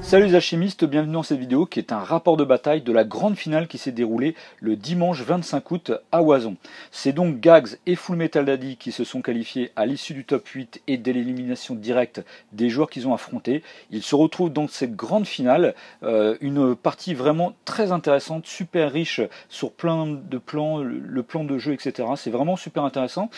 Salut les alchimistes, bienvenue dans cette vidéo qui est un rapport de bataille de la grande finale qui s'est déroulée le dimanche 25 août à Oison. C'est donc Gags et Full Metal Daddy qui se sont qualifiés à l'issue du top 8 et de l'élimination directe des joueurs qu'ils ont affrontés. Ils se retrouvent dans cette grande finale, une partie vraiment très intéressante, super riche sur plein de plans, le plan de jeu, etc. C'est vraiment super intéressant.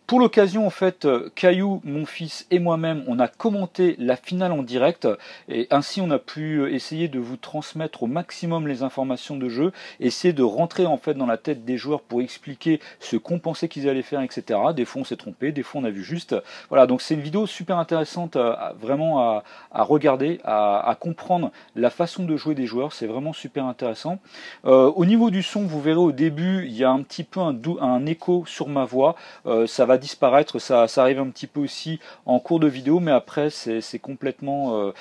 Pour l'occasion, en fait, Caillou, mon fils et moi-même, on a commenté la finale en direct et ainsi on a pu essayer de vous transmettre au maximum les informations de jeu, essayer de rentrer en fait dans la tête des joueurs pour expliquer ce qu'on pensait qu'ils allaient faire, etc. Des fois on s'est trompé, des fois on a vu juste. Voilà, donc c'est une vidéo super intéressante vraiment à regarder, à comprendre la façon de jouer des joueurs, c'est vraiment super intéressant. Au niveau du son, vous verrez au début, il y a un petit peu un écho sur ma voix, ça va disparaître, ça arrive un petit peu aussi en cours de vidéo, mais après c'est complètement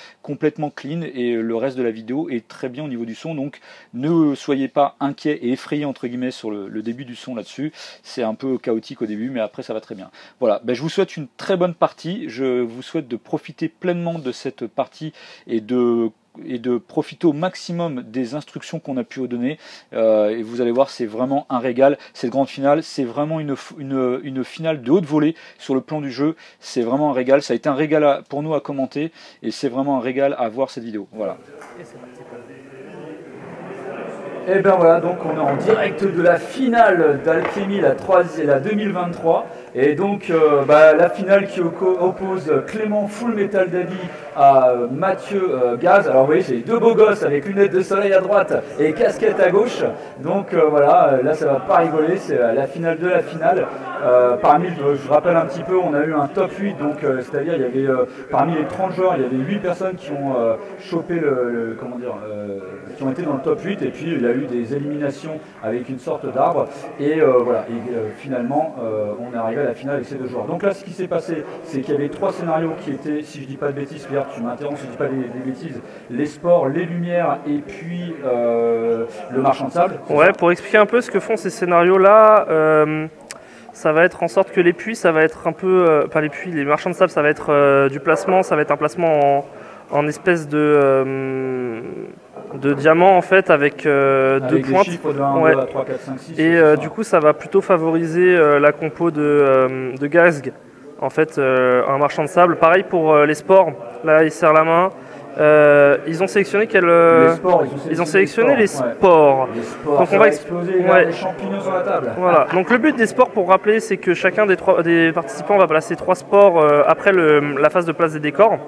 clean et le reste de la vidéo est très bien au niveau du son, donc ne soyez pas inquiets et effrayés entre guillemets sur le début du son là-dessus. C'est un peu chaotique au début, mais après ça va très bien. Voilà, je vous souhaite une très bonne partie, je vous souhaite de profiter pleinement de cette partie et de profiter au maximum des instructions qu'on a pu vous donner, et vous allez voir, c'est vraiment un régal. Cette grande finale, c'est vraiment une finale de haute volée sur le plan du jeu, c'est vraiment un régal, ça a été un régal pour nous à commenter, et c'est vraiment un régal à voir cette vidéo. Voilà. Et bien voilà, donc on est en direct de la finale d'Alchemy, la 2023. Et donc la finale qui oppose Clément Full Metal Daddy à Mathieu Gaz. Alors vous voyez, c'est les deux beaux gosses avec lunettes de soleil à droite et casquette à gauche. Donc voilà, là ça va pas rigoler, c'est la finale de la finale. Parmi, je rappelle un petit peu, on a eu un top 8, donc c'est-à-dire il y avait parmi les 30 joueurs, il y avait 8 personnes qui ont chopé qui ont été dans le top 8, et puis il y a eu des éliminations avec une sorte d'arbre, et voilà, finalement on est arrivé à la finale avec ces deux joueurs. Donc là ce qui s'est passé, c'est qu'il y avait 3 scénarios qui étaient, si je dis pas de bêtises, Pierre tu m'interromps si je dis pas des bêtises, les sports, les lumières et puis le marchand de sable. Ouais, pour expliquer un peu ce que font ces scénarios là, ça va être en sorte que les puits, ça va être un peu, pas les puits, les marchands de sable, ça va être du placement, ça va être un placement en espèce de diamant en fait, avec deux pointes. De 1, ouais. 2, 3, 4, 5, 6, et du coup ça va plutôt favoriser la compo de Gazg, en fait, un marchand de sable. Pareil pour les sports, là il serre la main. Ils ont sélectionné ils ont sélectionné les sports. Les sports. Donc on va exploser les champignons sur la table. Voilà. Donc le but des sports, pour rappeler, c'est que chacun des participants va placer 3 sports après la phase de place des décors.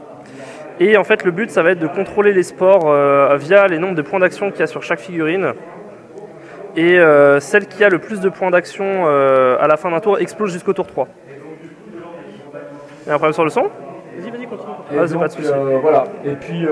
Et en fait le but ça va être de contrôler les sports via les nombres de points d'action qu'il y a sur chaque figurine. Et celle qui a le plus de points d'action à la fin d'un tour explose jusqu'au tour 3. Il y a un problème sur le son ? Vas-y, continue. Donc, pas de soucis. Voilà. Et puis,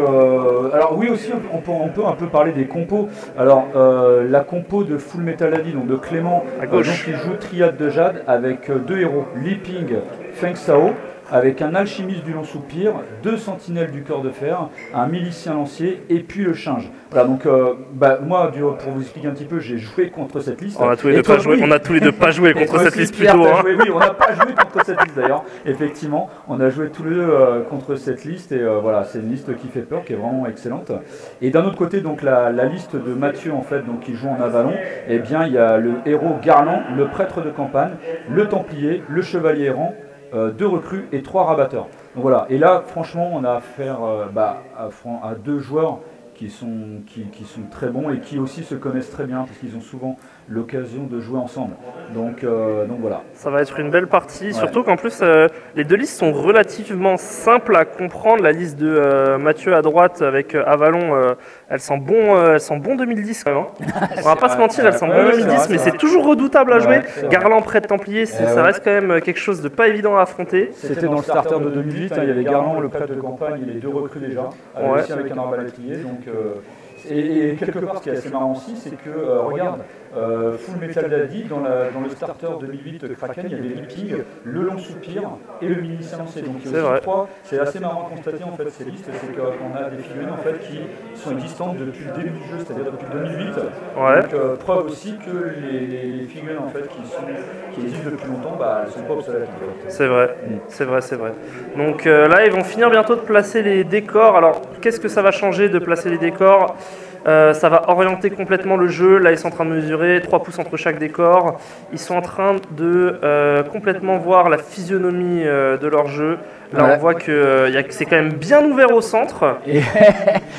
alors oui aussi, on peut un peu parler des compos. Alors, la compo de Full Metal Daddy, donc de Clément, donc il joue Triade de Jade avec 2 héros, Li Ping, Feng Sao, avec un alchimiste du long soupir, 2 sentinelles du cœur de fer, un milicien lancier et puis le chinge. Voilà, donc moi, pour vous expliquer un petit peu, j'ai joué contre cette liste. On a tous les deux pas joué contre cette liste plutôt. Oui, on n'a pas joué contre cette liste d'ailleurs. Effectivement, on a joué tous les deux contre cette liste, et voilà, c'est une liste qui fait peur, qui est vraiment excellente. Et d'un autre côté, donc la liste de Mathieu en fait, donc qui joue en Avalon, eh bien il y a le héros Garland, le prêtre de campagne, le templier, le chevalier errant, 2 recrues et 3 rabatteurs. Donc voilà, et là franchement on a affaire à 2 joueurs qui sont très bons et qui aussi se connaissent très bien parce qu'ils ont souvent l'occasion de jouer ensemble. Donc voilà. Ça va être une belle partie, surtout qu'en plus les 2 listes sont relativement simples à comprendre. La liste de Mathieu à droite avec Avalon, elle sent bon 2010 quand même. On va pas se mentir, elle sent bon 2010, mais c'est toujours redoutable à jouer. Garland, prêtre, templier, ça reste quand même quelque chose de pas évident à affronter. C'était dans le starter de 2008, il y avait Garland, le prêtre de campagne et les 2 recrues déjà, aussi avec un arbalétrier. Donc Et quelque part, ce qui est assez marrant aussi, c'est que, regarde, Full Metal Daddy, dans le starter 2008 Kraken, il y avait Leaping, Le Long Soupir et le Mini Séancé. Donc il y a aussi trois. C'est assez marrant à constater en fait ces listes, c'est qu'on a des figurines en fait qui sont existantes depuis le début du jeu, c'est-à-dire depuis 2008. Ouais. Donc preuve aussi que les figurines en fait qui existent depuis longtemps, bah, elles sont pas obsolètes. En fait. C'est vrai, c'est vrai, c'est vrai. Donc là, ils vont finir bientôt de placer les décors. Alors, qu'est-ce que ça va changer de placer les décors? Ça va orienter complètement le jeu. Là, ils sont en train de mesurer 3 pouces entre chaque décor. Ils sont en train de complètement voir la physionomie de leur jeu. Là, on voit que c'est quand même bien ouvert au centre. Et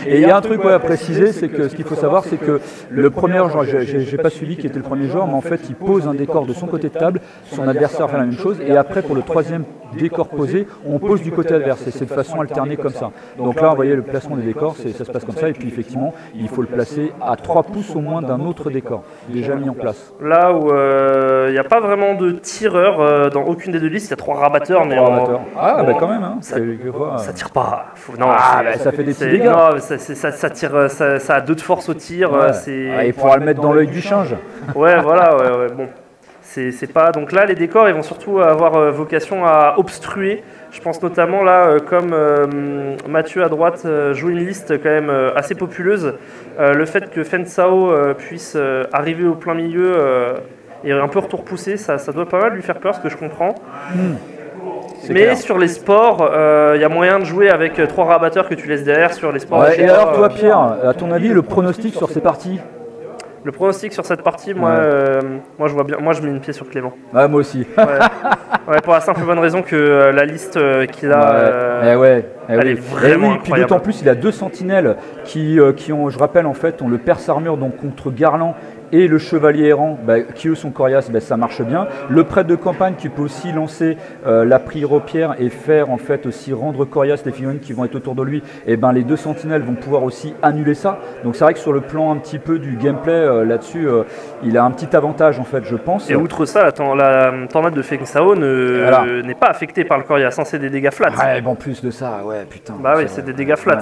il y a un truc à préciser, c'est que ce qu'il faut savoir, c'est que le premier joueur, j'ai pas suivi qui était le premier joueur, mais en fait, il pose un décor de son côté de table, son adversaire fait la même chose, et après, pour le troisième décor posé, on pose du côté adverse, et c'est de façon alternée comme ça. Donc là, vous voyez, le placement des décors, ça se passe comme ça, et puis effectivement, il faut le placer à 3 pouces au moins d'un autre décor, déjà mis en place. Là où il n'y a pas vraiment de tireur dans aucune des deux listes, il y a 3 rabatteurs, mais bah quand même, hein. Ça tire pas. Ça fait des petits dégâts. Non, ça tire, ça a 2 de force au tir. Il faudra le mettre dans l'œil du singe. Ouais, voilà, ouais, bon. C'est pas. Donc là, les décors, ils vont surtout avoir vocation à obstruer. Je pense notamment là, comme Mathieu à droite joue une liste quand même assez populeuse, le fait que Fensao puisse arriver au plein milieu et un peu retour poussé, ça doit pas mal lui faire peur, ce que je comprends. Mais clair. Sur les sports, il y a moyen de jouer avec 3 rabatteurs que tu laisses derrière sur les sports. Et alors toi Pierre, à ton avis, le pronostic sur ces parties? Le pronostic sur cette partie, moi je vois bien. Moi je mets une pied sur Clément. Ouais, moi aussi. Ouais, pour la simple bonne raison que la liste qu'il a, elle est vraiment incroyable. Puis d'autant plus, il a 2 sentinelles qui ont, je rappelle en fait, ont le perce armure donc contre Garland et le chevalier errant, qui eux sont coriaces, ça marche bien. Le prêtre de campagne qui peut aussi lancer la pierre et faire en fait aussi rendre coriaces les figurines qui vont être autour de lui. Et les 2 sentinelles vont pouvoir aussi annuler ça. Donc c'est vrai que sur le plan un petit peu du gameplay là-dessus, il a un petit avantage en fait, je pense. Et outre ça, la tornade de Feng-Sao n'est pas affectée par le coriace, c'est des dégâts flats. Ouais, en plus de ça, ouais, putain. Bah oui, c'est des dégâts flats.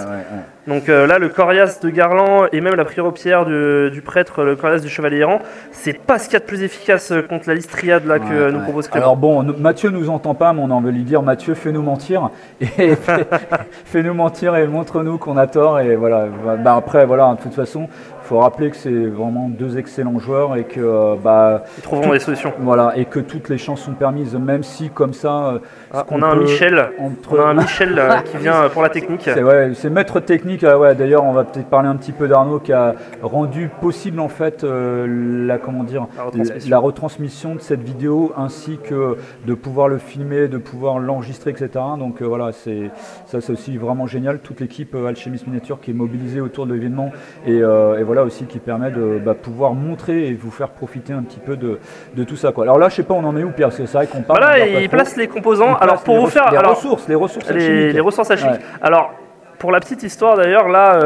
Donc là, le coriace de Garland et même la pierre du prêtre, le coriace du chevalier errant, c'est pas ce qu'il y a de plus efficace contre la liste triade là que nous propose Clément. Alors bon, Mathieu nous entend pas, mais on a envie de lui dire, Mathieu, fais-nous mentir et fais-nous mentir et montre-nous qu'on a tort et voilà. Après voilà, de toute façon, il faut rappeler que c'est vraiment 2 excellents joueurs et que ils trouveront des solutions. Voilà, et que toutes les chances sont permises, même si comme ça. On a un Michel qui vient pour la technique. C'est maître technique. D'ailleurs, on va peut-être parler un petit peu d'Arnaud qui a rendu possible en fait la retransmission de cette vidéo ainsi que de pouvoir le filmer, de pouvoir l'enregistrer, etc. Donc voilà, c'est aussi vraiment génial. Toute l'équipe Alchemist Miniature qui est mobilisée autour de l'événement et voilà aussi qui permet de pouvoir montrer et vous faire profiter un petit peu de tout ça. Alors là, je sais pas, on en est où, Pierre? C'est vrai qu'on parle. Voilà, il place les composants. Alors pour vous faire les ressources alchimiques. Les ressources alchimiques. Ouais. Alors pour la petite histoire d'ailleurs, là,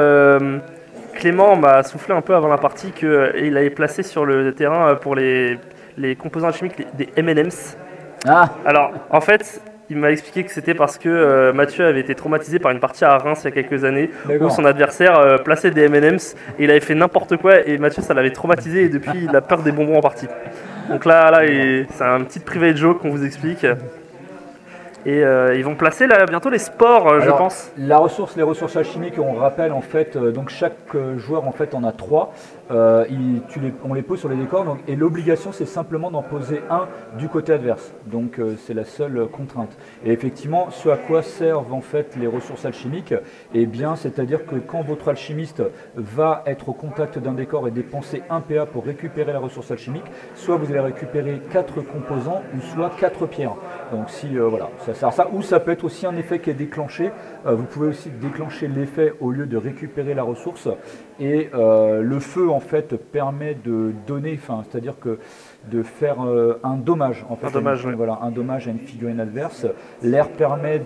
Clément m'a soufflé un peu avant la partie qu'il avait placé sur le terrain pour les composants alchimiques des M&M's. Alors en fait. Il m'a expliqué que c'était parce que Mathieu avait été traumatisé par une partie à Reims il y a quelques années où son adversaire plaçait des M&M's et il avait fait n'importe quoi et Mathieu ça l'avait traumatisé et depuis il a peur des bonbons en partie. Donc là c'est un petit private joke qu'on vous explique. Et ils vont placer là, bientôt les sports, je pense. Les ressources alchimiques, on rappelle en fait, donc chaque joueur en fait en a 3. On les pose sur les décors et l'obligation c'est simplement d'en poser un du côté adverse. Donc c'est la seule contrainte. Et effectivement, ce à quoi servent en fait les ressources alchimiques, c'est-à-dire que quand votre alchimiste va être au contact d'un décor et dépenser 1 PA pour récupérer la ressource alchimique, soit vous allez récupérer 4 composants ou soit 4 pierres. Donc si voilà, ça sert à ça. Ou ça peut être aussi un effet qui est déclenché. Vous pouvez aussi déclencher l'effet au lieu de récupérer la ressource. Et le feu en fait permet de donner, c'est-à-dire que de faire un dommage en fait, un dommage à une figurine adverse. L'air permet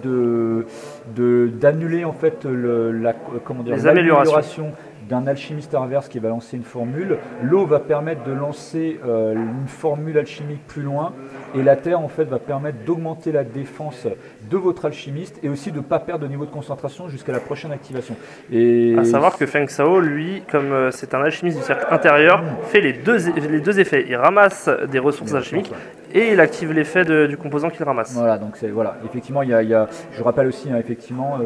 d'annuler en fait les améliorations d'un alchimiste inverse qui va lancer une formule. L'eau va permettre de lancer une formule alchimique plus loin. Et la terre, en fait, va permettre d'augmenter la défense de votre alchimiste et aussi de ne pas perdre de niveau de concentration jusqu'à la prochaine activation. Et à savoir que Feng Sao, lui, comme c'est un alchimiste du cercle intérieur, fait les deux effets. Il ramasse des ressources alchimiques et il active l'effet du composant qu'il ramasse. Voilà, donc voilà. Effectivement, je rappelle aussi effectivement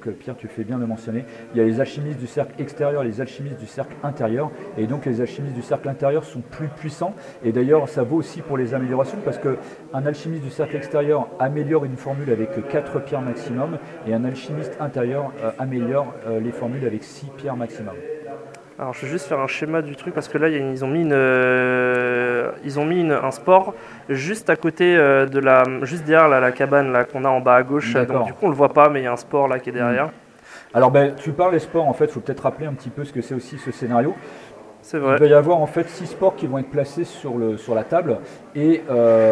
que Pierre, tu fais bien de le mentionner, il y a les alchimistes du cercle extérieur et les alchimistes du cercle intérieur. Et donc les alchimistes du cercle intérieur sont plus puissants. Et d'ailleurs, ça vaut aussi pour les améliorations parce qu'un alchimiste du cercle extérieur améliore une formule avec 4 pierres maximum et un alchimiste intérieur améliore les formules avec 6 pierres maximum. Alors je vais juste faire un schéma du truc parce que là ils ont mis un sport juste à côté juste derrière la cabane là qu'on a en bas à gauche. Donc du coup on le voit pas mais il y a un sport là qui est derrière. Alors tu parles des sports, en fait, il faut peut-être rappeler un petit peu ce que c'est aussi ce scénario. C'est vrai. Il va y avoir en fait 6 sports qui vont être placés sur la table et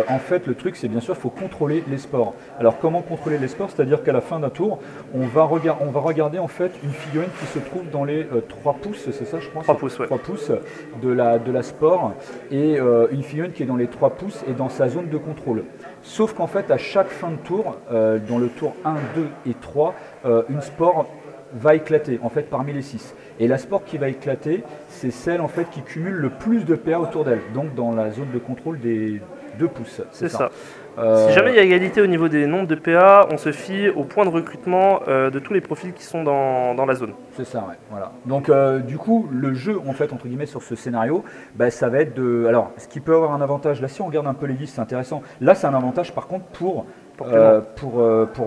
en fait le truc c'est bien sûr il faut contrôler les sports. Alors comment contrôler les sports? C'est-à-dire qu'à la fin d'un tour on va regarder en fait une figurine qui se trouve dans les 3 pouces, c'est ça je pense? 3 pouces, ouais. 3 pouces de la sport et une figurine qui est dans les 3 pouces et dans sa zone de contrôle. Sauf qu'en fait à chaque fin de tour, dans le tour 1, 2 et 3, une sport va éclater en fait parmi les 6. Et la sport qui va éclater, c'est celle en fait qui cumule le plus de PA autour d'elle, donc dans la zone de contrôle des 2 pouces. C'est ça. Si jamais il y a égalité au niveau des nombres de PA, on se fie au point de recrutement de tous les profils qui sont dans la zone. C'est ça, ouais. Voilà. Donc du coup, le jeu en fait entre guillemets sur ce scénario, ça va être de. Alors, ce qui peut avoir un avantage là, si on regarde un peu les listes, c'est intéressant. Là, c'est un avantage par contre pour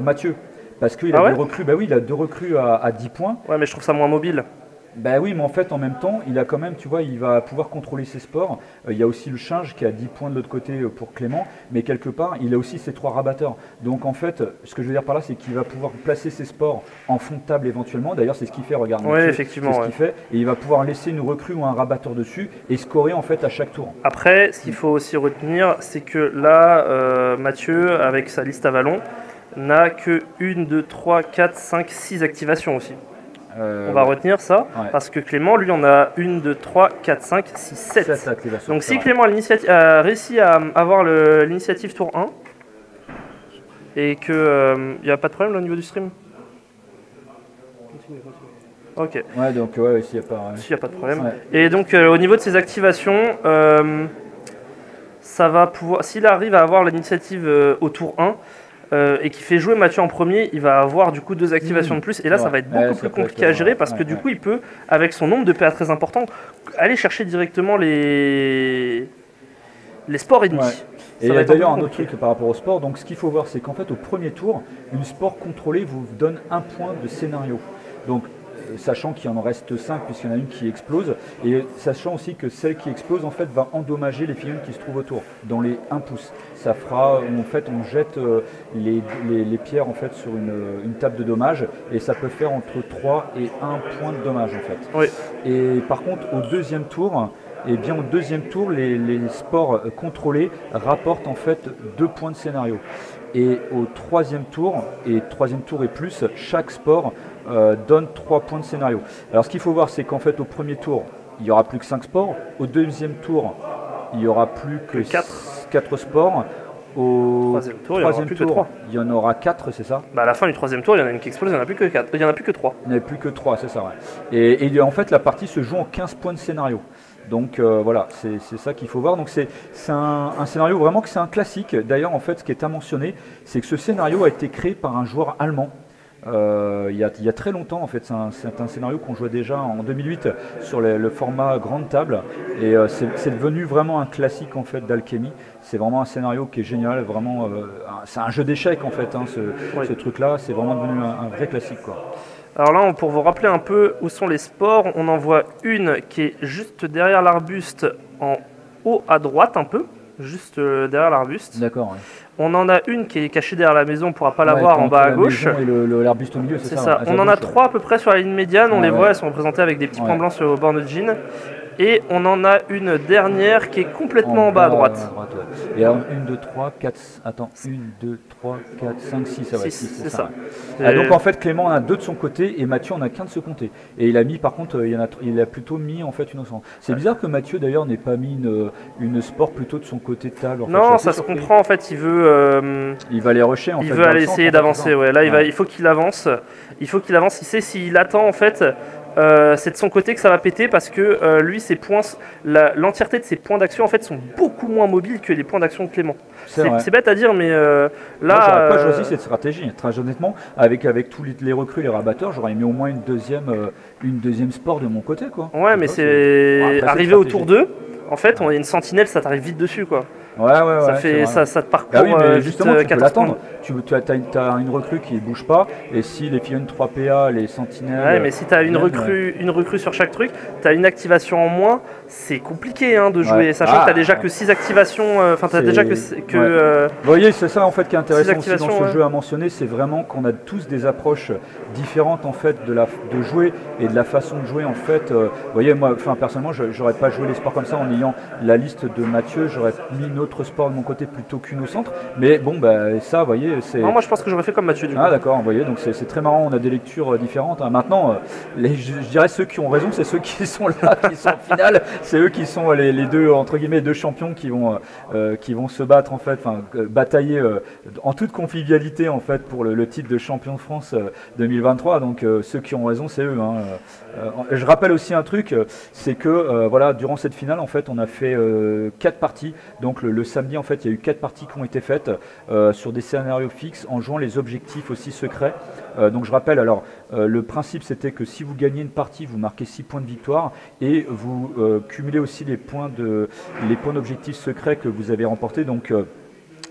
Mathieu. Parce qu'il a 2 recrues, il a 2 recrues à 10 points. Ouais, mais je trouve ça moins mobile. Oui, mais en fait, en même temps, il a quand même, tu vois, il va pouvoir contrôler ses sports. Il y a aussi le Chinge qui a 10 points de l'autre côté pour Clément, mais quelque part, il a aussi ses 3 rabatteurs. Donc en fait, ce que je veux dire par là, c'est qu'il va pouvoir placer ses sports en fond de table éventuellement. D'ailleurs, c'est ce qu'il fait, regarde. Oui, effectivement. C'est ce qu'il fait. Et il va pouvoir laisser une recrue ou un rabatteur dessus et scorer en fait à chaque tour. Après, ce qu'il faut aussi retenir, c'est que là, Mathieu, avec sa liste Avalon, n'a que 1, 2, 3, 4, 5, 6 activations aussi. On va retenir ça, parce que Clément, lui, en a 1, 2, 3, 4, 5, 6, 7. Donc si Clément a réussi à avoir l'initiative tour 1, et qu'il n'y a pas de problème là, au niveau du stream? Ok. Ouais, donc s'il n'y a pas... S'il n'y a pas de problème. Ouais. Et donc au niveau de ses activations, ça va pouvoir... S'il arrive à avoir l'initiative au tour 1, et qui fait jouer Mathieu en premier, il va avoir du coup 2 activations de plus et là ça va être beaucoup plus compliqué à gérer parce que du coup il peut, avec son nombre de PA très important, aller chercher directement les sports ennemis. Ouais. Et il y a d'ailleurs un autre truc par rapport au sport, donc ce qu'il faut voir c'est qu'en fait au premier tour, une sport contrôlée vous donne 1 point de scénario. Donc sachant qu'il en reste 5 puisqu'il y en a une qui explose et sachant aussi que celle qui explose en fait va endommager les figurines qui se trouvent autour dans les 1 pouce. Ça fera en fait on jette les pierres en fait sur une table de dommages et ça peut faire entre 3 et 1 point de dommage en fait. Oui. Et par contre au deuxième tour, les sports contrôlés rapportent en fait 2 points de scénario. Et au troisième tour et plus, chaque sport donne 3 points de scénario. Alors ce qu'il faut voir, c'est qu'en fait au premier tour, il n'y aura plus que 5 sports. Au deuxième tour, il n'y aura plus que 4 sports. Au troisième tour, il y en aura 4, c'est ça? À la fin du troisième tour, il y en a une qui explose, il n'y en a plus que 4. Il n'y en a plus que 3. Il n'y en a plus que 3, c'est ça, ouais. Et en fait, la partie se joue en 15 points de scénario. Donc voilà, c'est ça qu'il faut voir. Donc c'est un scénario vraiment que c'est un classique. D'ailleurs, en fait, ce qui est à mentionner, c'est que ce scénario a été créé par un joueur allemand. Il y a très longtemps, en fait, c'est un scénario qu'on jouait déjà en 2008 sur le format grande table. Et c'est devenu vraiment un classique en fait d'Alchemy. C'est vraiment un scénario qui est génial, vraiment. C'est un jeu d'échecs en fait, ce truc-là. C'est vraiment devenu un vrai classique, quoi. Alors là, pour vous rappeler un peu où sont les sports, on en voit une qui est juste derrière l'arbuste, en haut à droite un peu, juste derrière l'arbuste. D'accord. Ouais. On en a une qui est cachée derrière la maison, on ne pourra pas la voir en bas à gauche. Et l'arbuste au milieu, c'est ça. On en a 3 à peu près sur la ligne médiane, on les voit, elles sont représentées avec des petits points blancs sur le bord de jean. Et on en a une dernière qui est complètement en bas à droite. Ouais. Et alors, 1, 2, 3, 4, attends, 1, 2, 3, 4, 5, 6, ça va. 6, c'est ça. Ah, donc en fait, Clément en a 2 de son côté et Mathieu en a qu'un de ce côté. Et il a mis, par contre, il a plutôt mis en fait une au centre. C'est bizarre que Mathieu d'ailleurs n'ait pas mis une sport plutôt de son côté de table. En fait. Non, ça se comprend en fait, il veut. Il va aller rusher en fait. Il veut aller essayer d'avancer, ouais. Là, il faut qu'il avance. Il faut qu'il avance. Il sait s'il attend en fait. C'est de son côté que ça va péter parce que lui, ses points, l'entièreté de ses points d'action en fait sont beaucoup moins mobiles que les points d'action de Clément. C'est bête à dire, mais là. Moi, j'aurais pas choisi cette stratégie. Très honnêtement, avec tous les recrues, les rabatteurs, j'aurais mis au moins une deuxième sport de mon côté, quoi. Ouais, mais c'est arrivé au tour 2. En fait, on a une sentinelle, ça t'arrive vite dessus, quoi. Ouais, ça te parcourt. Ah oui, mais justement, tu peux 14 l'attendre. Tu as une recrue qui ne bouge pas, et si les Fion 3 PA, les sentinelles. Ouais, mais si tu as une recrue sur chaque truc, tu as une activation en moins, c'est compliqué de jouer. Sachant que tu n'as déjà que 6 activations. Enfin, tu as déjà que. Vous voyez, c'est ça en fait qui est intéressant aussi dans ce jeu à mentionner, c'est vraiment qu'on a tous des approches différentes en fait de jouer et de la façon de jouer en fait. Vous voyez, moi, personnellement, j'aurais pas joué les sports comme ça en ayant la liste de Mathieu, j'aurais mis une autre sport de mon côté plutôt qu'une au centre. Mais bon, ça, vous voyez, c'est. Non, moi je pense que j'aurais fait comme Mathieu du coup. Ah d'accord, vous voyez, donc c'est très marrant, on a des lectures différentes. Maintenant, je dirais ceux qui ont raison, c'est ceux qui sont là, qui sont en finale, c'est eux qui sont les deux, entre guillemets, deux champions qui vont se battre en fait, batailler en toute convivialité en fait pour le titre de champion de France 2023. Donc ceux qui ont raison, c'est eux. Je rappelle aussi un truc, c'est que voilà, durant cette finale, en fait, on a fait 4 parties. Donc le samedi, en fait, il y a eu 4 parties qui ont été faites sur des scénarios fixes en jouant les objectifs aussi secrets. Donc je rappelle, alors le principe c'était que si vous gagnez une partie, vous marquez 6 points de victoire et vous cumulez aussi les points d'objectifs secrets que vous avez remportés. Donc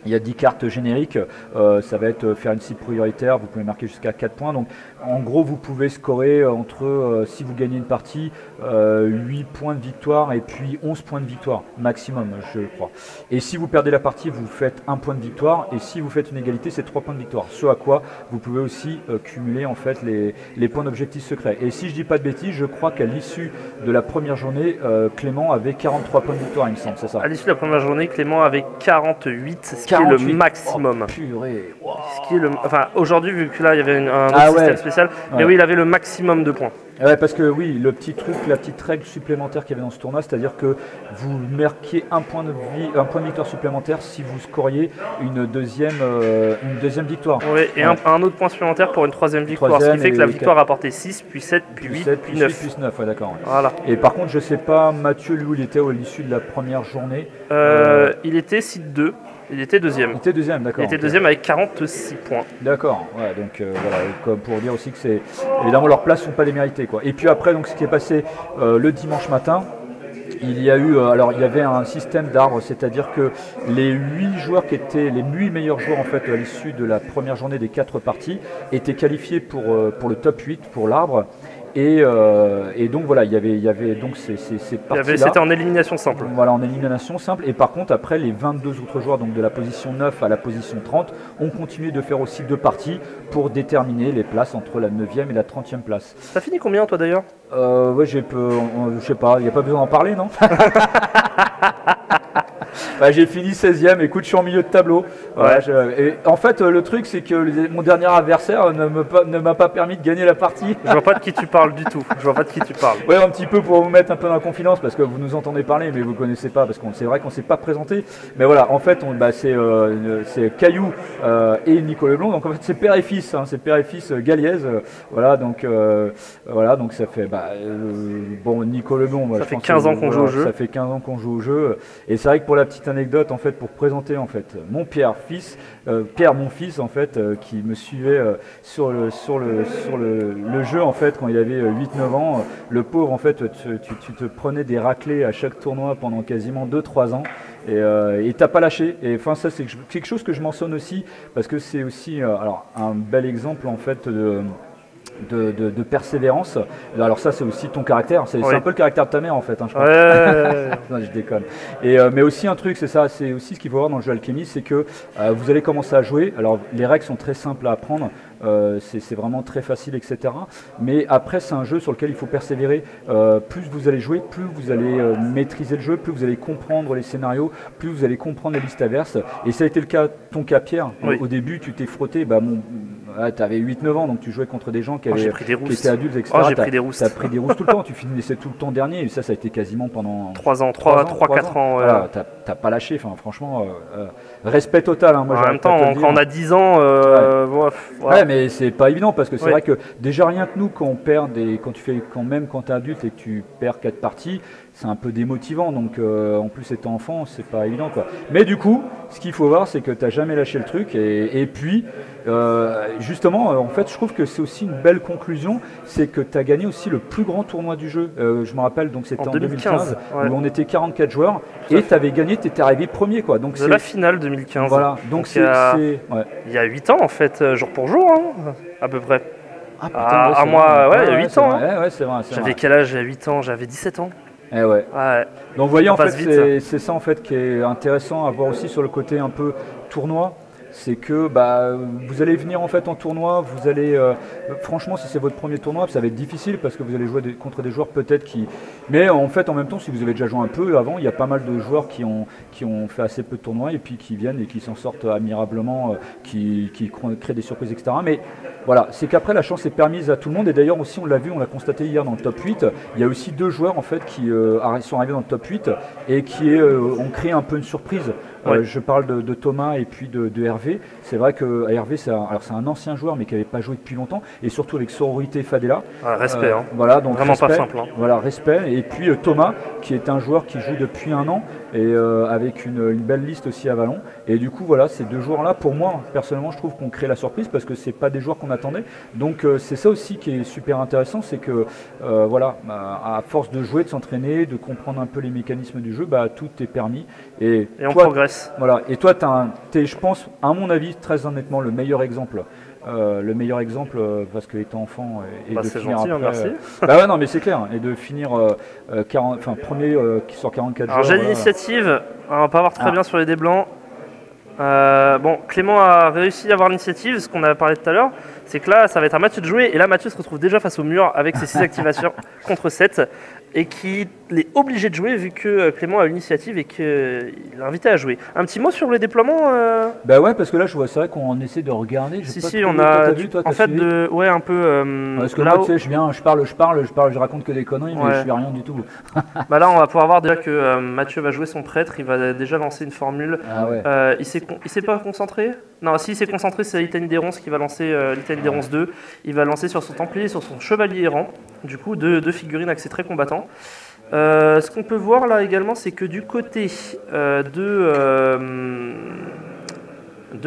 il y a 10 cartes génériques, ça va être faire une cible prioritaire, vous pouvez marquer jusqu'à 4 points. Donc en gros, vous pouvez scorer entre, si vous gagnez une partie, 8 points de victoire et puis 11 points de victoire maximum, je crois. Et si vous perdez la partie, vous faites 1 point de victoire. Et si vous faites une égalité, c'est 3 points de victoire. Ce à quoi vous pouvez aussi cumuler en fait les points d'objectifs secrets. Et si je dis pas de bêtises, je crois qu'à l'issue de la première journée, Clément avait 43 points de victoire, il me semble, c'est ça. À l'issue de la première journée, Clément avait 48, ce qui est le maximum. Oh, purée. Wow. Ce qui est enfin, aujourd'hui, vu que là, il y avait un autre système spécial, mais oui, il avait le maximum de points. Ouais, parce que oui, le petit truc, la petite règle supplémentaire qu'il y avait dans ce tournoi, c'est-à-dire que vous marquiez un point de victoire supplémentaire si vous scoriez une deuxième victoire. Oui, et un autre point supplémentaire pour une troisième victoire, ce qui fait que la victoire a porté 6, puis 7, puis 8, puis 9. Plus 9, ouais, d'accord. Ouais. Voilà. Et par contre, je sais pas, Mathieu, lui, où il était à l'issue de la première journée. Il était site 2. Il était deuxième. Il était deuxième, d'accord. Il était deuxième avec 46 points. D'accord, ouais, donc voilà, comme pour dire aussi que c'est évidemment leurs places ne sont pas déméritées, quoi. Et puis après, donc ce qui est passé le dimanche matin, il y a eu, il y avait un système d'arbres, c'est-à-dire que les 8 joueurs qui étaient les 8 meilleurs joueurs en fait à l'issue de la première journée des 4 parties étaient qualifiés pour le top 8 pour l'arbre. Et donc voilà, il y avait donc ces parties-là. C'était en élimination simple. Voilà, en élimination simple. Et par contre, après, les 22 autres joueurs, donc de la position 9 à la position 30, ont continué de faire aussi 2 parties pour déterminer les places entre la 9e et la 30e place. Ça finit combien, toi, d'ailleurs? Ouais, je sais pas, il n'y a pas besoin d'en parler, non? J'ai fini 16e, écoute, je suis en milieu de tableau. Ouais. Et en fait, le truc, c'est que mon dernier adversaire ne m'a pas permis de gagner la partie. Je vois pas de qui tu parles du tout. Je vois pas de qui tu parles. Ouais, un petit peu pour vous mettre un peu dans la confidence, parce que vous nous entendez parler, mais vous ne connaissez pas, parce que c'est vrai qu'on ne s'est pas présenté. Mais voilà, en fait, c'est Caillou et Nico Leblanc. Donc en fait, c'est père et fils, c'est père et fils Galliez. Voilà, donc ça fait, Nico Leblanc. Ça fait 15 ans qu'on joue au jeu. Ça fait 15 ans qu'on joue au jeu. Et c'est vrai que pour la petite anecdote, en fait, pour présenter en fait mon Pierre mon fils en fait, qui me suivait sur le jeu en fait quand il avait 8-9 ans, le pauvre en fait, tu te prenais des raclés à chaque tournoi pendant quasiment 2-3 ans et t'as pas lâché. Et enfin ça c'est quelque chose que je mentionne aussi parce que c'est aussi un bel exemple en fait de persévérance. Alors ça, c'est aussi ton caractère. C'est un peu le caractère de ta mère en fait. Hein, je crois. Non, je déconne. Mais aussi un truc, c'est ça. C'est aussi ce qu'il faut voir dans le jeu Alchemy, c'est que vous allez commencer à jouer. Alors les règles sont très simples à apprendre. C'est vraiment très facile, etc. Mais après, c'est un jeu sur lequel il faut persévérer. Plus vous allez jouer, plus vous allez maîtriser le jeu, plus vous allez comprendre les scénarios, plus vous allez comprendre les listes averses. Et ça a été le cas, ton cas Pierre. Au début, tu t'es frotté. Tu avais 8-9 ans, donc tu jouais contre des gens qui étaient adultes, etc. J'ai pris des roustes. Tu as pris des roustes tout le temps. Tu finissais tout le temps dernier. Et ça a été quasiment pendant 3-4 ans. Voilà, t'as pas lâché. Enfin, franchement, respect total. Hein, moi, en même temps, quand on a 10 ans, mais c'est pas évident parce que c'est vrai que déjà rien que nous, quand on perd quand t'es adulte et que tu perds 4 parties, c'est un peu démotivant. Donc en plus étant enfant, c'est pas évident quoi. Mais du coup, ce qu'il faut voir, c'est que t'as jamais lâché le truc et puis justement, en fait, je trouve que c'est aussi une belle conclusion, c'est que tu as gagné aussi le plus grand tournoi du jeu. Je me rappelle, donc c'était en 2015 où on était 44 joueurs et tu avais gagné, tu étais arrivé premier quoi. Donc c'est la finale 2015. Voilà, donc il y a 8 ans en fait, jour pour jour, hein, à peu près. Ah putain, il y a 8 ans. Ouais, c'est vrai. J'avais quel âge? J'avais 8 ans, j'avais 17 ans. Ouais. Donc vous voyez, en fait, c'est ça en fait qui est intéressant à voir aussi sur le côté un peu tournoi. C'est que vous allez venir en fait en tournoi, vous allez franchement si c'est votre premier tournoi ça va être difficile parce que vous allez jouer contre des joueurs peut-être qui, mais en fait en même temps si vous avez déjà joué un peu avant, il y a pas mal de joueurs qui ont fait assez peu de tournois et puis qui viennent et qui s'en sortent admirablement, qui créent des surprises etc. Mais voilà, c'est qu'après la chance est permise à tout le monde et d'ailleurs aussi on l'a constaté hier dans le top 8, il y a aussi 2 joueurs en fait qui sont arrivés dans le top 8 et qui ont créé un peu une surprise. Je parle de Thomas et puis de Hervé. C'est vrai que Hervé, c'est un ancien joueur mais qui n'avait pas joué depuis longtemps et surtout avec sororité Fadela. Respect. Voilà, donc vraiment respect, pas simple. Hein. Voilà, respect. Et puis Thomas, qui est un joueur qui joue depuis 1 an et avec une belle liste aussi à Vallon. Et du coup, voilà, ces 2 joueurs-là, pour moi, personnellement, je trouve qu'on crée la surprise parce que c'est pas des joueurs qu'on attendait. Donc c'est ça aussi qui est super intéressant, c'est que à force de jouer, de s'entraîner, de comprendre un peu les mécanismes du jeu, tout est permis. Et on progresse. Voilà. Et toi, t'es, je pense, à mon avis, très honnêtement, le meilleur exemple. Parce que étant enfant et de finir gentil, après. Merci. Non, mais c'est clair. Et de finir premier qui sort 44 Alors joueurs. J'ai l'initiative. On va pas voir très bien sur les dés blancs. Clément a réussi à avoir l'initiative, ce qu'on a parlé tout à l'heure, c'est que là ça va être à Mathieu de jouer et là Mathieu se retrouve déjà face au mur avec ses 6 activations contre 7 et qu'il est obligé de jouer vu que Clément a l'initiative et qu'il l'a invité à jouer. Un petit mot sur le déploiement Ouais, parce que là je vois, c'est vrai qu'on essaie de regarder. On a un peu. Parce que là, tu sais, je parle, je raconte que des conneries, mais je suis rien du tout. Là on va pouvoir voir déjà que Mathieu va jouer son prêtre, il va déjà lancer une formule. Il s'est pas concentré? Non, si il s'est concentré, c'est Litanie des Ronces qui va lancer Litanie des Ronces 2. Il va lancer sur son Templier et sur son Chevalier errant. Du coup, deux figurines axées très combattants. Ce qu'on peut voir là également, c'est que du côté de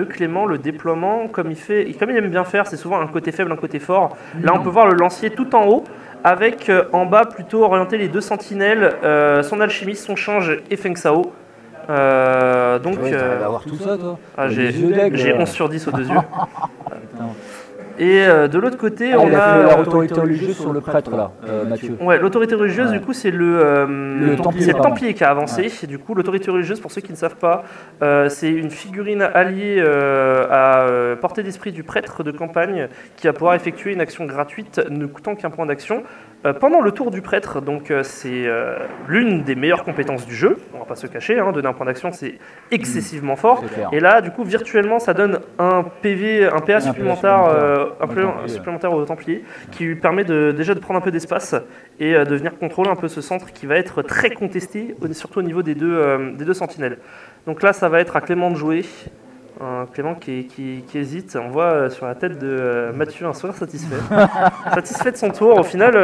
Clément, le déploiement, comme il aime bien faire, c'est souvent un côté faible, un côté fort. Là, on peut voir le lancier tout en haut, avec en bas plutôt orienté les 2 sentinelles, son alchimiste, son change et Feng Sao. Avoir tout ça, toi. J'ai 11 sur 10 aux 2 yeux. Et de l'autre côté, on a la autorité religieuse sur le prêtre là, Mathieu. Ouais, l'autorité religieuse, du coup, c'est le Templier qui a avancé. Et du coup, l'autorité religieuse, pour ceux qui ne savent pas, c'est une figurine alliée à portée d'esprit du prêtre de campagne qui va pouvoir effectuer une action gratuite ne coûtant qu'un point d'action pendant le tour du prêtre. Donc, c'est l'une des meilleures compétences du jeu. On va pas se cacher, donner un point d'action, c'est excessivement fort. Et là, du coup, virtuellement, ça donne un PA supplémentaire au Templier qui lui permet déjà de prendre un peu d'espace et de venir contrôler un peu ce centre qui va être très contesté, surtout au niveau des deux sentinelles. Donc là, ça va être à Clément de jouer. Clément qui hésite. On voit sur la tête de Mathieu un sourire satisfait. Satisfait de son tour. Au final,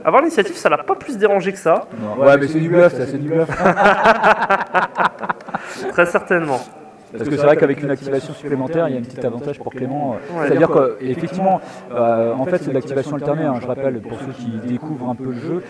avoir l'initiative, ça l'a pas plus dérangé que ça. Ouais, mais c'est du bluff, ça, c'est du bluff. Très certainement. Parce que c'est vrai qu'avec une activation supplémentaire, il y a un petit avantage pour Clément. C'est-à-dire qu'effectivement, en fait, c'est de l'activation alternée. Hein, je rappelle, pour ceux qui découvrent un peu le jeu,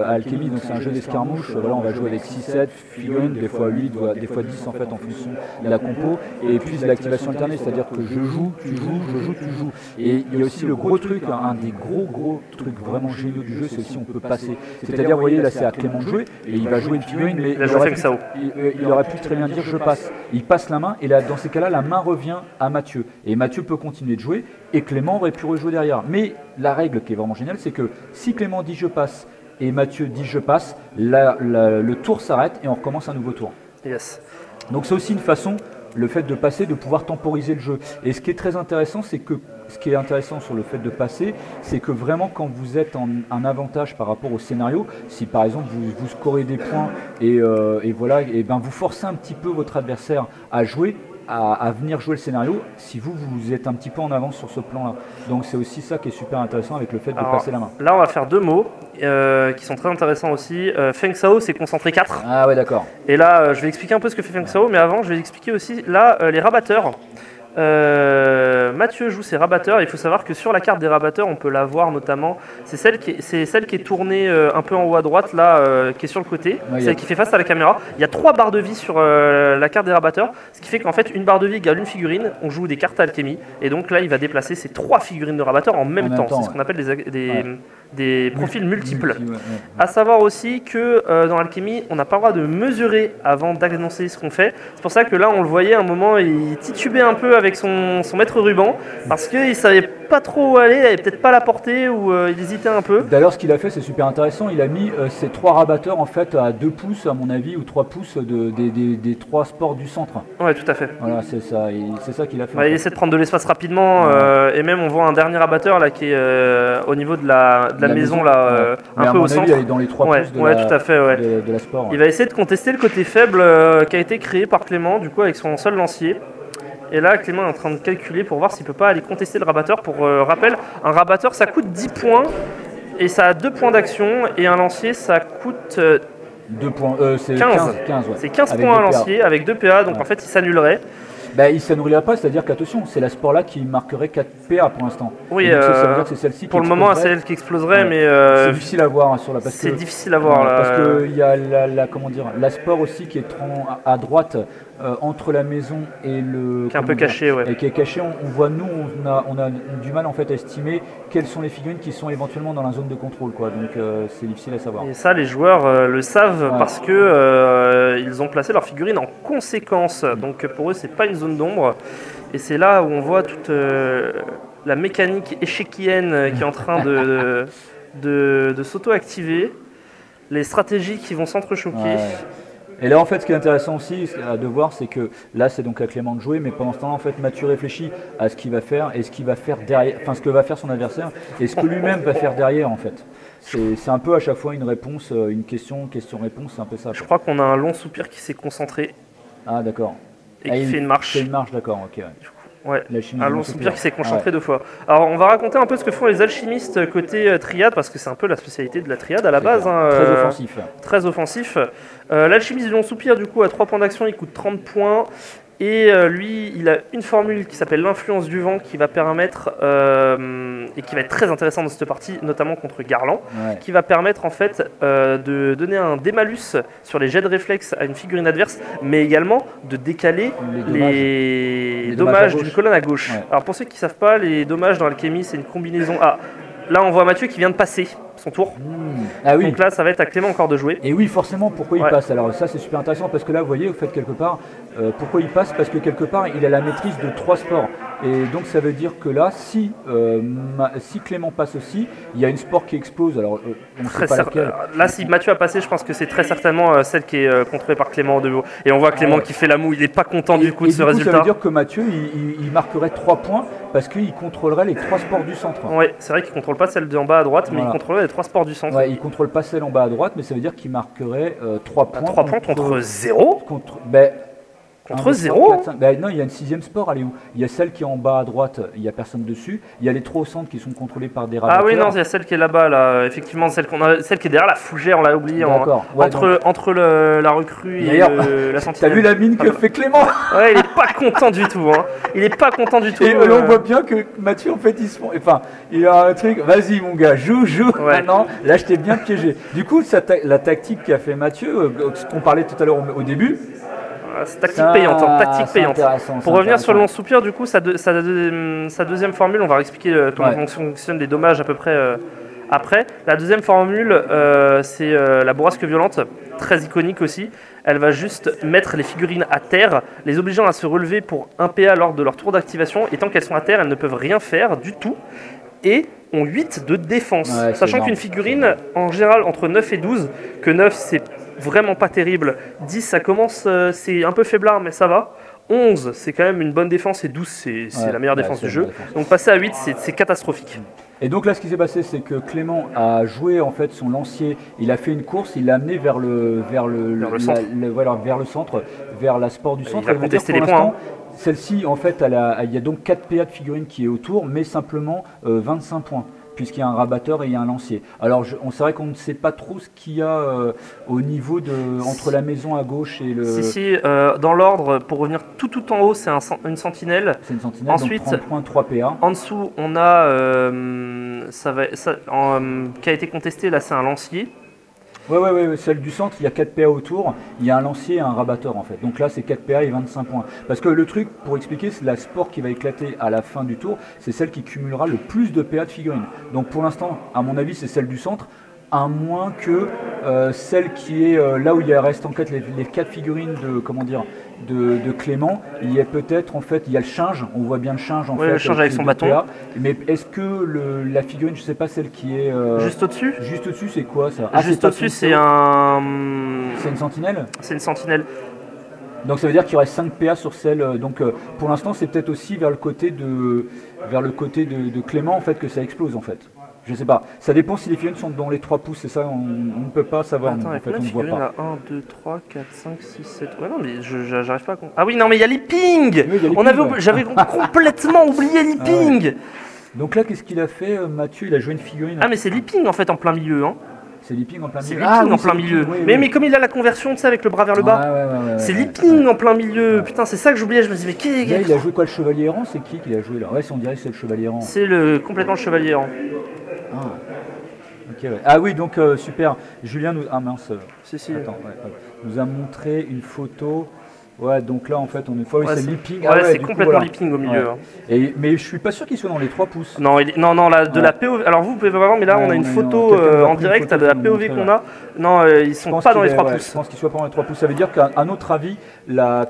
à Alchemy, donc c'est un jeu d'escarmouche. Voilà, on va jouer avec 6-7 figurines, des fois 8, des fois 10 en fait, en fonction de la compo. Et puis c'est l'activation alternée, c'est-à-dire que je joue, tu joues, je joue, tu joues. Et il y a aussi le gros truc, hein, un des gros trucs vraiment géniaux du jeu, c'est aussi on peut passer. C'est-à-dire, vous voyez, là c'est à Clément de jouer, et il va jouer une figurine, mais il aurait pu très bien dire je passe. Il passe la main, et là, dans ces cas-là, la main revient à Mathieu. Et Mathieu peut continuer de jouer, et Clément aurait pu rejouer derrière. Mais la règle qui est vraiment géniale, c'est que si Clément dit je passe, et Mathieu dit je passe, le tour s'arrête, et on recommence un nouveau tour. Yes. Donc c'est aussi une façon, le fait de passer, de pouvoir temporiser le jeu. Et ce qui est très intéressant, c'est que ce qui est intéressant sur le fait de passer, c'est que vraiment quand vous êtes en un avantage par rapport au scénario, si par exemple vous scorez des points et voilà, et ben vous forcez un petit peu votre adversaire à jouer, à venir jouer le scénario, si vous êtes un petit peu en avance sur ce plan-là. Donc c'est aussi ça qui est super intéressant avec le fait de passer la main. Là on va faire 2 mots qui sont très intéressants aussi. Feng Sao, c'est concentré 4. Ah ouais, d'accord. Et là je vais expliquer un peu ce que fait Feng Sao, mais avant je vais expliquer aussi là les rabatteurs. Mathieu joue ses rabatteurs. Il faut savoir que sur la carte des rabatteurs, on peut la voir notamment. C'est celle qui est tournée un peu en haut à droite, là, qui est sur le côté, celle qui fait face à la caméra. Il y a 3 barres de vie sur la carte des rabatteurs, ce qui fait qu'en fait, une barre de vie égale une figurine. On joue des cartes alchimie, et donc là, il va déplacer ces 3 figurines de rabatteurs en même temps. C'est ce qu'on appelle des profils multiples. À savoir aussi que dans Alchemy, on n'a pas le droit de mesurer avant d'annoncer ce qu'on fait. C'est pour ça que là, on le voyait à un moment, il titubait un peu avec son maître ruban, parce qu'il savait pas trop où aller, il avait peut-être pas la portée, ou il hésitait un peu. D'ailleurs, ce qu'il a fait, c'est super intéressant. Il a mis ces 3 rabatteurs en fait à 2 pouces, à mon avis, ou 3 pouces des 3 sports du centre. Ouais, tout à fait. Voilà, c'est ça, c'est ça qu'il a fait. Il essaie de prendre de l'espace rapidement, et même on voit un dernier rabatteur là qui est au niveau de la maison là, un peu au centre. Il est dans les 3 pouces tout à fait, de la sport. Il va essayer de contester le côté faible qui a été créé par Clément, du coup avec son seul lancier. Et là, Clément est en train de calculer pour voir s'il peut pas aller contester le rabatteur. Pour rappel, un rabatteur ça coûte 10 points et ça a 2 points d'action, et un lancier ça coûte 2 points, c'est 15. C'est 15 points un lancier avec 2 PA, donc en fait il s'annulerait. Il ne s'annulerait pas, c'est-à-dire qu'attention, c'est la sport là qui marquerait 4 PA pour l'instant. Oui, donc, ça veut dire que c'est celle-ci pour le moment c'est elle qui exploserait, mais c'est difficile à voir sur la c'est difficile à voir là. Parce qu'il y a la sport aussi qui est à droite entre la maison et le qui est un peu caché, et qui est caché. On voit, nous on a du mal en fait à estimer quelles sont les figurines qui sont éventuellement dans la zone de contrôle, quoi. Donc c'est difficile à savoir. Et ça, les joueurs le savent parce que ils ont placé leurs figurines en conséquence. Donc pour eux c'est pas une zone d'ombre, et c'est là où on voit toute la mécanique échiquienne qui est en train de s'auto-activer, les stratégies qui vont s'entrechoquer. Et là, en fait, ce qui est intéressant aussi de voir, c'est que là, c'est donc à Clément de jouer, mais pendant ce temps-là, en fait, Mathieu réfléchit à ce qu'il va faire et ce qu'il va faire derrière, enfin, ce que va faire son adversaire et ce que lui-même va faire derrière, en fait. C'est un peu à chaque fois une réponse, une question-réponse, c'est un peu ça. Je crois qu'on a un long soupir qui s'est concentré. Ah, d'accord. Et qui fait une marche. C'est une marche, d'accord, ok. Ouais, un long soupir qui s'est concentré 2 fois. Alors on va raconter un peu ce que font les alchimistes côté triade, parce que c'est un peu la spécialité de la triade à la base. Très offensif. Très offensif. L'alchimiste du long soupir, du coup, à 3 points d'action, il coûte 30 points. Et lui, il a une formule qui s'appelle l'influence du vent, qui va permettre, et qui va être très intéressante dans cette partie, notamment contre Garland, qui va permettre en fait de donner un démalus sur les jets de réflexe à une figurine adverse, mais également de décaler les dommages d'une colonne à gauche. Alors pour ceux qui ne savent pas, les dommages dans Alchemy, c'est une combinaison. Là on voit Mathieu qui vient de passer son tour. Donc là ça va être à Clément encore de jouer. Et oui, forcément, pourquoi il passe? Alors ça c'est super intéressant, parce que là vous voyez, vous faites quelque part, pourquoi il passe? Parce que quelque part il a la maîtrise de 3 sports. Et donc ça veut dire que là, si Clément passe aussi, il y a une sport qui explose. Alors on ne sait pas laquelle. Là, si Mathieu a passé, je pense que c'est très certainement celle qui est contrôlée par Clément de haut. Et on voit Clément qui fait la moue, il n'est pas content du coup de ce résultat. Ça veut dire que Mathieu il marquerait 3 points parce qu'il contrôlerait les 3 sports du centre. Oui, c'est vrai qu'il ne contrôle pas celle d'en bas à droite, mais il contrôlerait les 3 sports du centre. Il ne contrôle pas celle en bas à droite, mais ça veut dire qu'il marquerait 3 points. 3 points contre 0 contre Contre 1, 2, 3, 0 4, 5. Ben non, il y a une 6e sport, elle est où? Il y a celle qui est en bas à droite, il n'y a personne dessus. Il y a les 3 au centre qui sont contrôlés par des rabatteurs. Ah oui, non, il y a celle qui est là-bas, là. Effectivement, celle qui est derrière la fougère, on l'a oublié. D'accord. Ouais, entre la recrue et la sentinelle. T'as vu la mine que fait Clément? Ouais, il est pas content du tout. Hein. Il est pas content du tout. Et on voit bien que Mathieu, en fait, il a un truc. Vas-y, mon gars, joue. Ouais. Maintenant, là, je t'ai bien piégé. Du coup, la tactique qu'a fait Mathieu, ce qu'on parlait tout à l'heure au début. C'est tactique payante. Pour revenir sur le long soupir, du coup, sa deuxième formule, on va expliquer comment fonctionnent les dommages à peu près après. La deuxième formule, c'est la bourrasque violente, très iconique aussi. Elle va juste mettre les figurines à terre, les obligeant à se relever pour 1 PA lors de leur tour d'activation. Et tant qu'elles sont à terre, elles ne peuvent rien faire du tout. Et ont 8 de défense. Ouais, sachant qu'une figurine, en général, entre 9 et 12, que 9, c'est vraiment pas terrible. 10, ça commence, c'est un peu faiblard, mais ça va. 11, c'est quand même une bonne défense, et 12, c'est la meilleure défense du jeu. Donc passer à 8, c'est catastrophique. Et donc là, ce qui s'est passé, c'est que Clément a joué en fait son lancier. Il a fait une course, il l'a amené vers le centre, vers la sport du centre. Il va contester les points. Celle-ci, en fait, il y a donc 4 PA de figurines qui est autour, mais simplement 25 points. Puisqu'il y a un rabatteur et il y a un lancier. Alors, c'est vrai qu'on ne sait pas trop ce qu'il y a au niveau entre la maison à gauche et le... Si, dans l'ordre, pour revenir tout en haut, c'est une sentinelle. C'est une sentinelle, ensuite, donc 30 points, 3 PA. En dessous, on a, qui a été contesté, là, c'est un lancier. Ouais, celle du centre, il y a 4 PA autour, il y a un lancier et un rabatteur en fait. Donc là, c'est 4 PA et 25 points. Parce que le truc, pour expliquer, c'est la sport qui va éclater à la fin du tour, c'est celle qui cumulera le plus de PA de figurines. Donc pour l'instant, à mon avis, c'est celle du centre, à moins que celle qui est là où il reste en fait les 4 figurines de Clément, il y a peut-être en fait, il y a le change, on voit bien le change en fait. Le change avec son bâton. PA. Mais est-ce que la figurine, je sais pas, celle qui est juste au-dessus? Juste au-dessus, c'est quoi ça? Juste au-dessus, c'est C'est une sentinelle? C'est une sentinelle. Donc ça veut dire qu'il reste 5 PA sur celle. Donc pour l'instant, c'est peut-être aussi vers le côté de Clément en fait que ça explose en fait. Je sais pas. Ça dépend si les figurines sont dans les 3 pouces, c'est ça, on ne peut pas savoir. Attends, en fait, on ne voit pas. 1, 2, 3, 4, 5, 6, 7. Ouais, non, mais j'arrive pas à comprendre. Ah oui, non, mais il y a les pings. J'avais complètement oublié les pings. Ouais. Donc là, qu'est-ce qu'il a fait, Mathieu? Il a joué une figurine. Ah, mais c'est Leaping en fait en plein milieu. Hein. C'est Leaping en plein milieu. C'est Leaping en plein milieu. Mais comme il a la conversion, tu sais, avec le bras vers le bas. C'est Leaping en plein milieu. Ouais. Putain, c'est ça que j'oubliais. Je me disais, mais là, il a joué quoi, le chevalier errant? C'est qui a joué là? Ouais, si on dirait que c'est le chevalier errant. C'est complètement le chevalier errant. Okay, ouais. Ah oui, donc super. Julien nous. Ah mince. Si. Attends, nous a montré une photo. Ouais, donc là en fait, c'est Leaping. Ouais, c'est complètement Leaping au milieu. Ouais. Mais je suis pas sûr qu'il soit dans les 3 pouces. Non, la POV. Alors vous pouvez pas voir, mais là on a une photo en direct de la POV qu'on a. Non, ils sont pas dans les 3 pouces. Je pense qu'ils soient pas dans les 3 pouces. Ça veut dire qu'à notre avis, la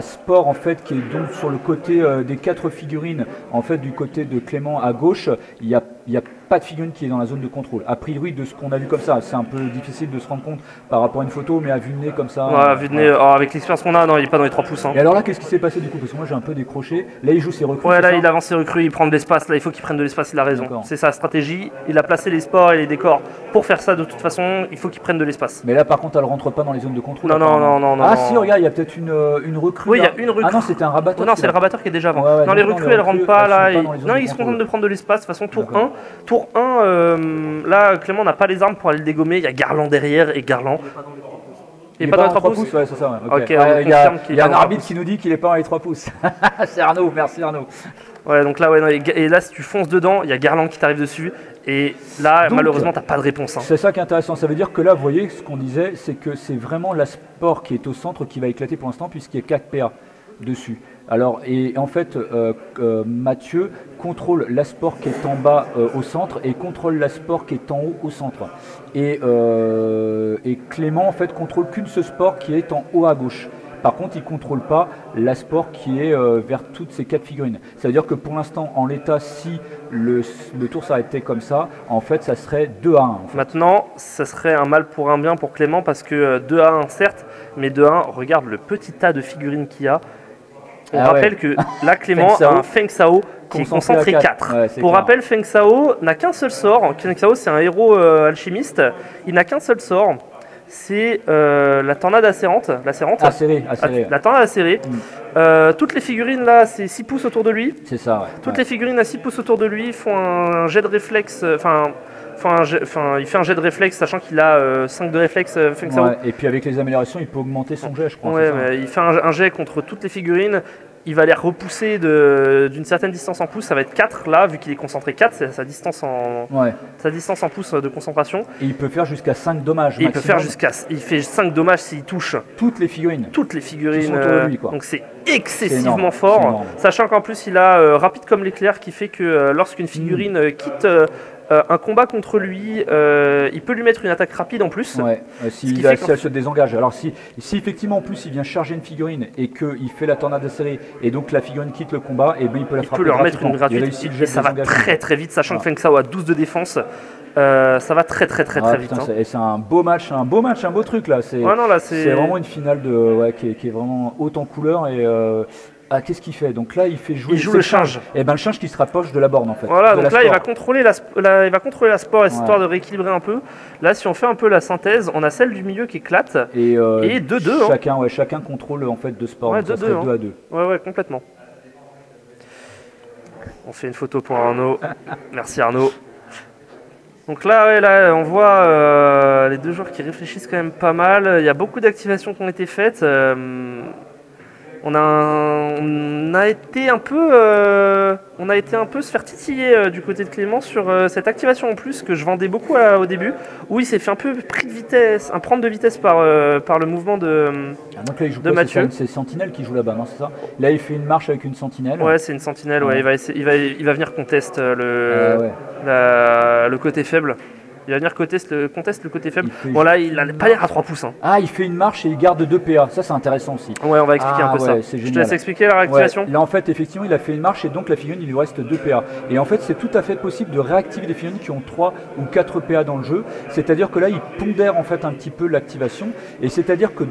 sport en fait qui est donc sur le côté des 4 figurines, en fait du côté de Clément à gauche, il y a pas de figurine qui est dans la zone de contrôle. A priori, de ce qu'on a vu comme ça, c'est un peu difficile de se rendre compte par rapport à une photo, mais à vue de nez comme ça. Ouais, à vue de nez, avec l'expérience qu'on a, non, il est pas dans les 3 pouces. Hein. Et alors là, qu'est-ce qui s'est passé du coup? Parce que moi j'ai un peu décroché. Là, il joue ses recrues. Ouais, là, il avance ses recrues, il prend de l'espace. Là, il faut qu'il prenne de l'espace, il a raison. C'est sa stratégie. Il a placé les sports et les décors pour faire ça de toute façon. Il faut qu'il prenne de l'espace. Mais là, par contre, elle rentre pas dans les zones de contrôle. Non. Ah, si, regarde, il y a peut-être une recrue. Oui, il y a une recrue. Ah non, c'était un rabatteur. Non, c'est le rabatteur qui est déjà avant. Non, les recrues, elles rentrent pas là. Non, ils se contentent de prendre de l'espace. De toute façon, tour 1, là, Clément n'a pas les armes pour aller le dégommer. Il y a Garland derrière et Garland. Il n'est pas dans les 3 pouces. Ouais, c'est ça. Ouais. Okay, il y a un arbitre qui nous dit qu'il n'est pas dans les 3 pouces. C'est Arnaud, merci Arnaud. Ouais, donc là, et là, si tu fonces dedans, il y a Garland qui t'arrive dessus. Et là, donc, malheureusement, tu n'as pas de réponse. Hein. C'est ça qui est intéressant. Ça veut dire que là, vous voyez, ce qu'on disait, c'est que c'est vraiment la sport qui est au centre qui va éclater pour l'instant, puisqu'il y a 4 PA dessus. Alors, et en fait, Mathieu contrôle la sport qui est en bas au centre et contrôle la sport qui est en haut au centre. Et Clément, en fait, contrôle qu'une seule sport qui est en haut à gauche. Par contre, il ne contrôle pas la sport qui est vers toutes ces 4 figurines. Ça veut dire que pour l'instant, en l'état, si le tour s'arrêtait comme ça, en fait, ça serait 2-1. En fait. Maintenant, ça serait un mal pour un bien pour Clément parce que 2-1, certes, mais 2-1, regarde le petit tas de figurines qu'il y a. On rappelle que là, Clément a un Feng Sao qui est concentré 4. Ouais, pour rappel, Feng Sao n'a qu'un seul sort. Feng Sao, c'est un héros alchimiste. Il n'a qu'un seul sort. c'est la tornade acérante. Acéré. La tornade acérée. Toutes les figurines là, c'est 6 pouces autour de lui. C'est ça, ouais. Toutes les figurines à 6 pouces autour de lui font un jet de réflexe. Il fait un jet de réflexe, sachant qu'il a 5 de réflexe. Et puis avec les améliorations, il peut augmenter son jet, je crois. Ouais, mais il fait un jet contre toutes les figurines. Il va les repousser d'une certaine distance en pouces. Ça va être 4 là, vu qu'il est concentré 4, c'est sa distance en pouces de concentration. Et il peut faire jusqu'à 5 dommages. Et il fait 5 dommages s'il touche toutes les figurines. Toutes les figurines. Qui sont autour de lui, quoi. Donc c'est excessivement fort. Sachant qu'en plus il a rapide comme l'éclair, qui fait que lorsqu'une figurine quitte un combat contre lui, il peut lui mettre une attaque rapide en plus. Si elle se désengage. Alors si effectivement en plus il vient charger une figurine et qu'il fait la tornade acérée et donc la figurine quitte le combat, et il peut la frapper. Il peut lui remettre une gratuite et ça va très très vite, sachant que Feng Shao a 12 de défense. Ça va très vite. Et c'est un beau match, un beau truc là. C'est vraiment une finale qui est vraiment haute en couleur et qu'est-ce qu'il fait? Donc là, il fait jouer. Il joue le charge. Et le charge qui se rapproche de la borne en fait. Voilà, donc là, il va contrôler la sport, histoire de rééquilibrer un peu. Là, si on fait un peu la synthèse, on a celle du milieu qui éclate. Et 2-2. Chacun contrôle en fait deux sports. Ouais, 2 à 2. Ouais, complètement. On fait une photo pour Arnaud. Merci Arnaud. Donc là, on voit les deux joueurs qui réfléchissent quand même pas mal. Il y a beaucoup d'activations qui ont été faites. On a été un peu se faire titiller du côté de Clément sur cette activation en plus que je vendais beaucoup au début, où il s'est fait un peu pris de vitesse, un prendre de vitesse par le mouvement de Mathieu. C'est Sentinelle qui joue là-bas, non, c'est ça? Là, il fait une marche avec une Sentinelle. Ouais, c'est une Sentinelle. Il va venir conteste le côté faible. Il va venir conteste le côté faible. Là, il n'a pas l'air à 3 pouces. Il fait une marche et il garde 2 PA. Ça, c'est intéressant aussi. Ouais, on va expliquer un peu ça. Je te laisse expliquer la réactivation. Là, en fait, effectivement, il a fait une marche et donc la figurine, il lui reste 2 PA. Et en fait, c'est tout à fait possible de réactiver des figurines qui ont 3 ou 4 PA dans le jeu. C'est-à-dire que là, il pondère en fait un petit peu l'activation. Et c'est-à-dire que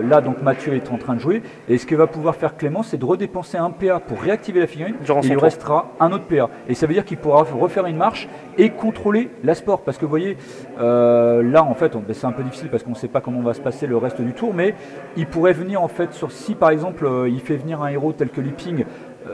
là, donc Mathieu est en train de jouer. Et ce que va pouvoir faire Clément, c'est de redépenser un PA pour réactiver la figurine. Il lui restera un autre PA. Et ça veut dire qu'il pourra refaire une marche et contrôler la sport. Parce que vous voyez, là en fait c'est un peu difficile parce qu'on ne sait pas comment va se passer le reste du tour, mais il pourrait venir en fait si par exemple il fait venir un héros tel que Liping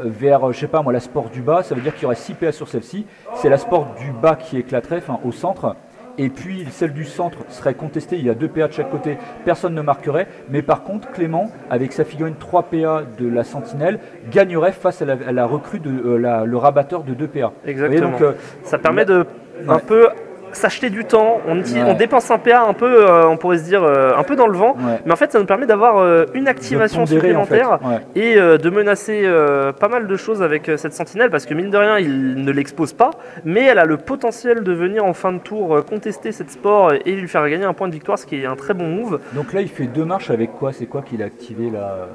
vers, je sais pas moi, la sport du bas, ça veut dire qu'il y aurait 6 PA sur celle-ci, c'est la sport du bas qui éclaterait, au centre. Et puis celle du centre serait contestée, il y a 2 PA de chaque côté, personne ne marquerait. Mais par contre, Clément, avec sa figurine 3 PA de la Sentinelle, gagnerait face à la recrue de le rabatteur de 2 PA. Exactement. Voyez, donc, ça permet de un peu s'acheter du temps, on dépense un PA un peu, on pourrait se dire un peu dans le vent, mais en fait ça nous permet d'avoir une activation supplémentaire et de menacer pas mal de choses avec cette sentinelle, parce que mine de rien il ne l'expose pas, mais elle a le potentiel de venir en fin de tour contester cette sport et lui faire gagner un point de victoire, ce qui est un très bon move. Donc là il fait 2 marches avec quoi? C'est quoi qu'il a activé là?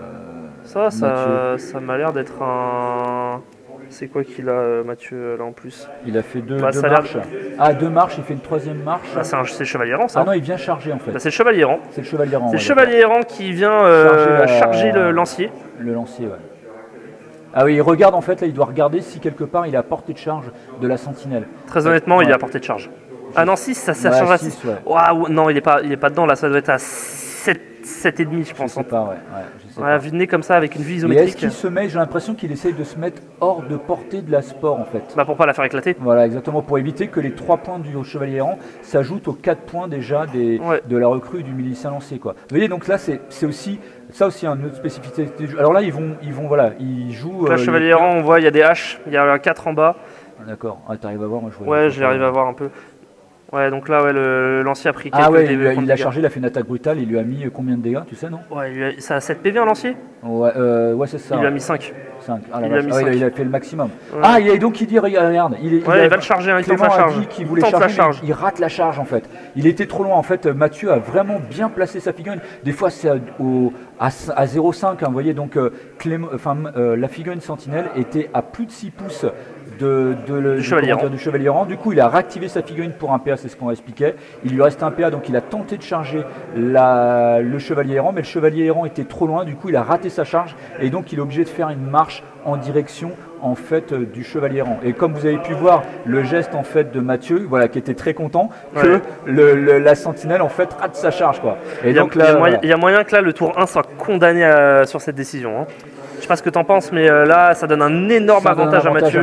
Ça m'a l'air d'être un... C'est quoi qu'il a, Mathieu, là en plus? Il a fait 2 marches. 2 marches, il fait une 3e marche. C'est le chevalier errant, ça. Non, il vient charger en fait. C'est le chevalier errant. C'est le chevalier errant. C'est le chevalier errant qui vient charger le lancier. Le lancier, ouais. Ah oui, il regarde en fait, là il doit regarder si quelque part il est à portée de charge de la sentinelle. Il est à portée de charge. Ah non, 6, ça charge à 6. Non, il est pas dedans, là ça doit être à 7,5 je pense. Je sais pas, je sais pas. Vu de nez comme ça avec une vue isométrique. Est-ce qu'il se met, j'ai l'impression qu'il essaye de se mettre hors de portée de la sport en fait. Pour pas la faire éclater. Voilà, exactement, pour éviter que les 3 points du chevalier errant s'ajoutent aux 4 points déjà de la recrue du milicien lancé, quoi. Vous voyez, donc là c'est aussi une autre spécificité du jeu. Alors là ils jouent. Le chevalier errant, on voit il y a des haches, il y a un 4 en bas. D'accord, t'arrives à voir, moi je vois. Ouais, j'arrive à voir un peu. Ouais, donc là, le lancier a pris quelques dégâts. Il a chargé, il a fait une attaque brutale, il lui a mis combien de dégâts, tu sais, non? Ouais, ça a 7 PV un lancier? Ouais, c'est ça. Il lui a mis 5. Il a fait le maximum. Ouais. Donc il dit, regarde, il va le charger, il tente la charge. Il voulait charger, il rate la charge en fait. Il était trop loin en fait. Mathieu a vraiment bien placé sa figurine. Des fois c'est à 0,5, vous voyez, donc la figurine sentinelle était à plus de 6 pouces du chevalier errant. Du coup, il a réactivé sa figurine pour un PA, c'est ce qu'on expliquait. Il lui reste un PA, donc il a tenté de charger le chevalier errant, mais le chevalier errant était trop loin. Du coup, il a raté sa charge et donc il est obligé de faire une marche en direction en fait du chevalier errant. Et comme vous avez pu voir le geste en fait de Mathieu, voilà, qui était très content que la sentinelle en fait rate sa charge, quoi. Et donc là, il y a moyen que là le tour 1 soit condamné sur cette décision. Hein. Je sais pas ce que t'en penses, mais là ça donne un énorme avantage à Mathieu.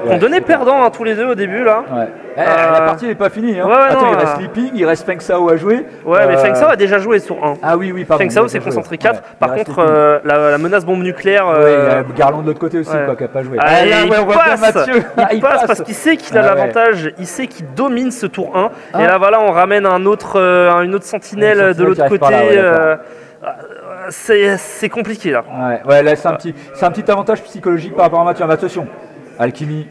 On donnait perdant tous les deux au début là. Ouais. La partie n'est pas finie. Hein. Attends, il reste Sleeping, il reste Feng Sao à jouer. Ouais, mais Feng Sao a déjà joué sur 1. Ah oui, pardon. Feng Sao s'est concentré 4. Par contre, la menace bombe nucléaire. Il y a Garland de l'autre côté aussi, quoi, qui n'a pas joué. Il passe parce qu'il sait qu'il a l'avantage, il sait qu'il domine ce tour 1. Et là, voilà, on ramène une autre sentinelle de l'autre côté. C'est compliqué là. Ouais, là c'est un petit avantage psychologique par rapport à Mathieu. Attention, Alchemy,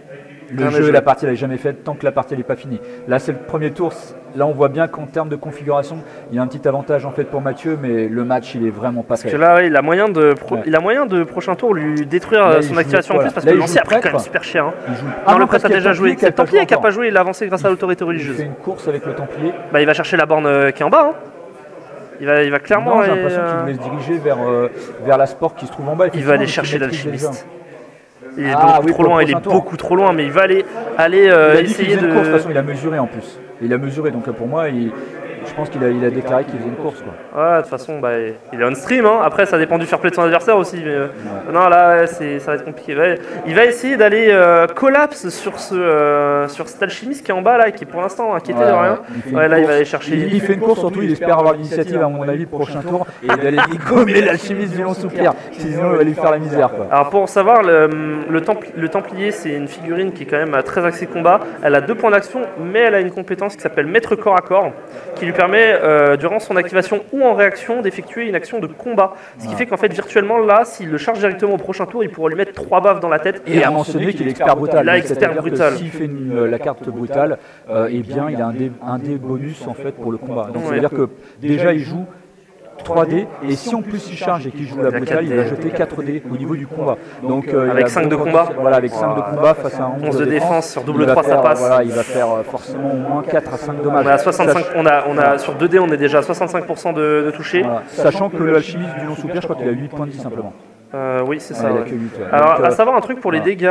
le jeu, la partie elle n'est jamais faite tant que la partie n'est pas finie. Là c'est le premier tour, là on voit bien qu'en termes de configuration, il y a un petit avantage en fait pour Mathieu, mais le match il est vraiment pas fait. Parce que là il a moyen de prochain tour lui détruire là, son activation en plus parce que le lancier a pris quand même super cher. Hein. Non, le prêtre a déjà joué. C'est le Templier qui n'a pas joué, il a avancé grâce à l'autorité religieuse. Il fait une course avec le Templier. Bah il va chercher la borne qui est en bas. Hein. Il va clairement. J'ai l'impression qu'il voulait se diriger vers la sport qui se trouve en bas. Il va aller chercher l'alchimiste. Il est trop loin, il est beaucoup trop loin, mais il va aller essayer de. De toute façon, il a mesuré en plus. Il a mesuré, donc pour moi, je pense qu'il a déclaré qu'il faisait une course, quoi. Ouais, de toute façon, il est on stream. Hein. Après, ça dépend du fair play de son adversaire aussi. Mais, non, là, ça va être compliqué. Il va essayer d'aller collapse sur cet alchimiste qui est en bas, là, qui est pour l'instant inquiété de rien. Là, il va aller chercher. Il fait une course, surtout, il espère avoir l'initiative, à mon avis, le prochain tour, et d'aller gommer l'alchimiste du long soupir. Sinon, il va lui faire la misère, quoi. Alors, pour savoir, le Templier, c'est une figurine qui est quand même très axée combat. Elle a 2 points d'action, mais elle a une compétence qui s'appelle Maître corps à corps, qui lui permet, durant son activation ou en réaction, d'effectuer une action de combat. Ce qui fait qu'en fait, virtuellement, là, s'il le charge directement au prochain tour, il pourra lui mettre 3 baffes dans la tête. Et à mentionner qu'il est expert brutal. Il a expert brutal. S'il fait la carte brutale, eh bien, il a un dé bonus en fait pour le combat. Donc, c'est-à-dire que déjà, il joue 3D, et si en plus il charge et qu'il joue la brutale, il va jeter 4D au niveau du combat. Donc, avec 5 de combat. Voilà, avec 5 de combat face à 11 de défense, sur double 3 ça passe. Voilà, il va faire forcément au moins 4 à 5 dommages. Sur 2D on est déjà à 65% de toucher. Voilà. Sachant que l'alchimiste du long soupir, je crois qu'il a 8 points de vie simplement. Oui, c'est ça. Ouais. Alors, donc, à savoir un truc pour les dégâts,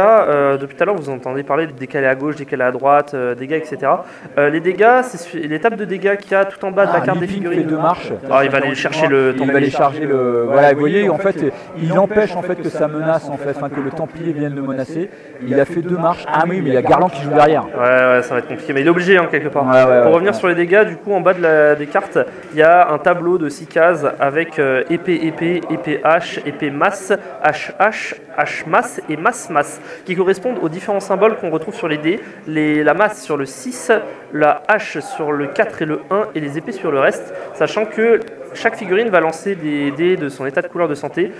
depuis tout à l'heure, vous entendez parler de décaler à gauche, décaler à droite, dégâts, etc. Les dégâts, c'est l'étape de dégâts qu'il y a tout en bas de la carte des figurines. Il fait 2 marches. Alors, il va aller chercher le Templier. Il va aller charger le. Voilà, vous voyez, en fait, il empêche en fait que ça menace, en fait, que le Templier vienne le menacer. Il a fait 2 marches. Ah oui, mais il y a Garland qui joue derrière. Ouais, ça va être compliqué, mais il est obligé, hein, quelque part. Pour revenir sur les dégâts, du coup, en bas des cartes, il y a un tableau de 6 cases avec épée H, épée masse, HH, H-masse et masse-masse, qui correspondent aux différents symboles qu'on retrouve sur les dés. La masse sur le 6, la H sur le 4 et le 1, et les épées sur le reste, sachant que chaque figurine va lancer des dés de son état de couleur de santé.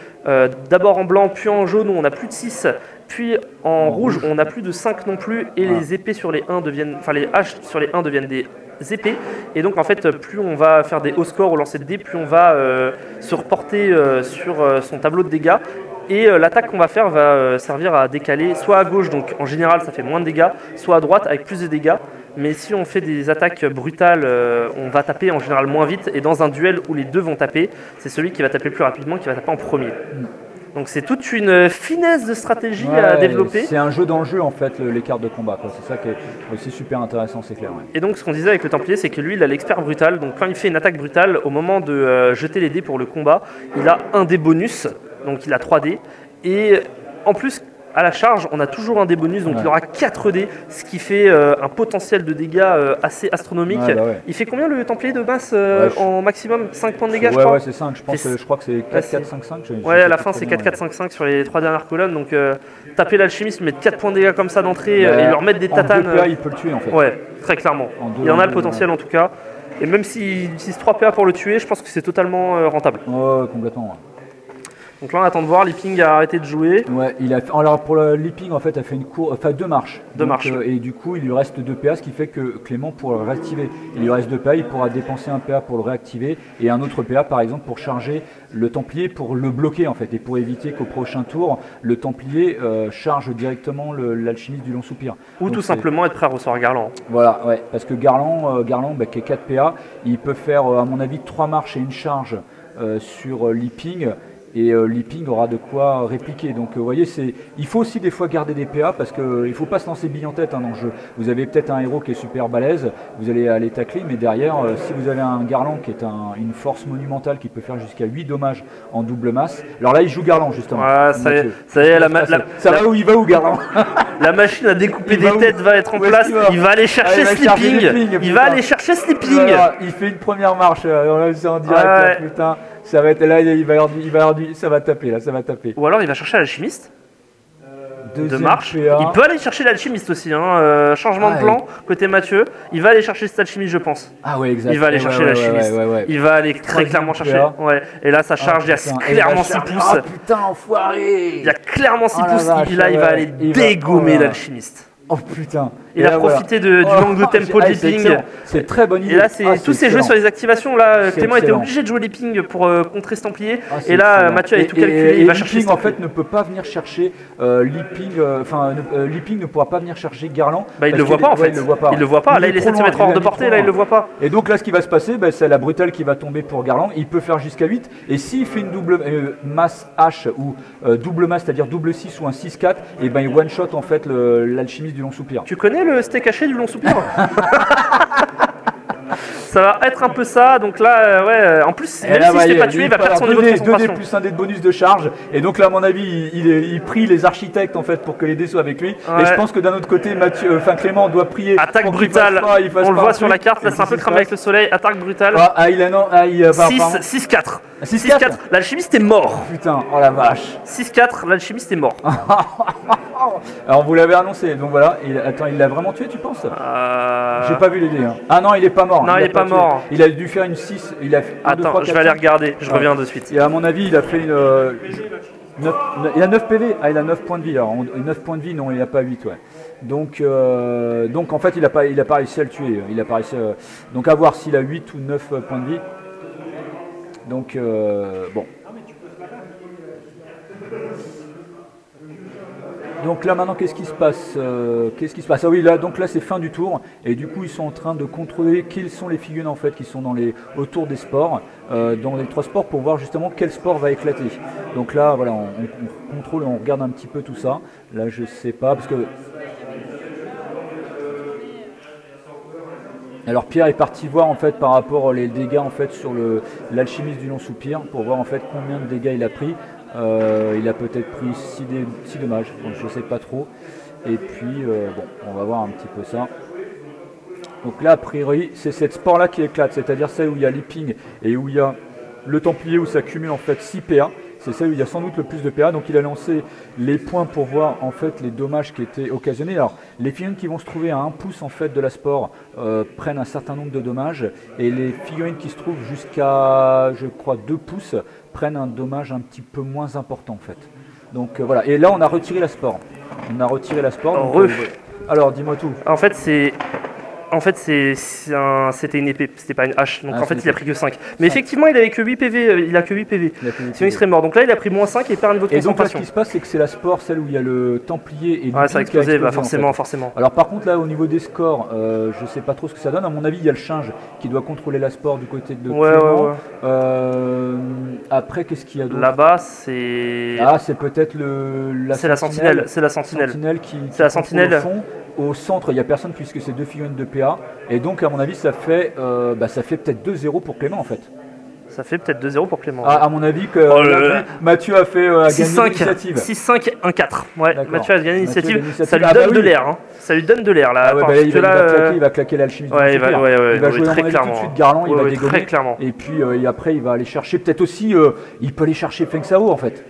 D'abord en blanc, puis en jaune où on a plus de 6, puis en rouge où on a plus de 5 non plus, et les épées sur les 1 deviennent, enfin les H sur les 1 deviennent des épées, et donc en fait plus on va faire des hauts scores au lancer de dés, plus on va se reporter sur son tableau de dégâts. Et l'attaque qu'on va faire va servir à décaler soit à gauche, donc en général ça fait moins de dégâts, soit à droite avec plus de dégâts. Mais si on fait des attaques brutales, on va taper en général moins vite. Et dans un duel où les deux vont taper, c'est celui qui va taper plus rapidement qui va taper en premier. Donc c'est toute une finesse de stratégie à développer. C'est un jeu dans le jeu en fait, les cartes de combat. C'est ça qui est aussi super intéressant, c'est clair. Ouais. Et donc ce qu'on disait avec le Templier, c'est que lui il a l'expert brutal. Donc quand il fait une attaque brutale, au moment de jeter les dés pour le combat, il a un dé bonus. Donc il a 3 dés, et en plus à la charge on a toujours un dé bonus, donc il aura 4 dés, ce qui fait un potentiel de dégâts assez astronomique. Il fait combien le Templier de base en maximum? 5 points de dégâts je crois? Ouais c'est 5, je crois que c'est 4, 4, 5, 5. Ouais, à la fin c'est 4, 4, 5, 5 sur les 3 dernières colonnes, donc taper l'alchimiste, mettre 4 points de dégâts comme ça d'entrée et leur mettre des tatanes. En 2 PA il peut le tuer en fait. Ouais, très clairement. Il y en a le potentiel en tout cas, et même s'il utilise 3 PA pour le tuer, je pense que c'est totalement rentable. Ouais, complètement. Donc là on attend de voir, Liping a arrêté de jouer. Ouais, alors pour le Liping en fait a fait une course, enfin 2 marches. Et du coup il lui reste 2 PA, ce qui fait que Clément pourra le réactiver. Il lui reste 2 PA, il pourra dépenser un PA pour le réactiver et un autre PA par exemple pour charger le Templier pour le bloquer en fait et pour éviter qu'au prochain tour le Templier charge directement l'alchimiste du long soupir. Ou donc, tout simplement être prêt à recevoir Garland. Voilà, ouais, parce que Garland qui est 4 PA, il peut faire à mon avis 3 marches et une charge sur Liping. Et Liping aura de quoi répliquer. Donc vous voyez, il faut aussi des fois garder des PA parce qu'il ne faut pas se lancer bille en tête dans le jeu. Vous avez peut-être un héros qui est super balèze, vous allez aller tacler, mais derrière, si vous avez un Garland qui est une force monumentale qui peut faire jusqu'à 8 dommages en double masse. Alors là, il joue Garland justement. Ouais, ça y est, ça va où il va où Garland? La machine à découper des têtes va être en place. Il va aller chercher Sleeping. Il va aller chercher Sleeping. Il fait une première marche, c'est en direct, là, putain. Ça va être là, ça va taper là, ça va taper. Ou alors il va chercher l'alchimiste. De marche. PA. Il peut aller chercher l'alchimiste aussi. Changement de plan côté Mathieu. Il va aller chercher cet alchimiste, je pense. Ah ouais, exact. Il va aller chercher l'alchimiste. Il va aller très clairement chercher. Ouais. Et là, ça charge. Il y a clairement 6 pouces. Oh putain, enfoiré. Il y a clairement 6 pouces. Là, il va aller dégommer l'alchimiste. Oh putain. Il a profité du manque de tempo de Liping. C'est très bonne idée. Et là, tous ces jeux sur les activations, là, Clément était obligé de jouer Liping pour contrer ce Templier. Et là, Mathieu avait tout calculé. Il va chercher. Liping en fait ne peut pas venir chercher Liping. Liping ne pourra pas venir chercher Garland. Il le voit pas en fait. Il le voit pas. Là, il essaie de se mettre hors de portée. Là, il le voit pas. Et donc là, ce qui va se passer, c'est la brutale qui va tomber pour Garland. Il peut faire jusqu'à 8. Et s'il fait une double masse H ou double masse, c'est-à-dire double 6 ou un 6-4, et ben il one shot en fait l'alchimiste du long soupir. Tu connais le steak haché du long soupir? Ça va être un peu ça, donc là, en plus, même s'il ne se fait pas tuer, il va perdre son niveau de concentration. 2D plus un dé de bonus de charge, et donc là, à mon avis, il prie les architectes en fait pour que les dés soient avec lui. Ouais. Et je pense que d'un autre côté, Clément doit prier. Attaque brutale, on le voit sur la carte, là c'est un peu cramé avec le soleil, attaque brutale. 6-4. 6-4, l'alchimiste est mort. Putain, oh la vache. 6-4, l'alchimiste est mort. Alors vous l'avez annoncé, donc voilà. Attends, il l'a vraiment tué, tu penses? J'ai pas vu les dés. Hein. Ah non, il est pas mort. Non, il est pas mort. Il a dû faire une 6. Attends, 3, 4, je vais aller regarder, je reviens de suite. Et à mon avis, il a fait une. Il a 9 PV. Ah, il a 9 points de vie. Alors 9 points de vie, non, il n'a pas 8, ouais. Donc en fait, il a pas réussi à le tuer. Il a pas réussi donc à voir s'il a 8 ou 9 points de vie. Donc bon. Donc là maintenant qu'est-ce qui se passe Ah oui là donc là c'est fin du tour et du coup ils sont en train de contrôler quels sont les figurines en fait qui sont autour des sports, dans les 3 sports pour voir justement quel sport va éclater. Donc là voilà on contrôle, on regarde un petit peu tout ça. Là je sais pas parce que alors Pierre est parti voir en fait par rapport aux dégâts en fait sur l'alchimiste du long soupir pour voir en fait combien de dégâts il a pris. Il a peut-être pris 6 dommages, donc je ne sais pas trop. Et puis, bon, on va voir un petit peu ça. Donc là, a priori, c'est cette sport là qui éclate, c'est-à-dire celle où il y a Liping et où il y a le Templier où ça cumule en fait 6 PA. C'est celle où il y a sans doute le plus de PA. Donc il a lancé les points pour voir en fait les dommages qui étaient occasionnés. Alors les figurines qui vont se trouver à 1 pouce en fait de la sport prennent un certain nombre de dommages. Et les figurines qui se trouvent jusqu'à, je crois, 2 pouces prennent un dommage un petit peu moins important en fait. Donc voilà. Et là on a retiré la sport. Alors dis-moi tout. En fait, c'était une épée, c'était pas une hache. Donc en fait, il a pris que 5. Mais effectivement, il avait que 8 PV. Il a que 8 PV. Sinon, il serait mort. Donc là, il a pris moins 5 et perd un niveau de concentration. Et donc là, ce qui se passe, c'est que c'est la sport, celle où il y a le Templier et ça a explosé, forcément. Alors par contre, là, au niveau des scores, je sais pas trop ce que ça donne. À mon avis, il y a le Change qui doit contrôler la sport du côté de Clément. Après, qu'est-ce qu'il y a d'autre? Là-bas, c'est... Ah, c'est peut-être c'est la sentinelle. C'est la sentinelle. C'est la sentinelle. Au centre, il n'y a personne puisque c'est 2 figurines de PA. Et donc, à mon avis, ça fait peut-être 2-0 pour Clément en fait. Ça fait peut-être 2-0 pour Clément. À mon avis, Mathieu a gagné l'initiative. 6-5-1-4. Ouais, Mathieu a gagné l'initiative. Ça lui donne de l'air. Hein. Ça lui donne de l'air là. Il va claquer l'alchimiste. Il va jouer très clairement. Tout de suite Garland, il va dégommer. Très clairement. Et puis après, il va aller chercher peut-être aussi. Il peut aller chercher Feng Sao en fait.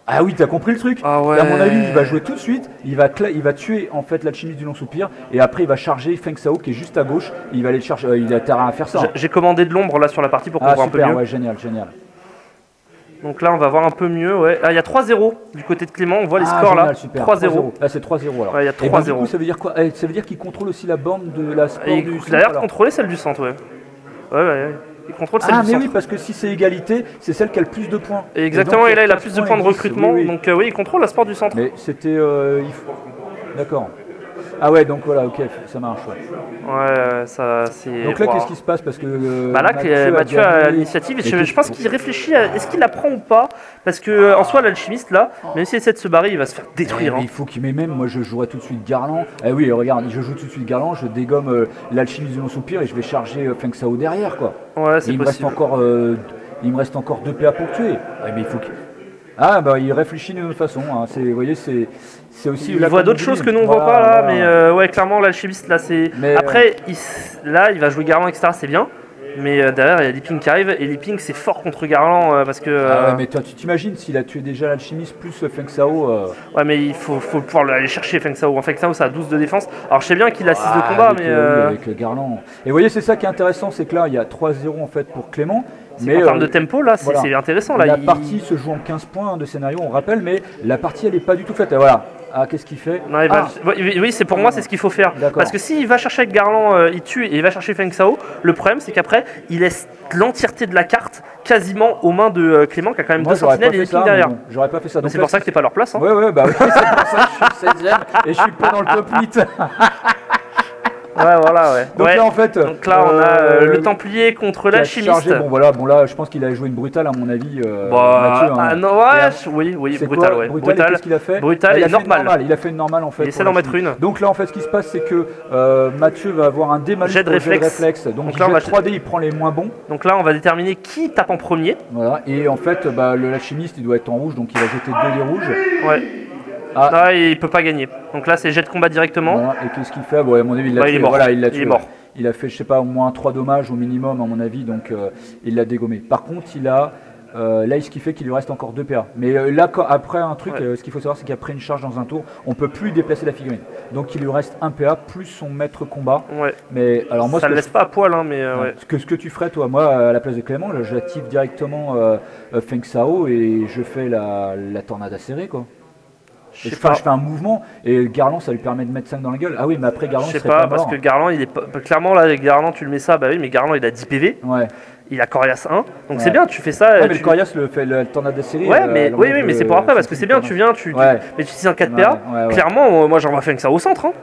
Ah oui, t'as compris le truc. Ah ouais. Et à mon avis, il va jouer tout de suite, il va tuer en fait l'alchimiste du long soupir, et après il va charger Feng Sao qui est juste à gauche, et il va aller le chercher, il a intérêt à faire ça. J'ai commandé de l'ombre là sur la partie pour qu'on voit un peu mieux. Ouais, génial. Donc là, on va voir un peu mieux. Ouais. Ah, il y a 3-0 du côté de Clément. On voit les scores génial, là. super. 3-0. Là, c'est 3-0 alors. Ouais, il y a Et ben, 3-0. du coup, ça veut dire quoi? Ça veut dire qu'il contrôle aussi la borne de la sport Et du il a l'air de alors. contrôler celle du centre, ouais. Ouais. Il contrôle celle Ah, du mais centre. oui, parce que si c'est égalité, c'est celle qui a le plus de points. Et exactement, donc, et là, il a 15 plus de points de et 10, recrutement. oui, oui. Donc, oui, il contrôle la sport du centre. Mais c'était. D'accord. Ah ouais, donc voilà, ok, ça marche. Ouais. Ouais, ça c'est. Donc là, Wow. qu'est-ce qui se passe? Parce que Bah là, Mathieu a gagné. l'initiative et Mais je pense qu'il réfléchit à est-ce qu'il la prend ou pas. Parce que en soi, l'alchimiste là, même s'il essaie de se barrer, il va se faire détruire. Mais Hein. il faut qu'il m'ait même, moi je jouerai tout de suite Garland. Eh oui, regarde, je joue tout de suite Garland, je dégomme l'alchimiste de non-soupir et je vais charger Feng Sao derrière quoi. Ouais, Et c'est il me reste possible. encore, il me reste encore 2 PA pour le tuer. Ouais, mais il faut qu'il... Ah bah il réfléchit d'une autre façon. Hein. Vous voyez, c'est aussi. Il là, voit comme d'autres on choses dit. que nous on voit Voilà, pas là, voilà. mais ouais, clairement l'alchimiste là c'est. Mais, Après, là il va jouer Garland, etc. C'est bien. Mais derrière, il y a Liping qui arrive, et Liping c'est fort contre Garland parce que. Ah ouais, mais toi, tu t'imagines s'il a tué déjà l'alchimiste plus Feng Sao. Ouais, mais il faut pouvoir aller chercher Feng Sao. Feng Sao, ça a 12 de défense. Alors je sais bien qu'il a 6 de combat, avec, mais. oui, avec Garland. Et vous voyez, c'est ça qui est intéressant, c'est que là, il y a 3-0 en fait pour Clément. Mais en termes de tempo, là, voilà. c'est intéressant. Là, La partie se joue en 15 points de scénario, on rappelle, mais la partie, elle n'est pas du tout faite. Et voilà. Ah, qu'est-ce qu'il fait? Non, oui, c'est pour moi, c'est ce qu'il faut faire. D'accord. Parce que s'il va chercher avec Garland, il tue et il va chercher Feng Sao, le problème c'est qu'après, il laisse l'entièreté de la carte quasiment aux mains de Clément qui a quand même Moi, deux j'aurais sentinelles pas et fait une ligne ça, derrière. mais bon, j'aurais pas fait ça. Mais Donc c'est là, pour ça que t'es pas à leur place. Hein. Ouais, bah oui, c'est pour ça que je suis 16ème et je suis pas dans le top 8. Ouais, voilà, ouais. Donc Ouais. là, en fait. Donc là, on a le Templier contre qui a l'alchimiste. chargé. Bon, voilà, là, je pense qu'il a joué une brutale, à mon avis. Bah, Mathieu, hein. non, ouais, Et, oui, c'est brutal, quoi, ouais. Brutal, et qu'est-ce qu'il a fait? Brutal Il a et fait une normal. Il a fait une normale en fait. Il essaie pour d'en la mettre chimie. une. Donc là, en fait, ce qui se passe, c'est que Mathieu va avoir un dé malus Jet de pour le réflexe. Donc Donc il là, on jette va- 3D, il prend les moins bons. Donc là, on va déterminer qui tape en premier. Voilà. Et en fait, l'alchimiste, il doit être en rouge, donc il va jeter 2 dés rouges. Ouais. Ah. Là, il peut pas gagner. Donc là, c'est jet de combat directement. Voilà. Et qu'est-ce qu'il fait? Bon, à mon avis, il l'a Bah, il tué. est mort. Voilà, il l'a tué. Il est mort. Il a fait, je sais pas, au moins 3 dommages au minimum, à mon avis, donc il l'a dégommé. Par contre, il a. Là, ce qui fait qu'il lui reste encore 2 PA. Mais là, après un truc, Ouais. ce qu'il faut savoir, c'est qu'après une charge dans un tour, on peut plus déplacer la figurine. Donc il lui reste 1 PA plus son maître combat. Ouais. Mais alors moi, Ça ce le que laisse pas à poil, hein, mais ouais. ce que tu ferais, toi, moi, à la place de Clément, là, j'active directement Feng Sao et je fais la tornade acérée, quoi. Je Et sais je pas. fais un mouvement et Garland, ça lui permet de mettre 5 dans la gueule. Ah oui, mais après Garland, Je il sais serait pas, pas parce mort. que Garland, il est pas. Clairement, là, avec Garland, tu le mets ça, bah oui, mais Garland, il a 10 PV. Ouais. Il a Corias 1. Donc Ouais. c'est bien, tu fais ça. Ouais, mais tu- le Corias le fait la tornade acérée. Ouais, mais, oui, mais c'est pour après, parce que c'est bien, tu viens, Ouais. mais tu utilises un 4 PA. Ouais. Clairement, moi, j'envoie Feng Sao au centre. Hein.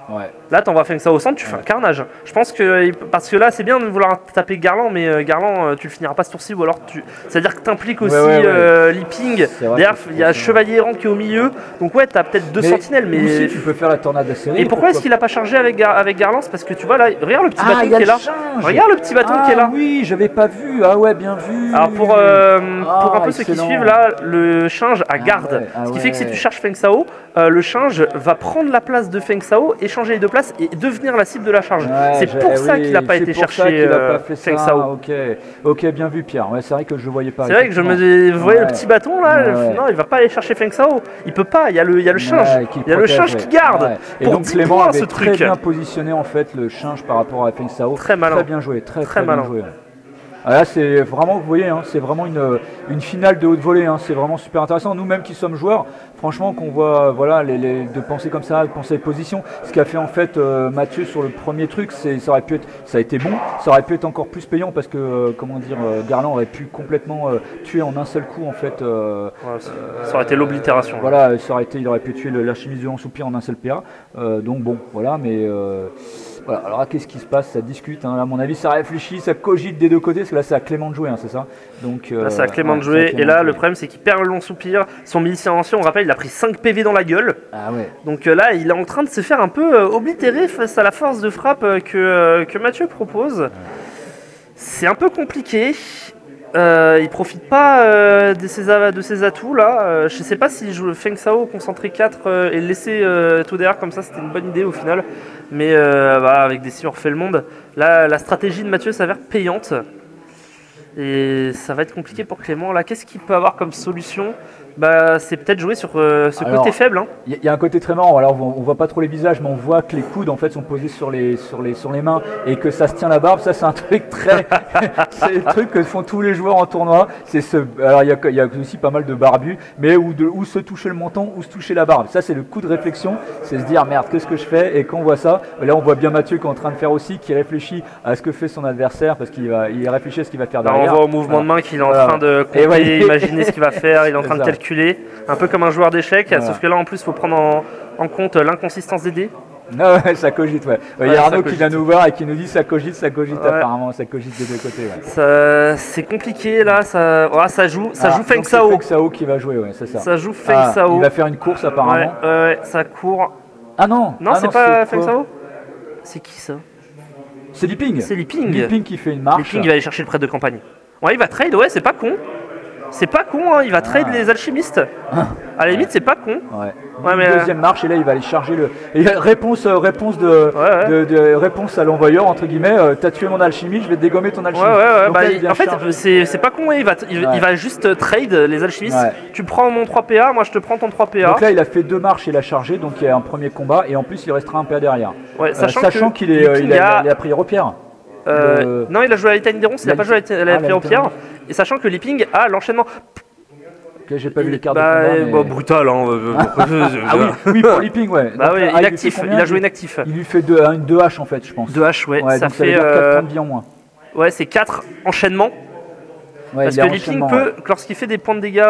Ouais. Là, t'envoies Feng Sao au centre, tu fais un carnage. Je pense que. Parce que là, c'est bien de vouloir taper Garland, mais Garland, tu le finiras pas ce tour-ci, ou alors tu. C'est-à-dire que t'impliques aussi ouais. Liping. C'est vrai Derrière, que il y a c'est ça. Chevalier errant qui est au milieu. Donc, ouais, t'as peut-être 2 sentinelles, mais. Aussi, tu peux faire la tornade acérée. Et pourquoi est-ce qu'il a pas chargé avec Garland? C'est parce que tu vois là, regarde le petit Ah, bâton il y a qui est le là. change. Regarde le petit bâton qui est là. Oui, j'avais pas vu. Ah ouais, bien vu. Alors pour un peu ceux qui excellent. suivent là, le change à garde. ouais, ah Ce qui fait que si ouais. tu charges Feng Sao, le change va prendre la place de Feng Sao, échanger les deux places et devenir la cible de la charge. Ouais, c'est pour ça oui, qu'il n'a pas c'est été pour ça chercher qu'il a pas fait Feng ça. Sao. Ok, bien vu Pierre. Ouais, c'est vrai que je voyais pas. C'est vrai que je me effectivement. dis, vous voyez le Ouais. petit bâton là, Ouais. non, il va pas aller chercher Feng Sao. Il peut pas, il y a le change. Ouais, qui Il y a le protège, change ouais. qui garde. Ouais. Et Pour donc 10 Clément points avait ce très truc. bien positionné en fait le change par rapport à Feng Sao. Très malin. Très bien joué, très Très bien malin. joué. Ah, là, c'est vraiment, vous voyez, hein, c'est vraiment une finale de haute volée. Hein, c'est vraiment super intéressant. Nous-mêmes qui sommes joueurs, franchement, qu'on voit, voilà, de penser comme ça, de penser position. Ce qu'a fait en fait Mathieu sur le premier truc, ça a été bon. Ça aurait pu être encore plus payant parce que, Garland aurait pu complètement tuer en un seul coup en fait. Ouais, ça aurait été l'oblitération. Voilà, il aurait pu tuer l'alchimiste de soupir en un seul PA. Donc bon, voilà, mais voilà. Alors là, qu'est-ce qui se passe? Ça discute. Hein, à mon avis, ça réfléchit, ça cogite des deux côtés, parce que là, c'est à Clément de jouer, hein, c'est ça. Donc Là, c'est à Clément de ouais, jouer. c'est à Clément Et là, de le jouer. problème, c'est qu'il perd le long soupir. Son milicien ancien, on rappelle, il a pris 5 PV dans la gueule. Ah ouais. Donc là, il est en train de se faire un peu oblitérer face à la force de frappe que Mathieu propose. C'est un peu compliqué. Il profite pas de ses atouts là. Je sais pas si joue Feng Sao concentré 4 et le laisser tout derrière comme ça, c'était une bonne idée au final. Mais avec des si on refait le monde. Là, la stratégie de Mathieu s'avère payante. Et ça va être compliqué pour Clément. Là, qu'est-ce qu'il peut avoir comme solution? Bah, c'est peut-être jouer sur ce côté faible. Hein. Il y a un côté très marrant. Alors, on voit pas trop les visages, mais on voit que les coudes en fait sont posés sur les mains et que ça se tient la barbe. Ça, c'est un truc très. C'est le truc que font tous les joueurs en tournoi. Alors, il y a aussi pas mal de barbus, mais où se toucher le menton, où se toucher la barbe. Ça, c'est le coup de réflexion. C'est se dire merde, qu'est-ce que je fais? Et quand on voit ça, là, on voit bien Mathieu qui est en train de faire aussi, qui réfléchit à ce que fait son adversaire parce qu'il réfléchit à ce qu'il va faire derrière. Là, on voit au mouvement de main qu'il est en train de compter, imaginer ce qu'il va faire. Il est en train de calculer. Un peu comme un joueur d'échecs, sauf que là en plus il faut prendre en compte l'inconsistance des dés. Ah ouais, ça cogite, ouais. Il y a Arnaud qui vient nous voir et qui nous dit ça cogite apparemment, ça cogite des deux côtés. Ouais. C'est compliqué là, ça joue Feng Sao. Feng Sao qui va jouer, ouais, c'est ça. Ça joue Feng Sao. Il va faire une course apparemment. Ouais, ça court. Ah non. Non, c'est pas Feng Sao. C'est qui ça? C'est Liping. C'est Liping. Liping qui fait une marche. Liping il va aller chercher le prêtre de campagne. Ouais, il va trade, ouais, c'est pas con. C'est pas con, hein, il va trade les alchimistes. À la limite, c'est pas con. Ouais, mais deuxième marche, et là, il va aller charger le. Et réponse à l'envoyeur, entre guillemets. T'as tué mon alchimie, je vais te dégommer ton alchimie. Donc, là, en fait, c'est pas con, il va juste trade les alchimistes. Tu prends mon 3 PA, moi je te prends ton 3 PA. Donc là, il a fait 2 marches, il a chargé, donc il y a un premier combat, et en plus, il restera un PA derrière. Ouais, sachant qu'il a pris Héropierre. Non, il a joué à l'Italie des Ronces, il a pas joué à la Héropierre. Et sachant que Liping a l'enchaînement. Ok, j'ai pas vu les cartes de combat, mais... brutal, hein. oui, pour Liping, ouais. Bah oui, inactif, il a joué inactif. Il lui fait une 2H en fait, je pense. 2H, ouais, ça fait 4 points de vie en moins. Ouais, c'est 4 enchaînements. Ouais, parce que Liping peut, lorsqu'il fait des points de dégâts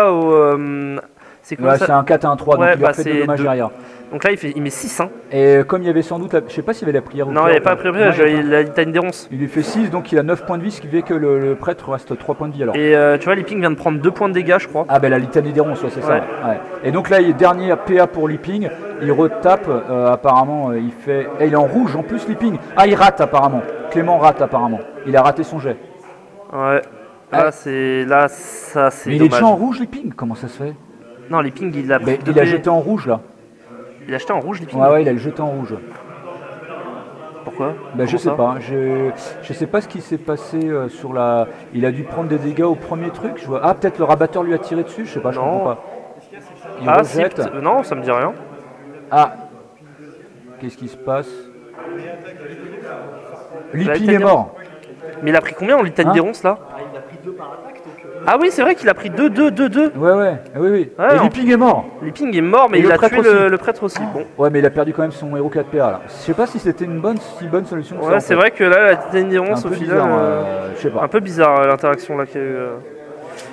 c'est quoi ça? C'est un 4 à un 3, donc il lui fait 2 dommages derrière. Donc là, il met 6. Hein. Et comme il y avait sans doute, je sais pas s'il y avait la prière ou non, il n'y avait pas la prière, il a l'Italie des Ronces. Il lui fait 6, donc il a 9 points de vie, ce qui fait que le prêtre reste 3 points de vie alors. Et tu vois, Liping vient de prendre 2 points de dégâts, je crois. Ah ben la litanie des ronces, c'est ça. Ouais. Et donc là, il est dernier PA pour Liping, il retape, apparemment, il fait... Et il est en rouge en plus, Liping. Ah, il rate apparemment, Clément rate apparemment, il a raté son jet. Ouais, là, c'est dommage. Mais il est déjà en rouge, Liping, comment ça se fait? Non, Liping, il a pris il a jeté en rouge là. Il a jeté en rouge, Liping? Ouais, il a jeté en rouge. Pourquoi? Je sais pas. Je sais pas ce qui s'est passé sur la. Il a dû prendre des dégâts au premier truc. Ah, peut-être le rabatteur lui a tiré dessus. Je sais pas, je comprends pas. Il rejette. Non, ça me dit rien. Ah. Qu'est-ce qui se passe? Liping est mort. Mais il a pris combien en litanie des ronces là? Il a pris 2 par attaque. Ah oui, c'est vrai qu'il a pris 2. Oui. Et Liping est mort. Liping est mort, mais il a tué le prêtre aussi. Bon. Ouais, mais il a perdu quand même son héros 4 PA là. Je sais pas si c'était une bonne solution. Ouais, c'est vrai que là, la litanie des ronces au final. Je sais pas. Un peu bizarre l'interaction là qu'il y a eu.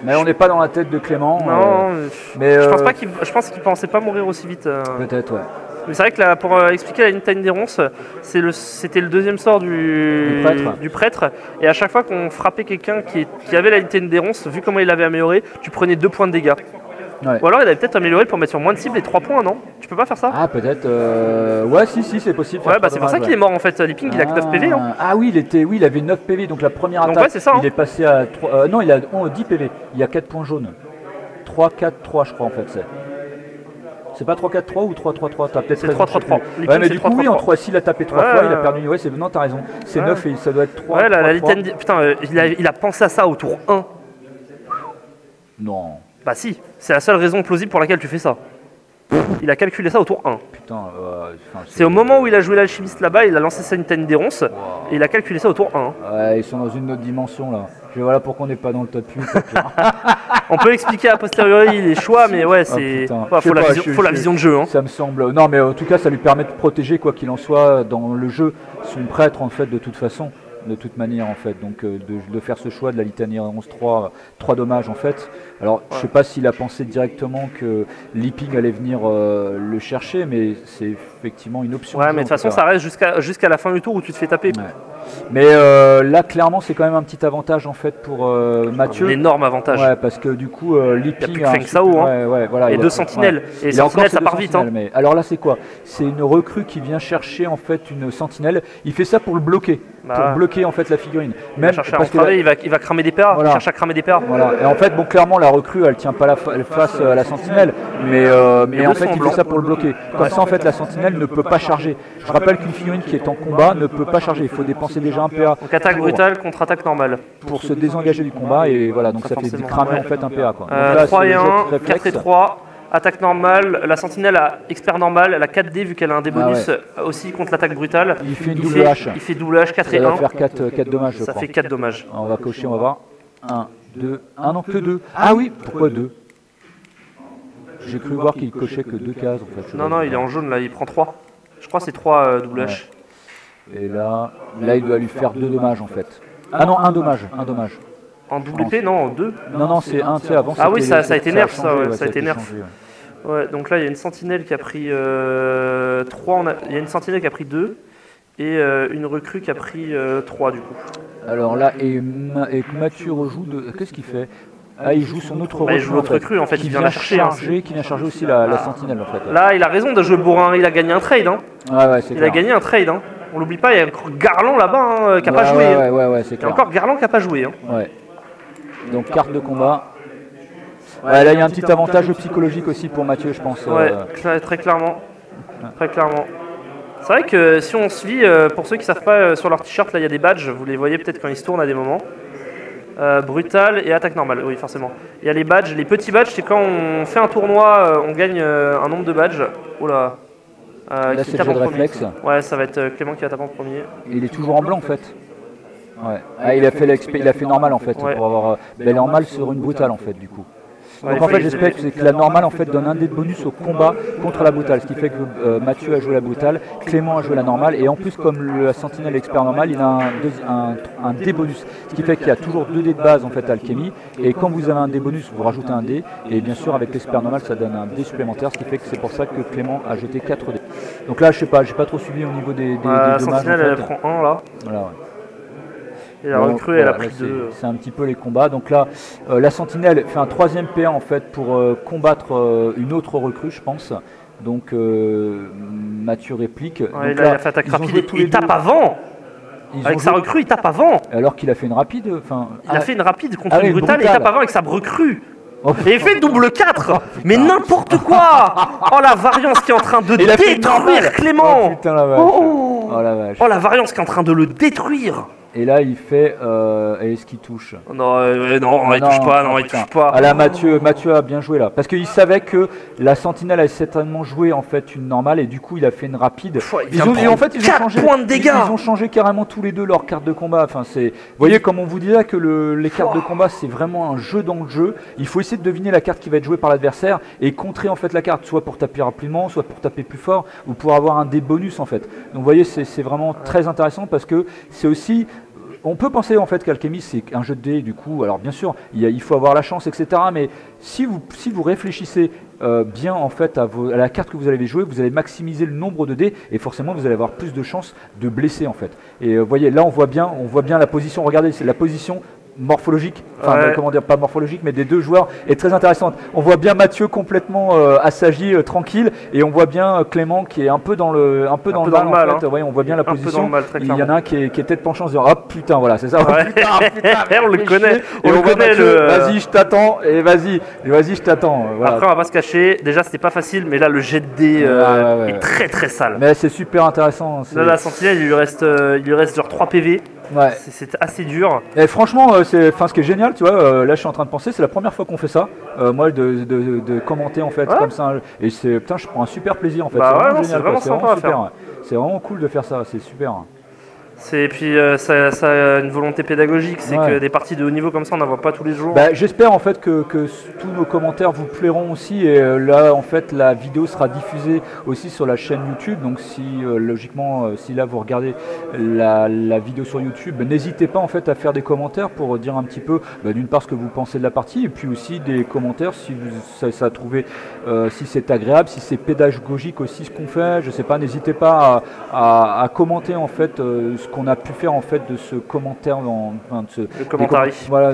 Mais on n'est pas dans la tête de Clément. Non, mais je pense qu'il pensait pas mourir aussi vite. Peut-être, ouais. Mais c'est vrai que là, pour expliquer la litanie des ronces, c'était le deuxième sort du prêtre. Et à chaque fois qu'on frappait quelqu'un qui avait la litanie des ronces, vu comment il l'avait amélioré, tu prenais 2 points de dégâts. Ouais. Ou alors il avait peut-être amélioré pour mettre sur moins de cible et 3 points, non? Tu peux pas faire ça? Ah, peut-être. Ouais, si, c'est possible. Ouais, c'est pour ça qu'il est mort en fait. Liping, il a que 9 PV. Hein. Ah oui, il avait 9 PV, donc la première attaque, ouais, c'est ça, il est passé à 3. Non, il a 10 PV. Il y a 4 points jaunes. 3, 4, 3, je crois en fait. C'est pas 3-4-3 ou 3-3-3? T'as peut-être 3-3-3. Ouais, mais du coup, oui, en 3, s'il a tapé 3 fois, il a perdu. Ouais, non, t'as raison. C'est 9 et ça doit être 3. Ouais, la litanie. Putain, il a pensé à ça au tour 1. Non. Bah si, c'est la seule raison plausible pour laquelle tu fais ça. Il a calculé ça au tour 1. Putain, c'est au moment où il a joué l'alchimiste là-bas, il a lancé sa litanie des ronces et il a calculé ça au tour 1. Ouais, ils sont dans une autre dimension là. Voilà pourquoi on n'est pas dans le top 8. On peut expliquer a posteriori les choix, mais ouais, c'est. Faut la vision de jeu. Hein. Ça me semble. Non, mais en tout cas, ça lui permet de protéger, quoi qu'il en soit, dans le jeu, son prêtre en fait, de toute façon. De toute manière en fait, donc de faire ce choix de la litanie 11-3, 3 dommages en fait. Alors je sais pas s'il a pensé directement que Liping allait venir le chercher, mais c'est effectivement une option. Ouais, mais de toute façon ça reste jusqu'à la fin du tour où tu te fais taper. Ouais. Mais là clairement c'est quand même un petit avantage en fait pour Mathieu. Un énorme avantage. Ouais, parce que du coup Liping a Feng Sao, hein. Voilà, et 2 sentinelles. Ouais. Et sentinelles ça part vite. Hein. Mais alors là c'est quoi? C'est une recrue qui vient chercher en fait une sentinelle. Il fait ça pour le bloquer. Pour bloquer en fait la figurine. Même parce qu'il va cramer des paires. Voilà. Il cherche à cramer des paires. Voilà. Et en fait, bon, clairement, la recrue, elle tient pas face à la sentinelle, mais en fait, il fait ça pour le bloquer. Comme ça, en fait, la sentinelle ne peut pas charger. Je rappelle qu'une figurine qui est en combat ne peut pas charger. Il faut dépenser c'est déjà un PA. Donc attaque brutale contre attaque normale. Pour se désengager du combat, et voilà, donc ça fait cramer en fait un PA. Quoi. Donc là, 3 et 1, réflexe. 4 et 3. Attaque normale, la sentinelle a expert normal, elle a 4D vu qu'elle a un dé bonus aussi contre l'attaque brutale. Il fait une double hache. Il fait double hache, 4 et 1. Ça va faire 4 dommages, je crois. Ça fait 4 dommages. On va cocher, on va voir. 1, 2, ah non, que 2. Ah oui, pourquoi 2? J'ai cru voir qu'il cochait que 2 cases en fait. Non, il est en jaune là, il prend 3. Je crois que c'est 3 double hache. Et là, il doit lui faire 2 dommages en fait. Ah non, un dommage. En double épée, non, en 2. Non, c'est 1, tu sais, avant. Ah oui, ça a été nerf, ça a été nerf. Changé, ouais, donc là, il y a une sentinelle qui a pris 3, il y a une sentinelle qui a pris 2, et une recrue qui a pris 3 du coup. Alors là, et Mathieu rejoue de... Qu'est-ce qu'il fait? Ah, il joue son autre recrue. Il joue l'autre recrue, en fait, qui vient la chercher. Qui vient charger aussi la sentinelle, en fait. Là, il a raison de jouer bourrin, il a gagné un trade. Hein. Ouais, il a gagné un trade. Hein. On l'oublie pas, il y a encore Garland là-bas qui n'a pas joué. Ouais, c'est clair. Il y a encore Garland qui n'a pas joué. Hein. Ouais. Donc, carte de combat. Ouais, là, il y a un petit avantage psychologique aussi pour Mathieu, je pense. Ouais, très clairement. Très clairement. C'est vrai que si on suit, pour ceux qui ne savent pas, sur leur t-shirt, là, il y a des badges. Vous les voyez peut-être quand ils se tournent à des moments. Brutal et attaque normale, oui forcément. Il y a les badges, les petits badges, c'est quand on fait un tournoi, on gagne un nombre de badges. Oh là, là c'est le jeu de réflexe. Ouais, ça va être Clément qui va taper en premier. Et il est toujours en blanc en fait. Ouais. Ah, il a fait normal en fait, pour avoir normal sur une brutale en fait du coup. Donc en fait j'espère que la normale en fait donne un dé de bonus au combat contre la brutale, ce qui fait que Mathieu a joué la brutale, Clément a joué la normale, et en plus comme la sentinelle est expert normal, il a un dé bonus, ce qui fait qu'il y a toujours 2 dés de base en fait à alchimie, et quand vous avez un dé bonus vous rajoutez un dé, et bien sûr avec l'expert normal ça donne un dé supplémentaire, ce qui fait que c'est pour ça que Clément a jeté 4 dés. Donc là je sais pas, j'ai pas trop suivi au niveau des la dommages. Sentinelle en fait. elle prend 1 là. Voilà, ouais. Et la recrue, elle a pris 2. C'est un petit peu les combats. Donc là, la sentinelle fait un 3e PA en fait pour combattre une autre recrue, je pense. Donc Mathieu réplique. Ouais, donc là, il a fait attaque rapide. Il tape avant. Avec sa recrue, il tape avant. Alors qu'il a fait une rapide. Il a fait une rapide contre une brutale et il tape avant avec sa recrue. Et il fait double 4. Mais n'importe quoi. Oh la variance qui est en train de détruire Clément. Oh putain la vache. Oh la vache. Oh la variance qui est en train de le détruire. Et là, il fait. Est-ce qu'il touche? Non, il touche pas. Non, il touche pas. Ah là, Mathieu a bien joué là. Parce qu'il savait que la sentinelle a certainement joué en fait une normale et du coup, il a fait une rapide. Ils ont changé. Points de dégâts. Ils ont changé carrément tous les deux leur carte de combat. Enfin, vous voyez, comme on vous disait que les cartes de combat, c'est vraiment un jeu dans le jeu. Il faut essayer de deviner la carte qui va être jouée par l'adversaire et contrer en fait la carte, soit pour taper rapidement, soit pour taper plus fort, ou pour avoir un dé bonus en fait. Donc, vous voyez, c'est vraiment très intéressant parce que c'est aussi. On peut penser en fait qu'Alchemy c'est un jeu de dés du coup, alors bien sûr il faut avoir la chance etc, mais si vous réfléchissez bien en fait à la carte que vous allez jouer, vous allez maximiser le nombre de dés et forcément vous allez avoir plus de chances de blesser en fait. Et vous voyez là on voit bien la position, regardez c'est la position morphologique, enfin comment dire, pas morphologique mais des deux joueurs est très intéressante. On voit bien Mathieu complètement assagi, tranquille, et on voit bien Clément qui est un peu dans le mal en fait. Ouais, on voit bien la position. Il y en a un qui est tête penchant en disant hop putain voilà c'est ça. Ouais. Putain, on le connaît. On le connaît Vas-y je t'attends et vas-y je t'attends. Voilà. Après on va pas se cacher. Déjà c'était pas facile mais là le jet de dés est très très sale. Mais c'est super intéressant. Là la sentinelle il lui reste genre 3 PV. Ouais. C'est assez dur. Et franchement, ce qui est génial, tu vois, là je suis en train de penser, c'est la première fois qu'on fait ça, moi de commenter en fait comme ça, et putain, je prends un super plaisir en fait. C'est vraiment sympa à faire. C'est vraiment cool de faire ça, c'est super. Et puis ça a une volonté pédagogique, c'est que des parties de haut niveau comme ça on n'en voit pas tous les jours. J'espère en fait que tous nos commentaires vous plairont aussi, et là en fait la vidéo sera diffusée aussi sur la chaîne YouTube, donc si logiquement si là vous regardez la vidéo sur YouTube, n'hésitez pas en fait à faire des commentaires pour dire un petit peu d'une part ce que vous pensez de la partie, et puis aussi des commentaires si ça a trouvé si c'est agréable, si c'est pédagogique aussi ce qu'on fait, je sais pas, n'hésitez pas à commenter en fait ce qu'on a pu faire en fait de ce commentaire voilà,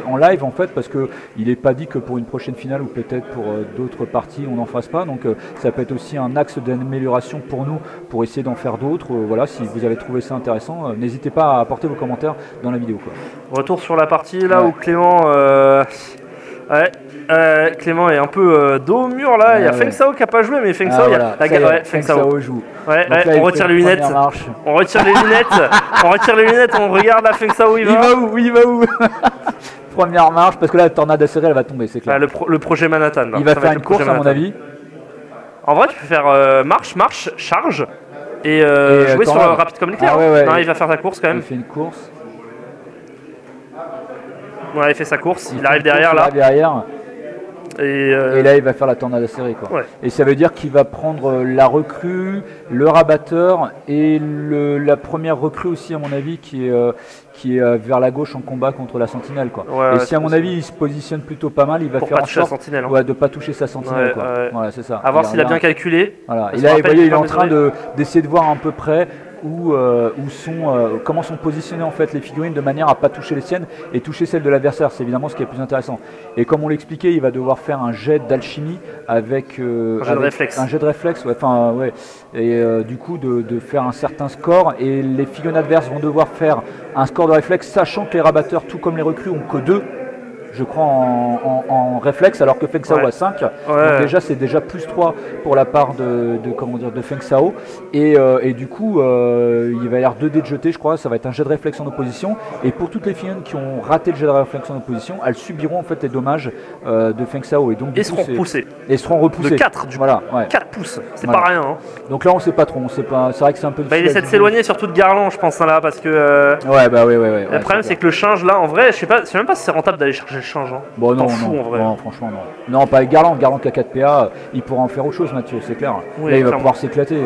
en live en fait, parce que il n'est pas dit que pour une prochaine finale ou peut-être pour d'autres parties on n'en fasse pas, donc ça peut être aussi un axe d'amélioration pour nous pour essayer d'en faire d'autres. Voilà, si vous avez trouvé ça intéressant, n'hésitez pas à apporter vos commentaires dans la vidéo quoi. Retour sur la partie là où Clément Ouais, Clément est un peu dos au mur là. Il y a Feng Sao qui n'a pas joué, mais Feng Sao, il y a Feng Sao joue. Ouais, là, on retire les lunettes. On retire les lunettes. On retire les lunettes. On regarde la Feng Sao. Il va où Première marche, parce que là, la tornade acérée, elle va tomber, c'est clair. Le projet Manhattan. Là. Il va faire une course, à mon avis. En vrai, tu peux faire marche, charge et jouer sur rapide comme l'éclair. Non, il va faire sa course quand même. Il fait une course. Ouais, il fait sa course. Il arrive derrière là. Et là, il va faire la tornade acérée, quoi. Ouais. Et ça veut dire qu'il va prendre la recrue, le rabatteur et la première recrue aussi, à mon avis, qui est vers la gauche en combat contre la sentinelle, quoi. Ouais, et si à mon avis il se positionne plutôt pas mal, il va faire en sorte de ne pas toucher sa sentinelle, quoi. Voilà, c'est ça. À voir s'il a bien calculé. Voilà. Et là, vous voyez, il est en train d'essayer de voir à peu près comment sont positionnées en fait les figurines de manière à pas toucher les siennes et toucher celles de l'adversaire. C'est évidemment ce qui est plus intéressant. Et comme on l'expliquait, il va devoir faire un jet d'alchimie avec un jet de réflexe. Et du coup de faire un certain score. Et les figurines adverses vont devoir faire un score de réflexe, sachant que les rabatteurs, tout comme les recrues, ont que 2. Je crois en réflexe, alors que Feng Sao a 5. Donc déjà, c'est déjà plus 3 pour la part de Feng Sao. Et du coup, il va y avoir 2 dés de jetés, je crois. Ça va être un jet de réflexe en opposition. Et pour toutes les figurines qui ont raté le jet de réflexe en opposition, elles subiront en fait les dommages de Feng Sao. Et donc, seront repoussées. Et seront repoussées. De 4, du coup. 4 pouces. C'est pas rien. Hein. Donc là, on sait pas trop. C'est vrai que c'est un peu difficile. Il essaie de s'éloigner surtout de Garland, je pense, là, parce que. Le problème, c'est que le change, là, en vrai, je sais même pas si c'est rentable d'aller chercher change. Hein. Bon, non, franchement, non. Non, pas avec Garland qui a 4 PA, il pourra en faire autre chose, Mathieu, c'est clair. Oui, là, il va pouvoir s'éclater,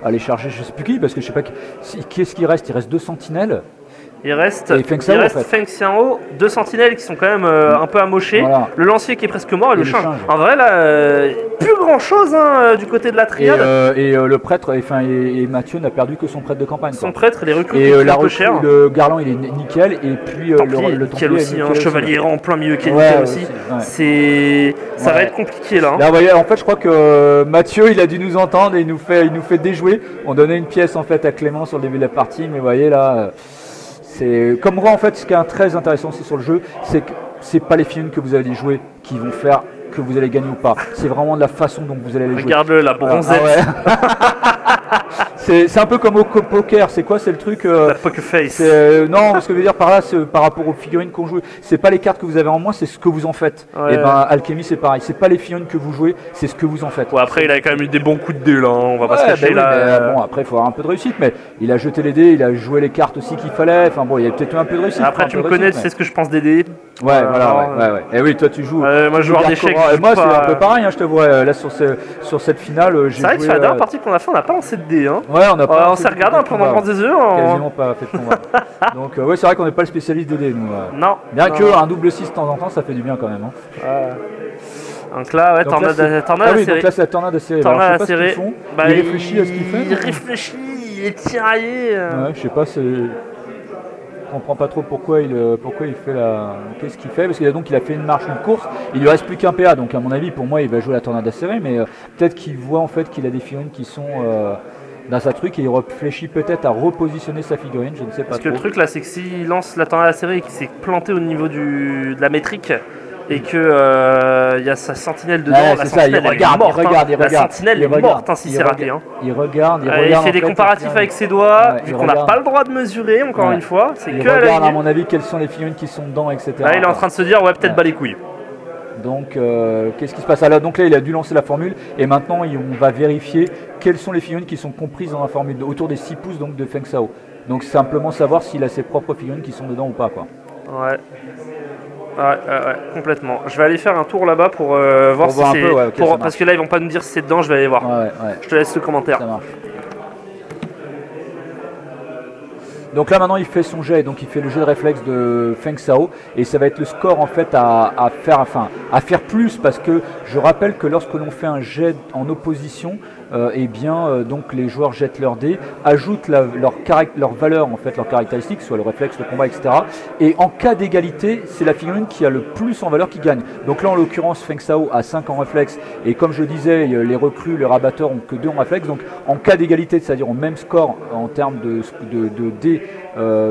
aller charger, je sais plus qui, parce que je sais pas qui est-ce qui reste. Il reste 2 sentinelles. Il reste Feng Xiao, 2 sentinelles qui sont quand même un peu amochées, le lancier qui est presque mort et le change. En vrai, là, plus grand chose du côté de la triade. Et le prêtre, et Mathieu n'a perdu que son prêtre de campagne. Son prêtre, les recrues et la recrue, le Garland, il est nickel. Et puis le Templier aussi, un chevalier en plein milieu qui est nickel aussi. Ça va être compliqué là. Là, vous voyez, en fait, je crois que Mathieu, il a dû nous entendre et il nous fait déjouer. On donnait une pièce en fait à Clément sur le début de la partie, mais vous voyez là. C'est comme moi en fait, ce qui est très intéressant aussi sur le jeu, c'est que c'est pas les figurines que vous allez jouer qui vont faire que vous allez gagner ou pas. C'est vraiment de la façon dont vous allez les jouer. Regarde-le, la bronzette. C'est un peu comme au poker, c'est quoi? C'est le truc. La poker face. Non, ce que je veux dire par là, c'est par rapport aux figurines qu'on joue. C'est pas les cartes que vous avez en main, c'est ce que vous en faites. Et Alchemy, c'est pareil. C'est pas les figurines que vous jouez, c'est ce que vous en faites. Après, il a quand même eu des bons coups de dés là, on va pas se cacher là. Bon, après, il faut avoir un peu de réussite, mais il a jeté les dés, il a joué les cartes aussi qu'il fallait. Enfin bon, il y a peut-être un peu de réussite. Après, tu me connais, tu sais ce que je pense des dés. Ouais. Et oui, toi, tu joues. Moi, joueur d'échecs. Moi, c'est un peu pareil, je te vois là sur cette finale. C'est vrai que sur la dernière partie qu'on a fait, on n'a pas lancé de dés. Ouais, on a pas. On s'est regardé un peu dans le des œufs. Quasiment pas fait de combat. Donc, c'est vrai qu'on n'est pas le spécialiste des dés, nous. Non. Bien qu'un double 6 de temps en temps, ça fait du bien quand même. Donc là, tornade acérée. Donc là, c'est la tornade acérée. Tornade acérée. Il réfléchit à ce qu'il fait. Il réfléchit, il est tiraillé. Je sais pas, je comprends pas trop pourquoi il fait qu'est-ce qu'il fait, parce qu'il a fait une marche, une course, il lui reste plus qu'un PA, donc à mon avis pour moi il va jouer la tornade acérée, mais peut-être qu'il voit en fait qu'il a des figurines qui sont dans sa truc et il réfléchit peut-être à repositionner sa figurine, je ne sais pas. Parce que le truc là c'est que s'il lance la tornade acérée et qu'il s'est planté au niveau de la métrique et que il y a sa sentinelle dedans, la sentinelle est morte. La sentinelle est morte si c'est raté. Il regarde. Il fait des comparatifs avec ses doigts, vu qu'on n'a pas le droit de mesurer, encore une fois. C'est que à la à mon avis, quelles sont les figurines qui sont dedans, etc. Là, il est en train de se dire, peut-être bas les couilles. Donc, qu'est-ce qui se passe là? Donc là, il a dû lancer la formule, et maintenant, on va vérifier quelles sont les figurines qui sont comprises dans la formule, autour des 6 pouces donc, de Feng Sao. Donc, simplement savoir s'il a ses propres figurines qui sont dedans ou pas, quoi. Ouais, complètement. Je vais aller faire un tour là-bas pour voir si c'est. Parce que là, ils vont pas nous dire si c'est dedans, je vais aller voir. Je te laisse le commentaire. Ça marche. Donc là maintenant il fait son jet, donc il fait le jet de réflexe de Feng Sao et ça va être le score en fait à faire plus, parce que je rappelle que lorsque l'on fait un jet en opposition, donc les joueurs jettent leurs dés, ajoutent leur valeur en fait, leurs caractéristiques, soit le réflexe, le combat, etc. Et en cas d'égalité, c'est la figurine qui a le plus en valeur qui gagne. Donc là en l'occurrence Feng Sao a 5 en réflexe et comme je disais, les recrues, les rabatteurs ont que 2 en réflexe. Donc en cas d'égalité, c'est-à-dire au même score en termes de dés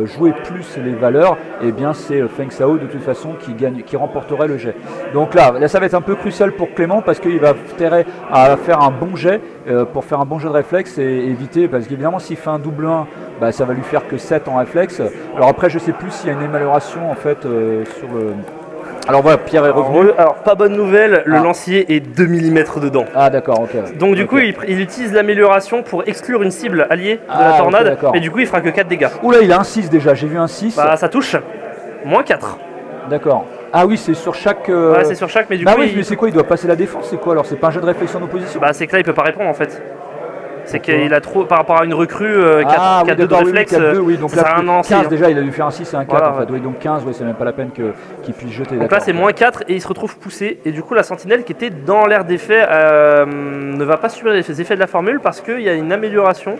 jouer plus les valeurs, et bien c'est Feng Sao de toute façon qui remporterait le jet. Donc là, ça va être un peu crucial pour Clément parce qu'il va intérêt à faire un bon jet pour faire un bon jet de réflexe et éviter, parce qu'évidemment s'il fait un double 1, bah, ça va lui faire que 7 en réflexe. Alors après je sais plus s'il y a une amélioration en fait sur le... Alors voilà, Pierre est revenu. Alors pas bonne nouvelle, le lancier est 2 mm dedans. Ah d'accord, ok. Donc du coup il utilise l'amélioration pour exclure une cible alliée de la tornade, mais du coup il fera que 4 dégâts. Oula, il a un 6 déjà, j'ai vu un 6. Bah ça touche, moins 4. D'accord. Ah oui, c'est sur chaque... Ouais, c'est sur chaque, mais du bah coup... oui, mais c'est quoi, il doit passer la défense, c'est quoi alors? C'est pas un jeu de réflexion en opposition? Bah c'est que là il peut pas répondre en fait. C'est qu'il a trop, par rapport à une recrue, 4-2 de réflexe, oui, donc ça là, sert à un an. 15 déjà, il a dû faire un 6 et un 4 voilà, en fait. Oui, donc 15, oui, c'est même pas la peine qu'il puisse jeter. Donc là c'est moins 4 et il se retrouve poussé. Et du coup la sentinelle qui était dans l'air d'effet ne va pas subir les effets de la formule parce qu'il y a une amélioration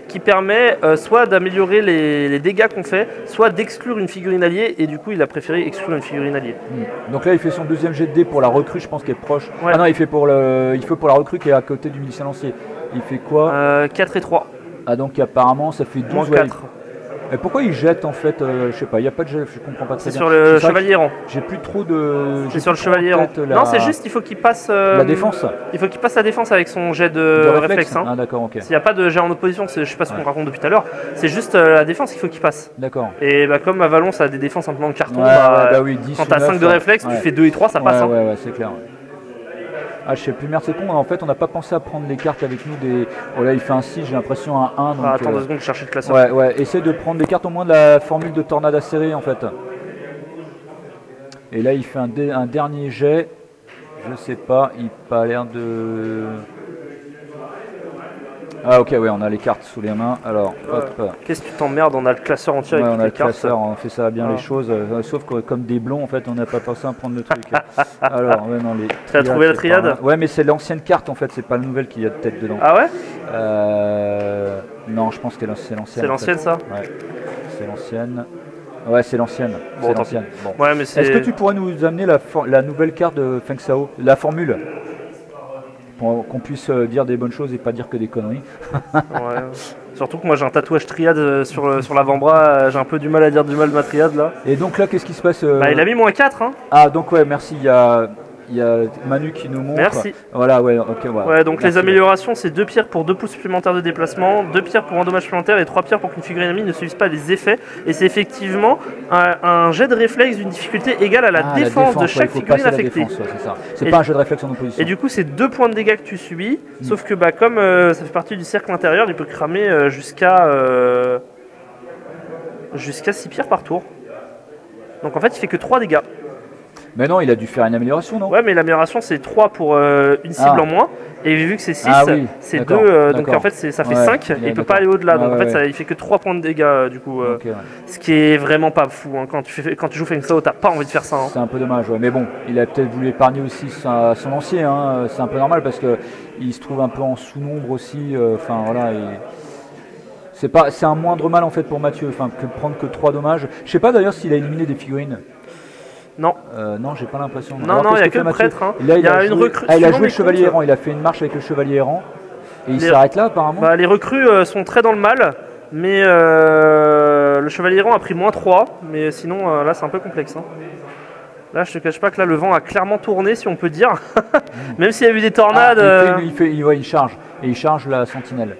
qui permet soit d'améliorer les dégâts qu'on fait, soit d'exclure une figurine alliée, et du coup il a préféré exclure une figurine alliée. Donc là il fait son deuxième jet de dé pour la recrue, je pense qu'elle est proche. Ouais. Ah non, il fait pour la recrue qui est à côté du milicien lancier. Il fait quoi? 4 et 3. Ah donc apparemment ça fait 12. Moins 4. Et pourquoi il jette en fait je sais pas, il n'y a pas de jet, je comprends pas très bien. C'est sur le chevalier errant. J'ai plus trop de... C'est sur le chevalier errant. Non, c'est juste il faut qu'il passe... la défense. Il faut qu'il passe la défense avec son jet de réflexe. Hein. Ah d'accord, ok. S'il n'y a pas de jet en opposition, je sais pas ce qu'on raconte depuis tout à l'heure, c'est juste la défense qu'il faut qu'il passe. D'accord. Et bah, comme Avalon ça a des défenses un peu en carton, oui, 10 quand tu as 5 de réflexe, tu fais 2 et 3, ça passe. Ouais, c'est clair. Ah, je sais plus, merde, c'est con. En fait, on n'a pas pensé à prendre les cartes avec nous des. Oh là, il fait un 6, j'ai l'impression un 1. Donc, attends 2 secondes, je cherche le classeur. Ouais, essaie de prendre des cartes au moins de la formule de tornade acérée en fait. Et là, il fait un dernier jet. Je sais pas, il n'a pas l'air de. Ah, ok, ouais, on a les cartes sous les mains. Alors, hop. Qu'est-ce que tu t'emmerdes? On a le classeur entier avec on a les le cartes. classeur, on fait ça bien les choses. Sauf que comme des blonds, en fait, on n'a pas pensé à prendre le truc. Alors, ouais, non, les. Tu as trouvé la triade? Ouais, mais c'est l'ancienne carte en fait, c'est pas la nouvelle qu'il y a de tête dedans. Ah ouais? Non, je pense que c'est l'ancienne. C'est l'ancienne ça? Ouais, c'est l'ancienne. Ouais, c'est l'ancienne. Bon, c'est l'ancienne. Bon. Ouais, mais est-ce que tu pourrais nous amener la nouvelle carte de Feng Sao, la formule, pour qu'on puisse dire des bonnes choses et pas dire que des conneries? Ouais. Surtout que moi j'ai un tatouage triade sur l'avant-bras, j'ai un peu du mal à dire du mal de ma triade là. Et donc là, qu'est-ce qui se passe Bah, il a mis moins 4 hein. Ah donc ouais, merci, il y a Manu qui nous montre. Merci. Voilà, ouais, ok. Voilà. Ouais, donc merci. Les améliorations, c'est 2 pierres pour 2 pouces supplémentaires de déplacement, 2 pierres pour un dommage supplémentaire et 3 pierres pour qu'une figurine ennemie ne subisse pas les effets. Et c'est effectivement un jet de réflexe d'une difficulté égale à la défense de chaque figurine affectée. C'est pas un jet de réflexe en opposition. Et du coup, c'est 2 points de dégâts que tu subis, sauf que bah, comme ça fait partie du cercle intérieur, il peut cramer jusqu'à 6 pierres par tour. Donc en fait, il fait que 3 dégâts. Mais non, il a dû faire une amélioration, non? Ouais, mais l'amélioration c'est 3 pour une cible en moins. Et vu que c'est 6, c'est 2. Donc en fait, ça fait 5 et il peut pas aller au-delà. Donc en fait, il fait que 3 points de dégâts du coup. Ce qui est vraiment pas fou. Hein. Quand tu joues Feng Sao, t'as pas envie de faire ça. Hein. C'est un peu dommage, ouais. Mais bon, il a peut-être voulu épargner aussi son lancier. Hein. C'est un peu normal parce qu'il se trouve un peu en sous-nombre aussi. Enfin voilà. C'est un moindre mal en fait pour Mathieu, que prendre que 3 dommages. Je sais pas d'ailleurs s'il a éliminé des figurines. Non. Non, j'ai pas l'impression. Non, il n'y a que le prêtre. Hein. Là, il a une recrue. Il a joué le chevalier errant, il a fait une marche avec le chevalier errant. Et il s'arrête là apparemment. Bah, les recrues sont très dans le mal, mais le chevalier errant a pris moins 3, mais sinon là c'est un peu complexe. Hein. Là je te cache pas que là le vent a clairement tourné si on peut dire, même s'il y a eu des tornades. Il charge, et il charge la sentinelle.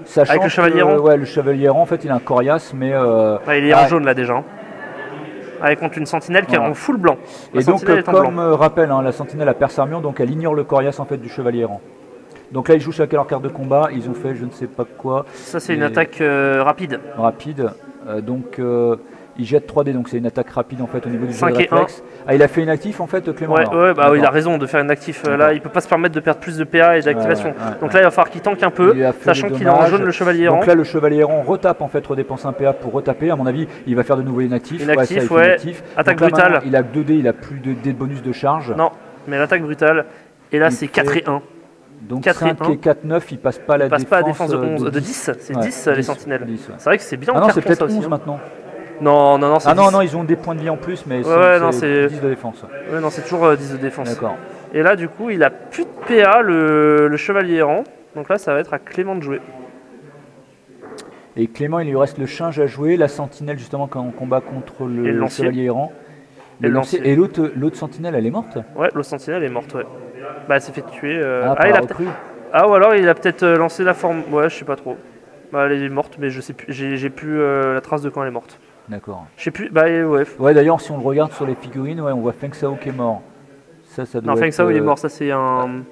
Sachant avec le chevalier errant. Ouais, le chevalier errant en fait il a un coriace, mais. Il est en jaune là déjà. Avec contre une sentinelle qui est en full blanc. Et donc comme rappel, la sentinelle a perce armure, donc elle ignore le coriace en fait du chevalier errant. Donc là ils jouent chacun leur carte de combat, ils ont fait je ne sais pas quoi. Ça c'est une attaque rapide. Donc il jette 3D, donc c'est une attaque rapide en fait au niveau du jeu de réflexe. Ah, il a fait une actif en fait, Clément? Ouais, bah il a raison de faire une actif. Là il peut pas se permettre de perdre plus de PA et d'activation. Donc là il va falloir qu'il tank un peu, sachant qu'il est en jaune le chevalier errant. Donc là le chevalier errant retape en fait, redépense un PA pour retaper. À mon avis il va faire de nouveau inactif. Inactif, attaque donc, brutale. Là, il a que 2D, il a plus de dés de bonus de charge. Non, mais l'attaque brutale. Et là c'est 4 et 1. Donc 4 5 et 4, 9, il passe pas la défense. Il passe pas la défense de 11, de 10, c'est 10 les sentinelles. C'est vrai que c'est bien en carton, c'est peut-être 11 aussi, maintenant. Non, c'est 10. Non, ils ont des points de vie en plus, mais c'est 10 de défense. Ouais, non, c'est toujours 10 de défense. D'accord. Et là, du coup, il a plus de PA, le chevalier errant. Donc là, ça va être à Clément de jouer. Et Clément, il lui reste le Chinge à jouer, la sentinelle justement quand on combat contre Et le chevalier errant. Et l'autre sentinelle, elle est morte? Ouais, l'autre sentinelle est morte, ouais. Bah, elle s'est fait tuer. par il la a recrue. ou alors il a peut-être lancé la forme. Ouais, je sais pas trop. Bah, elle est morte, mais je sais plus. J'ai plus la trace de quand elle est morte. D'accord. Je sais plus. Bah, ouais. Ouais, d'ailleurs, si on le regarde sur les figurines, ouais, on voit Feng Sao qui est mort. Ça doit Non, Feng être, Sao il est mort, ça c'est un.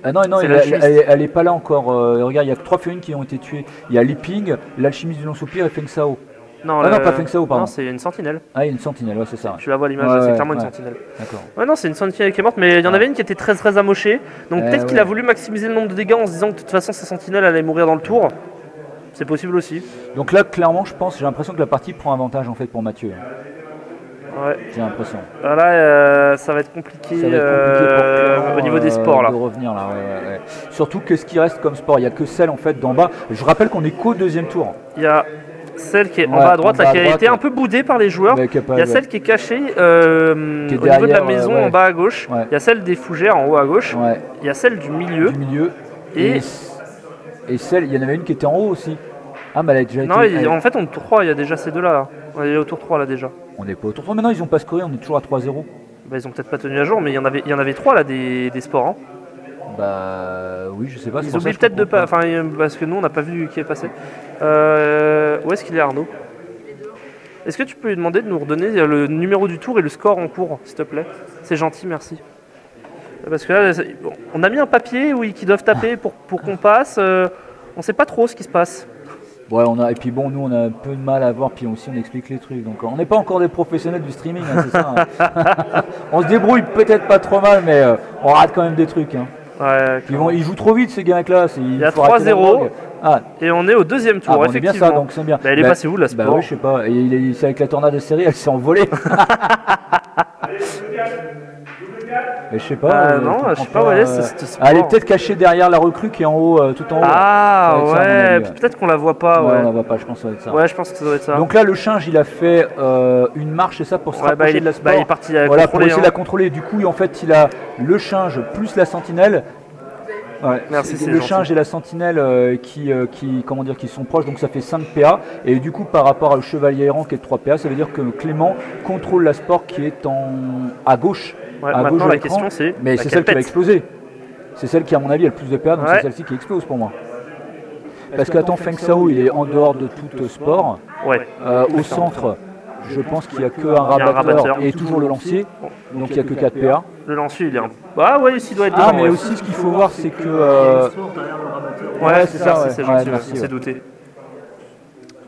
Ah non, C'est elle est pas là encore. Regarde, il y a que 3 figurines qui ont été tuées. Il y a Li Ping, l'alchimiste du long-soupir et Feng Sao. Non, non, pas Feng Sao, pardon. Non, c'est une sentinelle. Ah, il y a une sentinelle, ouais, c'est ça. Tu la vois à l'image, c'est clairement une sentinelle. D'accord. Ouais, non, c'est une sentinelle qui est morte, mais il y en avait une qui était très très amochée. Donc peut-être qu'il a voulu maximiser le nombre de dégâts en se disant que de toute façon sa sentinelle allait mourir dans le tour. C'est possible aussi. Donc là, clairement, j'ai l'impression que la partie prend avantage en fait pour Mathieu. Ouais. J'ai l'impression. Là, ça va être compliqué, au niveau des sports là. De revenir là. Ouais. Surtout qu'est-ce qui reste comme sport? Il n'y a que celle en fait d'en bas. Je rappelle qu'on est qu'au deuxième tour. Il y a celle qui est en bas à droite, là, qui a été un peu boudée par les joueurs. Il y a celle qui est cachée au niveau de la maison en bas à gauche. Ouais. Il y a celle des fougères en haut à gauche. Ouais. Il y a celle du milieu. Et celle, il y en avait une qui était en haut aussi. Ah, mais elle a déjà non, été. En fait, on est au tour 3, il y a déjà ces deux-là. Là. On est au tour 3 là déjà. On n'est pas au tour 3, maintenant ils ont pas scoré, on est toujours à 3-0. Bah, ils ont peut-être pas tenu à jour, mais il y en avait 3 là des sports. Hein. Bah oui, je sais pas. Ils oublient peut-être de pas. Enfin, parce que nous, on n'a pas vu qui est passé. Où est-ce qu'il est, Arnaud? Est-ce que tu peux lui demander de nous redonner le numéro du tour et le score en cours, s'il te plaît? C'est gentil, merci. Parce que là, on a mis un papier qui doivent taper pour qu'on passe. On sait pas trop ce qui se passe. Ouais, et puis bon, nous on a un peu de mal à voir, puis aussi on explique les trucs. Donc on n'est pas encore des professionnels du streaming, hein, c'est ça. Hein. On se débrouille peut-être pas trop mal, mais on rate quand même des trucs. Hein. Ouais, puis ils jouent trop vite ces gars-là. Il y a 3-0 et on est au deuxième tour. On est bien ça, donc c'est bien. Bah, elle est passée où la sport? Bah oui, je sais pas. C'est avec la tornade de série, elle s'est envolée. Mais je sais pas. Non, je sais pas où elle est. Elle est peut-être cachée derrière la recrue qui est en haut, tout en haut. Ah ouais, peut-être qu'on la voit pas. Ouais, on la voit pas, je pense que ça doit être ça. Ouais, je pense que ça doit être ça. Donc là, le Chinge, il a fait une marche, et ça pour se rapprocher de la sport. Il est parti à voilà, pour essayer de la contrôler. Du coup, en fait, il a le Chinge plus la sentinelle. Ouais. Merci, c'est le Chinge et la sentinelle qui sont proches, donc ça fait 5 PA. Et du coup, par rapport au chevalier errant qui est de 3 PA, ça veut dire que Clément contrôle la sport qui est à gauche. Ouais, maintenant, la question c'est. Mais c'est celle qui va exploser. C'est celle qui, à mon avis, a le plus de PA, donc c'est celle-ci qui explose pour moi. Parce qu'attends, Feng Sao, il est en dehors de tout sport. Ouais. Au centre, je pense qu'il n'y a qu'un rabatteur et toujours le lancier. Donc il n'y a que 4 PA. Le lancier, il est un. Ah ouais, s'il doit être devant. Ah, mais ouais. aussi, ce qu'il faut voir, c'est que. Ouais, c'est ça, c'est gentil, on s'est douté.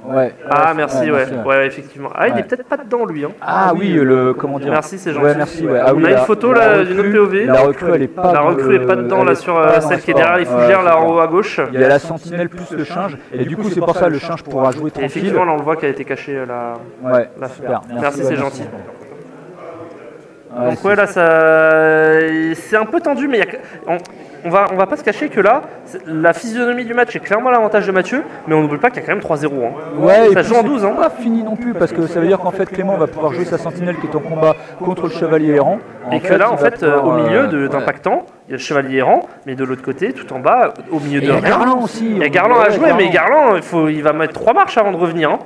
Ouais. Ah merci, ouais, effectivement. Ah, il est peut-être pas dedans lui. Hein. Ah oui, comment dire. Merci, c'est gentil. Ouais, merci. Ouais. On a une photo là d'une autre POV. La recrue, elle est pas. La recrue est pas dedans là sur celle qui est derrière les fougères là en haut à gauche. Il y a la sentinelle plus le Chinge et du coup c'est pour ça le Chinge pourra jouer tranquille. Effectivement, là on le voit qu'elle a été cachée là. Ouais. Super. Merci, c'est gentil. Ouais, donc ouais là c'est un peu tendu, mais on va pas se cacher que là la physionomie du match est clairement l'avantage de Mathieu, mais on n'oublie pas qu'il y a quand même 3-0 hein. Ouais, ça joue en 12 hein. Pas fini non plus parce que ça veut dire qu'en fait Clément va pouvoir jouer sa sentinelle qui est en combat contre le chevalier errant. Et que là en fait au milieu d'impactant il y a le chevalier errant, mais de l'autre côté tout en bas au milieu de Garland aussi. Il y a Garland à jouer, mais Garland il va mettre 3 marches avant de revenir hein.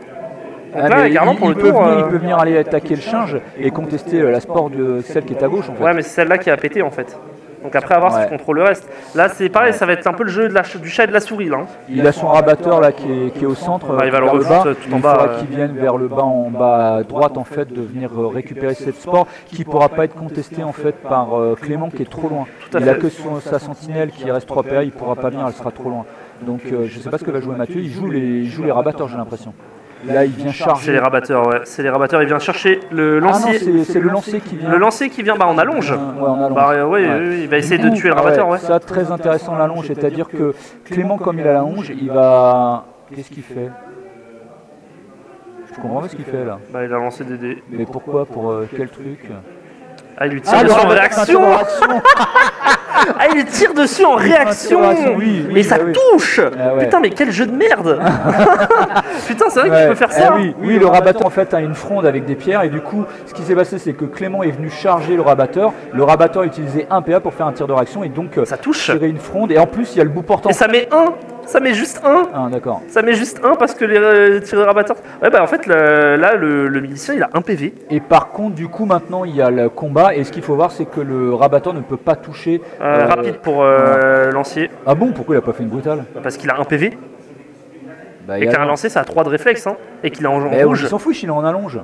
Donc là, Garland pour le tour. Il peut venir aller attaquer le Chinge et contester la sport de celle qui est à gauche en fait. Ouais, mais c'est celle-là qui a pété en fait. Donc après, à voir si tu contrôles le reste. Là, c'est pareil, ça va être un peu le jeu du chat et de la souris là. Hein. Il a son rabatteur là qui est au centre. Il va le bas. Tout en bas. Il faudra qu'il vienne vers le bas, en bas à droite en fait, de venir récupérer cette sport qui pourra pas être contesté en fait par Clément qui est trop loin. Il a que sa sentinelle qui reste 3 PA, il pourra pas venir, elle sera trop loin. Donc je sais pas ce que va jouer Mathieu. Il joue les rabatteurs, j'ai l'impression. Là, il vient charger. C'est les rabatteurs, ouais. C'est les rabatteurs. Il vient chercher le lancier. Ah non, c'est le lancier qui vient. Le lancier qui vient en allonge. Ouais, en allonge. Il va essayer de tuer le rabatteur, ouais. Ça, très intéressant l'allonge. C'est-à-dire que Clément, comme il a l'allonge, il va. Qu'est-ce qu'il fait? Je comprends pas ce qu'il fait là. Bah, il a lancé des dés. Mais pourquoi? Pour quel truc? Ah, il lui tire le sort de l'action. Ah, il tire dessus en réaction. Oui, mais ça oui. touche. Ah ouais. Putain, mais quel jeu de merde. Putain, c'est vrai que tu peux faire Ah ça. oui, le rabatteur en fait a une fronde avec des pierres et du coup, ce qui s'est passé, c'est que Clément est venu charger le rabatteur. Le rabatteur a utilisé un PA pour faire un tir de réaction et donc Ça touche. tirer une fronde. Et en plus, il y a le bout portant. Et ça met 1. Ça met juste 1. Ah, d'accord. Ça met juste 1 parce que les tireurs rabatteurs. Ouais, bah en fait, là, le milicien, il a 1 PV. Et par contre, du coup, maintenant, il y a le combat. Et ce qu'il faut voir, c'est que le rabatteur ne peut pas toucher. Rapide pour lancier. Ah bon, pourquoi il a pas fait une brutale? Parce qu'il a 1 PV. Bah, Et qu'un lancé, ça a 3 de réflexe. Hein, et qu'il est en rouge. Il s'en fout, il est en allonge.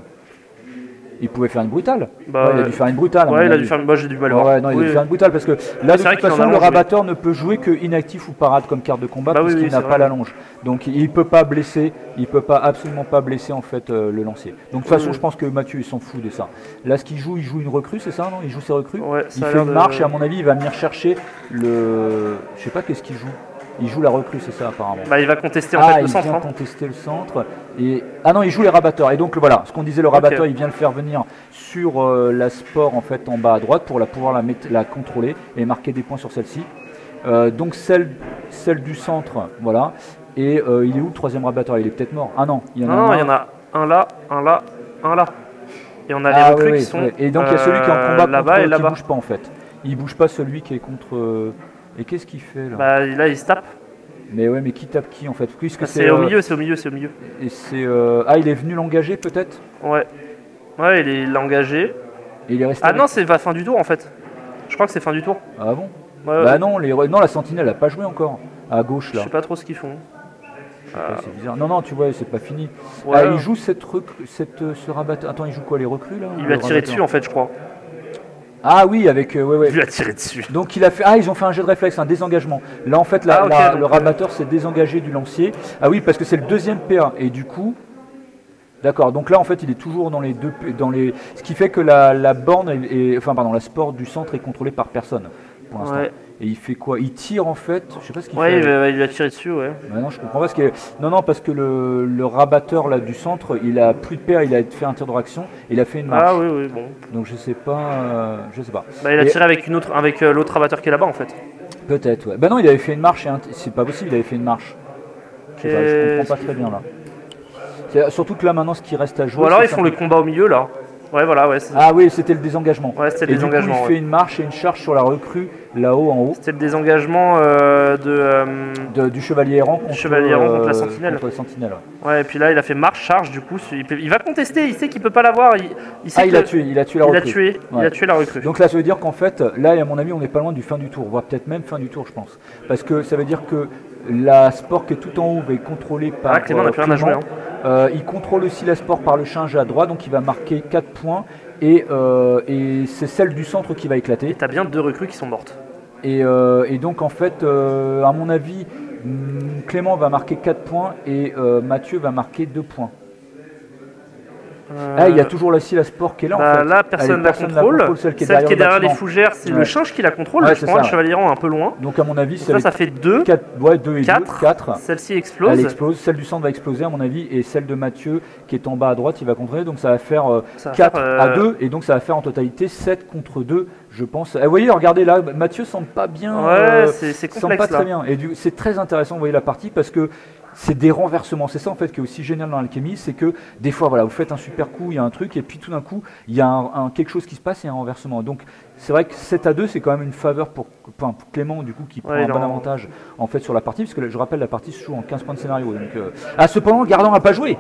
Il pouvait faire une brutale. Bah, il a dû faire une brutale. Ouais, il a dû faire. Moi, j'ai du mal à voir. Ouais, non, il a dû faire une brutale parce que là, de c'est vrai toute qu'il en façon, le allonge, rabatteur ne peut jouer que inactif ou parade comme carte de combat Bah oui, puisqu'il oui, n'a c'est pas vrai. l'allonge. Donc, il peut pas blesser, il peut pas absolument pas blesser en fait le lancier. Donc, de toute façon, Oui. je pense que Mathieu il s'en fout de ça. Là, ce qu'il joue, il joue une recrue, c'est ça, non? Il joue ses recrues. Ouais, Il ça a fait l'air une de- marche et à mon avis, il va venir chercher le. Je sais pas qu'est-ce qu'il joue. Il joue la recrue, c'est ça apparemment. Bah, il va contester en fait le il centre. vient Hein. contester le centre. Et... Ah non, il joue les rabatteurs. Et donc voilà, ce qu'on disait, le rabatteur, il vient le faire venir sur la sport en fait en bas à droite pour pouvoir la contrôler et marquer des points sur celle-ci. Donc celle du centre, voilà. Et il est où le troisième rabatteur? Il est peut-être mort. Ah non, il y en a Non, un. il y en a un là, un là, un là. Et on a les Ah, recrues ouais, qui sont. ouais. Et donc il y a celui qui est en combat là-bas contre, et qui là-bas. bouge pas en fait. Il bouge pas celui qui est contre. Et qu'est-ce qu'il fait là? Bah, là, il se tape. Mais ouais, mais qui tape qui en fait? Puisque C'est au milieu, c'est au milieu, c'est au milieu. Et c'est. Ah, il est venu l'engager peut-être? Ouais. Ouais, il est engagé. Et il est resté. Ah avec- non, c'est la fin du tour en fait. Je crois que c'est fin du tour. Ah bon? Ouais, Bah ouais. non, non, la sentinelle a pas joué encore. À gauche Je là. sais pas trop ce qu'ils font. C'est bizarre. Non, non, tu vois, c'est pas fini. Ouais. Ah, il joue ce rabatteur. Attends, il joue quoi? Les recrues là? Il lui a tiré dessus en fait, je crois. Ah oui, avec. Ouais, ouais. Il lui a tiré dessus. Donc il a fait. Ah, ils ont fait un jet de réflexe, un désengagement. Là, en fait, Ah, ok, donc, le rabatteur s'est désengagé du lancier. Ah oui, parce que c'est le deuxième PA. Et du coup. D'accord, donc là en fait il est toujours dans les deux, ce qui fait que la borne, la sport du centre est contrôlée par personne pour l'instant. Ouais. Et il fait quoi? Il tire en fait, je sais pas ce qu'il Ouais, fait. il lui a tiré dessus, ouais. Ouais, non, je comprends pas ce qu'il non, parce que le rabatteur là du centre, il a plus de PA, il a fait un tir de réaction, il a fait une marche. Ah oui, oui, bon. Donc je sais pas, Bah, il a Et- tiré avec l'autre rabatteur qui est là-bas en fait. Peut-être, ouais. Bah non, il avait fait une marche, c'est pas possible, il avait fait une marche. Je sais pas, je comprends pas très bien là. Surtout que là maintenant ce qui reste à jouer. Ou alors c'est ils font le combat au milieu là. Ouais, voilà, ouais. Ah oui, c'était le désengagement. Ouais, c'était le Et du coup, désengagement, il ouais. fait une marche et une charge sur la recrue là-haut en haut C'était le désengagement du chevalier errant contre, Chevalier errant contre la sentinelle. contre la sentinelle, ouais. Ouais, et puis là il a fait marche, charge, du coup il va contester, il sait qu'il peut pas l'avoir. Il sait Ah, il que- a tué la il a recrue. tué, il Ouais. a tué la recrue. Donc là, ça veut dire qu'en fait, là, à mon avis, on n'est pas loin du fin du tour, voire peut-être même fin du tour, je pense. Parce que ça veut dire que la sport qui est tout en haut va être contrôlée par. Clément n'a plus rien à jouer, Il contrôle aussi la sport par le change à droite, donc il va marquer 4 points. Et c'est celle du centre qui va éclater. Et t'as bien 2 recrues qui sont mortes. Et donc, en fait, à mon avis, Clément va marquer 4 points et Mathieu va marquer 2 points. Ah, il y a toujours la sport qui est là, Bah, en fait. là, personne la contrôle. Celle qui est Celle qui est derrière le les bâtiment. fougères, c'est Ouais. le change qui la contrôle. Ouais, Je c'est prends le ça. chevalier errant un peu loin. Donc, à mon avis, Donc ça fait 2. 4, ouais, 2 et 2, 4. 4. Celle-ci Elle explose. explose. Celle du centre va exploser, à mon avis, et celle de Mathieu, qui est en bas à droite, il va contrôler. Donc, ça va faire Ça va 4 faire, à 2, et donc ça va faire en totalité 7 contre 2, je pense. Vous voyez, regardez là, Mathieu semble pas bien. Ouais, c'est semble complexe pas très là. bien. Et c'est très intéressant, vous voyez la partie, parce que c'est des renversements. C'est ça en fait qui est aussi génial dans l'alchimie, c'est que des fois, voilà, vous faites un super coup, il y a un truc, et puis tout d'un coup, il y a quelque chose qui se passe et un renversement. Donc c'est vrai que 7 à 2, c'est quand même une faveur pour Clément, du coup, qui prend Ouais, un bon avantage en fait sur la partie, parce que je rappelle, la partie se joue en 15 points de scénario. Donc, cependant, Garland n'a pas joué.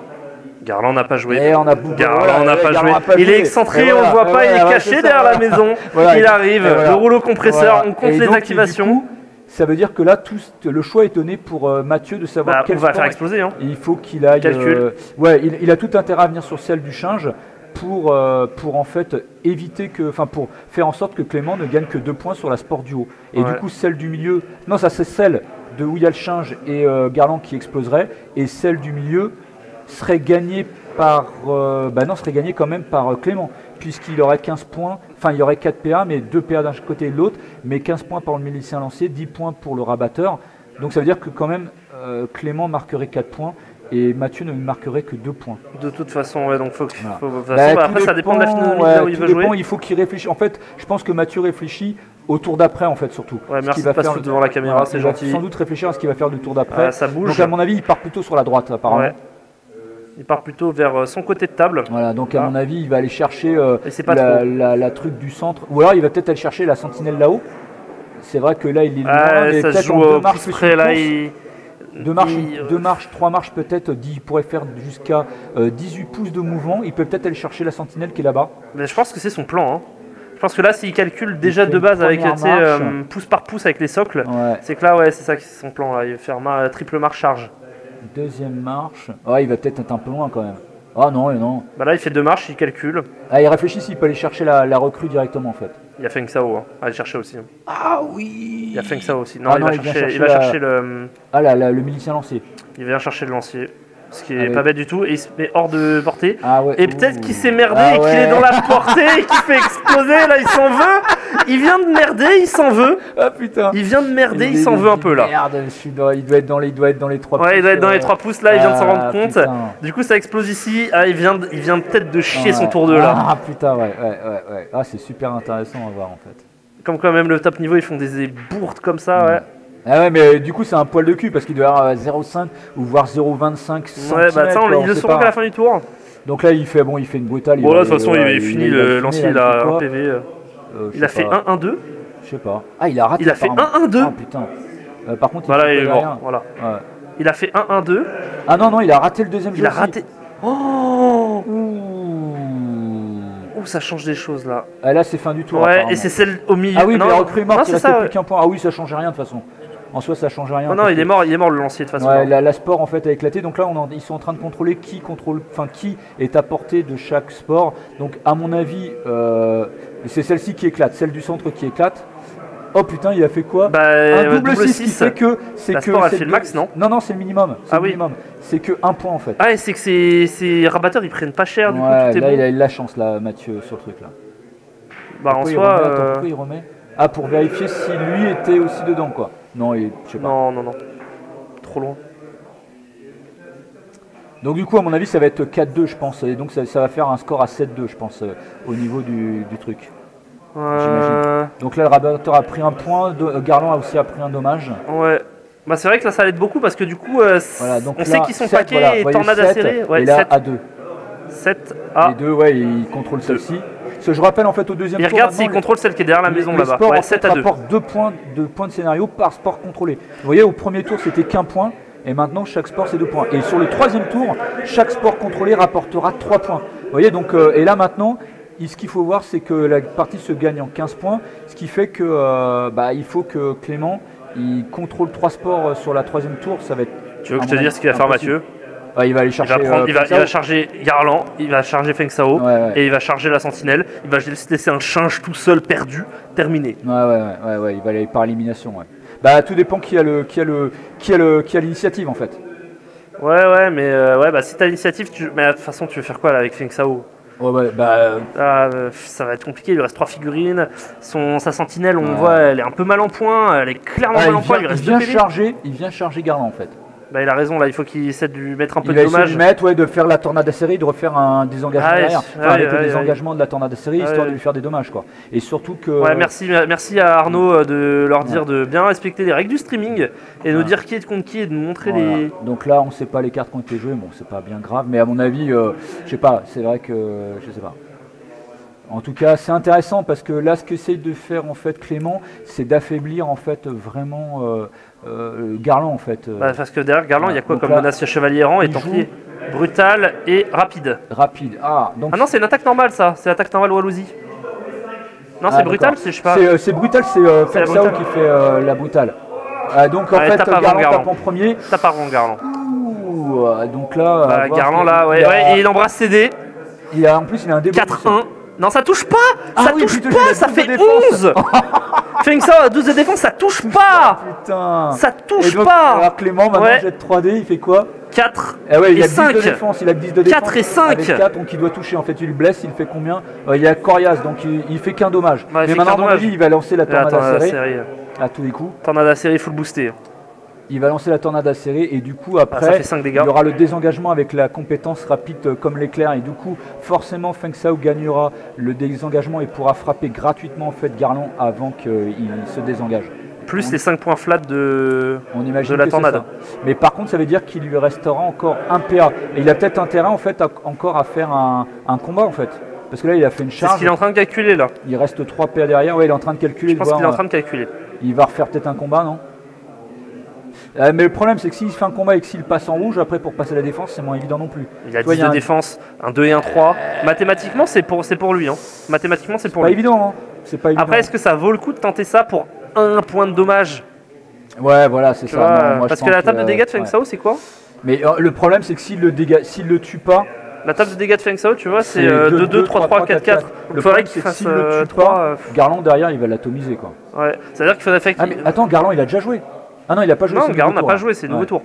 Garland n'a pas joué. Et on a Garland n'a pas joué. Il est excentré, on le voit pas, il est caché derrière la maison. Voilà. Il arrive, Voilà. le rouleau compresseur, Voilà. on compte Et les donc, activations. du coup, ça veut dire que là, le choix est donné pour Mathieu de savoir Bah, quel on va sport faire exploser. Hein. il faut qu'il aille. Calcul. Ouais, il a tout intérêt à venir sur celle du change pour en fait éviter pour faire en sorte que Clément ne gagne que 2 points sur la sport du haut. Et Ouais. du coup, celle du milieu, non, ça c'est celle de où il y a le change et Garland qui exploserait, et celle du milieu serait gagnée serait gagnée quand même par Clément, puisqu'il aurait 15 points, enfin il y aurait 4 PA, mais 2 PA d'un côté et de l'autre, mais 15 points pour le milicien lancé, 10 points pour le rabatteur. Donc ça veut dire que quand même Clément marquerait 4 points et Mathieu ne marquerait que 2 points. De toute façon, ouais, donc faut, Voilà. de toute façon, après ça dépend de la finalité là où il veut jouer. Il faut qu'il réfléchisse. En fait, je pense que Mathieu réfléchit Au tour d'après en fait surtout. Ouais, Ce merci qu'il va de pas se faire foutre devant la caméra, voilà, c'est il va gentil. sans doute réfléchir à ce qu'il va faire du tour d'après. Ça bouge. Donc à mon avis, il part plutôt sur la droite apparemment. Ouais. Il part plutôt vers son côté de table. Voilà, donc à mon avis, il va aller chercher Et c'est pas trop. la truc du centre. Ou alors il va peut-être aller chercher la sentinelle là-haut. C'est vrai que là, il est loin, mais Ça se peut-être joue en deux au marches plus plus près une là. course. Deux marches, trois marches peut-être, il pourrait faire jusqu'à 18 pouces de mouvement. Il peut peut-être aller chercher la sentinelle qui est là-bas. Mais je pense que c'est son plan. Hein. Je pense que là, s'il calcule déjà fait de une base avec première marche. pouce par pouce avec les socles, Ouais. c'est que là, ouais, c'est ça qui est son plan. Là. Il va faire triple marche charge. Deuxième marche. Ouais, il va peut-être être un peu loin quand même. Ah non, non. Bah là, il fait 2 marches, il calcule. Ah, il réfléchit s'il peut aller chercher la recrue directement en fait. Il y a Feng Sao, hein. Aller chercher aussi. Ah oui. Il y a Feng Sao aussi. Non, Ah il, non, va il vient chercher, chercher la- le. Ah le milicien lancier. Il vient chercher le lancier. Ce qui est Avec- pas bête du tout. Et il se met hors de portée. Ah ouais. Et peut-être qu'il s'est merdé Ah et qu'il ouais. est dans la portée et qu'il fait exploser. Là, il s'en veut. Il vient de merder, il s'en veut. Ah putain. Il vient de merder, il s'en veut un peu là. Merde, il doit être dans les 3 pouces. Ouais, il doit être dans les 3 pouces là, il vient de s'en rendre compte. Putain. Du coup, ça explose ici. Ah, il vient peut-être de chier son Ouais. tour 2 là. Ah putain, ouais. Ah, c'est super intéressant à voir en fait. Comme quand même le top niveau, ils font des bourdes comme ça, ouais. Ah ouais, mais du coup, c'est un poil de cul parce qu'il doit avoir 0,5 ou voire 0,25 cm. Ouais, bah ça, ils le sauront qu'à la fin du tour. Donc là, il fait une brutale. Bon, là, de toute façon, va- il finit va le finir, lancier, il fait a quoi un PV. Je Il a sais fait pas. 1-1-2. Je sais pas. Ah, il a raté. Il a fait apparemment. 1-1-2. Ah putain. Par contre, Voilà, fait il est pas mort. derrière. Voilà. Ouais. Il a fait 1-1-2. Ah non, il a raté le deuxième jeu. Il a aussi. raté. Oh Ouh. Ouh, ça change des choses là. Ah, là, c'est fin du tour. Ouais, apparemment. et c'est celle au milieu. Ah oui, mais non, la recrue est morte, non, il c'est restait ça. plus Ouais. qu'un point. Ah oui, ça changeait rien de toute façon. En soi, ça change rien. Oh non, parce il que- est mort le lancier de toute façon. Ouais, la sport en fait a éclaté. Donc là, ils sont en train de contrôler qui est à portée de chaque sport. Donc à mon avis, c'est celle-ci qui éclate, celle du centre qui éclate. Oh putain, il a fait quoi? Bah, Un double 6 qui 6. fait que c'est La que sport, elle c'est fait le max, non? Non, c'est le minimum. C'est Ah le oui. minimum. C'est que un point en fait. Ah, et c'est que ces rabatteurs ils prennent pas cher, du coup Ouais, tout est là, bon. il a eu de la chance là, Mathieu, sur le truc là. Bah, en Pourquoi il soi. remet Attends, pourquoi il remet? Ah, pour vérifier si lui était aussi dedans quoi. Non, je sais pas. Non. Trop loin. Donc du coup, à mon avis, ça va être 4-2, je pense. Et donc ça va faire un score à 7-2, je pense, au niveau du truc. J'imagine. Donc là, le rabatteur a pris un point, Garland a aussi pris un dommage. Ouais. Bah, c'est vrai que là, ça aide beaucoup parce que du coup, Voilà, donc on là, sait qu'ils sont 7, paquets voilà, et voyez, tornade 7, acérée. Ouais, et là, 7, à 2. 7 à. Les deux, ouais, ils contrôlent celle-ci. Parce que je rappelle, en fait, au deuxième Il tour, regarde maintenant, s'il contrôle celle qui est derrière la les- maison les là-bas. sports, Ouais, en fait, 7 à 2. rapportent 2 points de scénario par sport contrôlé. Vous voyez, au premier tour, c'était qu'un point. Et maintenant, chaque sport, c'est 2 points. Et sur le troisième tour, chaque sport contrôlé rapportera 3 points. Vous voyez, donc, et là, maintenant, ce qu'il faut voir, c'est que la partie se gagne en 15 points. Ce qui fait que il faut que Clément il contrôle 3 sports sur la troisième tour. Ça va être. Tu veux que à je te mon dise avis, ce qu'il va faire impossible. Mathieu? Ouais, il va aller Il va, chercher. prendre, il va Feng Sao. charger Garland, il va charger Feng Sao Ouais. et il va charger la sentinelle. Il va juste laisser un change tout seul perdu, terminé. Ouais, il va aller par élimination. Ouais. Bah, tout dépend qui a l'initiative en fait. Ouais, mais si t'as l'initiative, mais de toute façon, tu veux faire quoi là avec Feng Sao? Ouais, Ça va être compliqué, il lui reste 3 figurines. Sa sentinelle, on voit, elle est un peu mal en point, elle est clairement mal en point, il lui reste 2 PV. il vient charger Garland en fait. Bah, il a raison, là, il faut qu'il essaie de lui mettre un peu Il de va essayer dommages. de mettre, de faire la tornade à série, de refaire un désengagement derrière. Avec le désengagement de la tornade à série, histoire de lui faire des dommages quoi. Et surtout que. Ouais, merci à Arnaud de leur dire de bien respecter les règles du streaming et de nous dire qui est contre qui et de nous montrer les. Donc là, on ne sait pas les cartes qui ont été jouées, bon, c'est pas bien grave, mais à mon avis, je sais pas, c'est vrai que. Je sais pas. En tout cas, c'est intéressant parce que là, ce qu'essaye de faire en fait Clément, c'est d'affaiblir en fait vraiment Garland en fait. Parce que derrière Garland, il y a quoi Donc comme là, menace? Chevalier errant et il templier. Brutal et rapide. Rapide. Donc Ah non, c'est une attaque normale ça, c'est l'attaque normale Walouzi. Non, c'est brutal, d'accord. je sais pas. C'est brutal, c'est C'est la Feng Sao brutale. qui fait la brutale. Donc en Allez, fait, tape avant Garland Garland. tape en premier. Tape avant Garland. Ouh, donc là, Bah, voir Garland qu'il- là, ouais, et il embrasse CD. en plus, il a un début. 4-1. Non, ça touche pas. Ah Ça oui, touche putain, pas, il a ça 12 de fait défense. 11. Feng Sao à 12 de défense, ça touche pas. Putain. Ça touche Et donc, pas. alors Clément, maintenant, Ouais. jette 3D, il fait quoi? 4 Ah ouais, il et a 10 5. de défense, il a 10 de défense. 4 et 5. Avec 4, donc il doit toucher. En fait, il le blesse, il fait combien? Il a Corias, donc il fait qu'un dommage. Ouais, il Mais fait maintenant, qu'un à mon dommage. avis, il va lancer la tornade à Attends, la serrer série. à tous les coups. Tornade à série full boosté. Il va lancer la tornade acérée et du coup ça après fait 5 dégâts. il y aura le désengagement avec la compétence rapide comme l'éclair et du coup forcément Feng Sao gagnera le désengagement et pourra frapper gratuitement en fait Garland avant qu'il se désengage. Plus les 5 points flat de la que tornade. c'est ça. Mais par contre ça veut dire qu'il lui restera encore un PA et il a peut-être intérêt en fait encore à faire un combat en fait. Parce que là il a fait une C'est charge. ce qu'il est en train de calculer là. Il reste 3 PA derrière, ouais il est en train de calculer. Je pense qu'il est en train de calculer. Il va refaire peut-être un combat, non? Mais le problème c'est que s'il fait un combat et que s'il passe en rouge, après pour passer la défense c'est moins évident non plus. Il a 10 de défense, un 2 et un 3. Mathématiquement c'est pour lui. Hein. Mathématiquement c'est pour pas lui. évident, hein. C'est pas évident. Après est-ce que ça vaut le coup de tenter ça pour un point de dommage? Ouais voilà c'est ça. Vois, moi, parce que la table de dégâts de Feng Sao c'est quoi? Mais le problème c'est que s'il le tue pas. La table de dégâts de Feng Sao tu vois c'est 2, 2, 3, 3, 4, 4. Le problème c'est que s'il le tue pas, Garland derrière il va l'atomiser quoi. Ouais, c'est-à-dire qu'il faudrait faire... Ah mais attends, Garland il a déjà joué. Ah non il a pas joué. Non, Garland n'a pas joué, c'est le nouveau tour.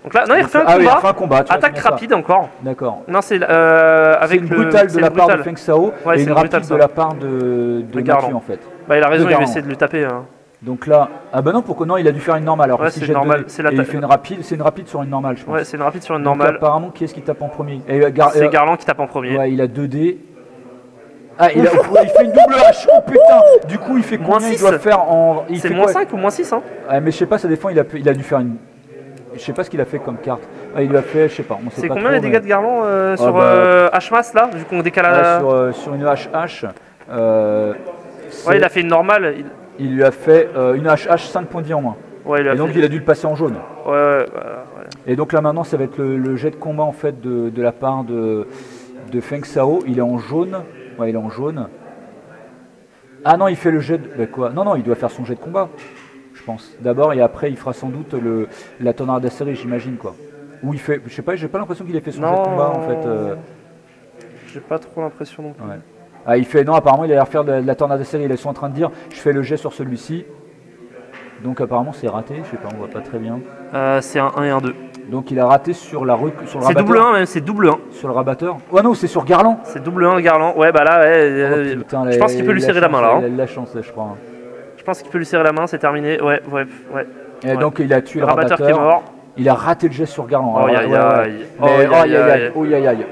Donc là, non, il refait un combat. Attaque rapide encore. D'accord. Non, c'est avec une brutale de la part de Feng Sao et une rapide de la part de Garland en fait. Bah il a raison, il va essayer de le taper. Hein. Donc là, ah bah non, pourquoi non, il a dû faire une normale. Alors ouais, c'est normal. Il fait une rapide, c'est une rapide sur une normale, je pense. Ouais, c'est une rapide sur une normale. Donc, apparemment, qui est-ce qui tape en premier? C'est Garland qui tape en premier. Ouais, il a 2D. Ah, il fait une double hache. Oh putain. Du coup, il fait combien? Il doit faire en. C'est moins 5 ou moins 6 hein. Ouais, mais je sais pas, ça dépend. Il a dû faire une. Je sais pas ce qu'il a fait comme carte. Ah, il lui a fait, je sais pas. C'est combien les dégâts de Garland sur H-Mass là, vu qu'on décale à... sur une HH. Ouais, il a fait une normale. Il lui a fait une HH 5 points de vie en moins. Ouais, et donc il a dû le passer en jaune. Ouais. Et donc là maintenant ça va être le jet de combat en fait de la part de Feng Sao. Il est en jaune. Ouais, il est en jaune. Ah non, il fait le jet de... quoi? Non, il doit faire son jet de combat. Je pense. D'abord et après il fera sans doute la tornade acérée, j'imagine quoi. Ou il fait... Je sais pas, j'ai pas l'impression qu'il ait fait son jet de combat en fait. J'ai pas trop l'impression non plus. Ouais. Ah, il fait... Non, apparemment il a l'air faire de la tornade acérée. Ils sont en train de dire je fais le jet sur celui-ci. Donc apparemment c'est raté, je sais pas, on voit pas très bien. C'est un 1 et un 2. Donc il a raté sur le rabatteur. C'est double 1 même, c'est double 1. Sur le rabatteur. Ouais non, c'est sur Garland. C'est double 1 Garland. Ouais bah là, putain, je pense qu'il peut lui serrer la main là. Il a la chance là, je crois. Je pense qu'il peut lui serrer la main, c'est terminé. Ouais. Et donc il a tué le rabatteur. Qui est mort. Il a raté le geste sur Garland. Oh aïe.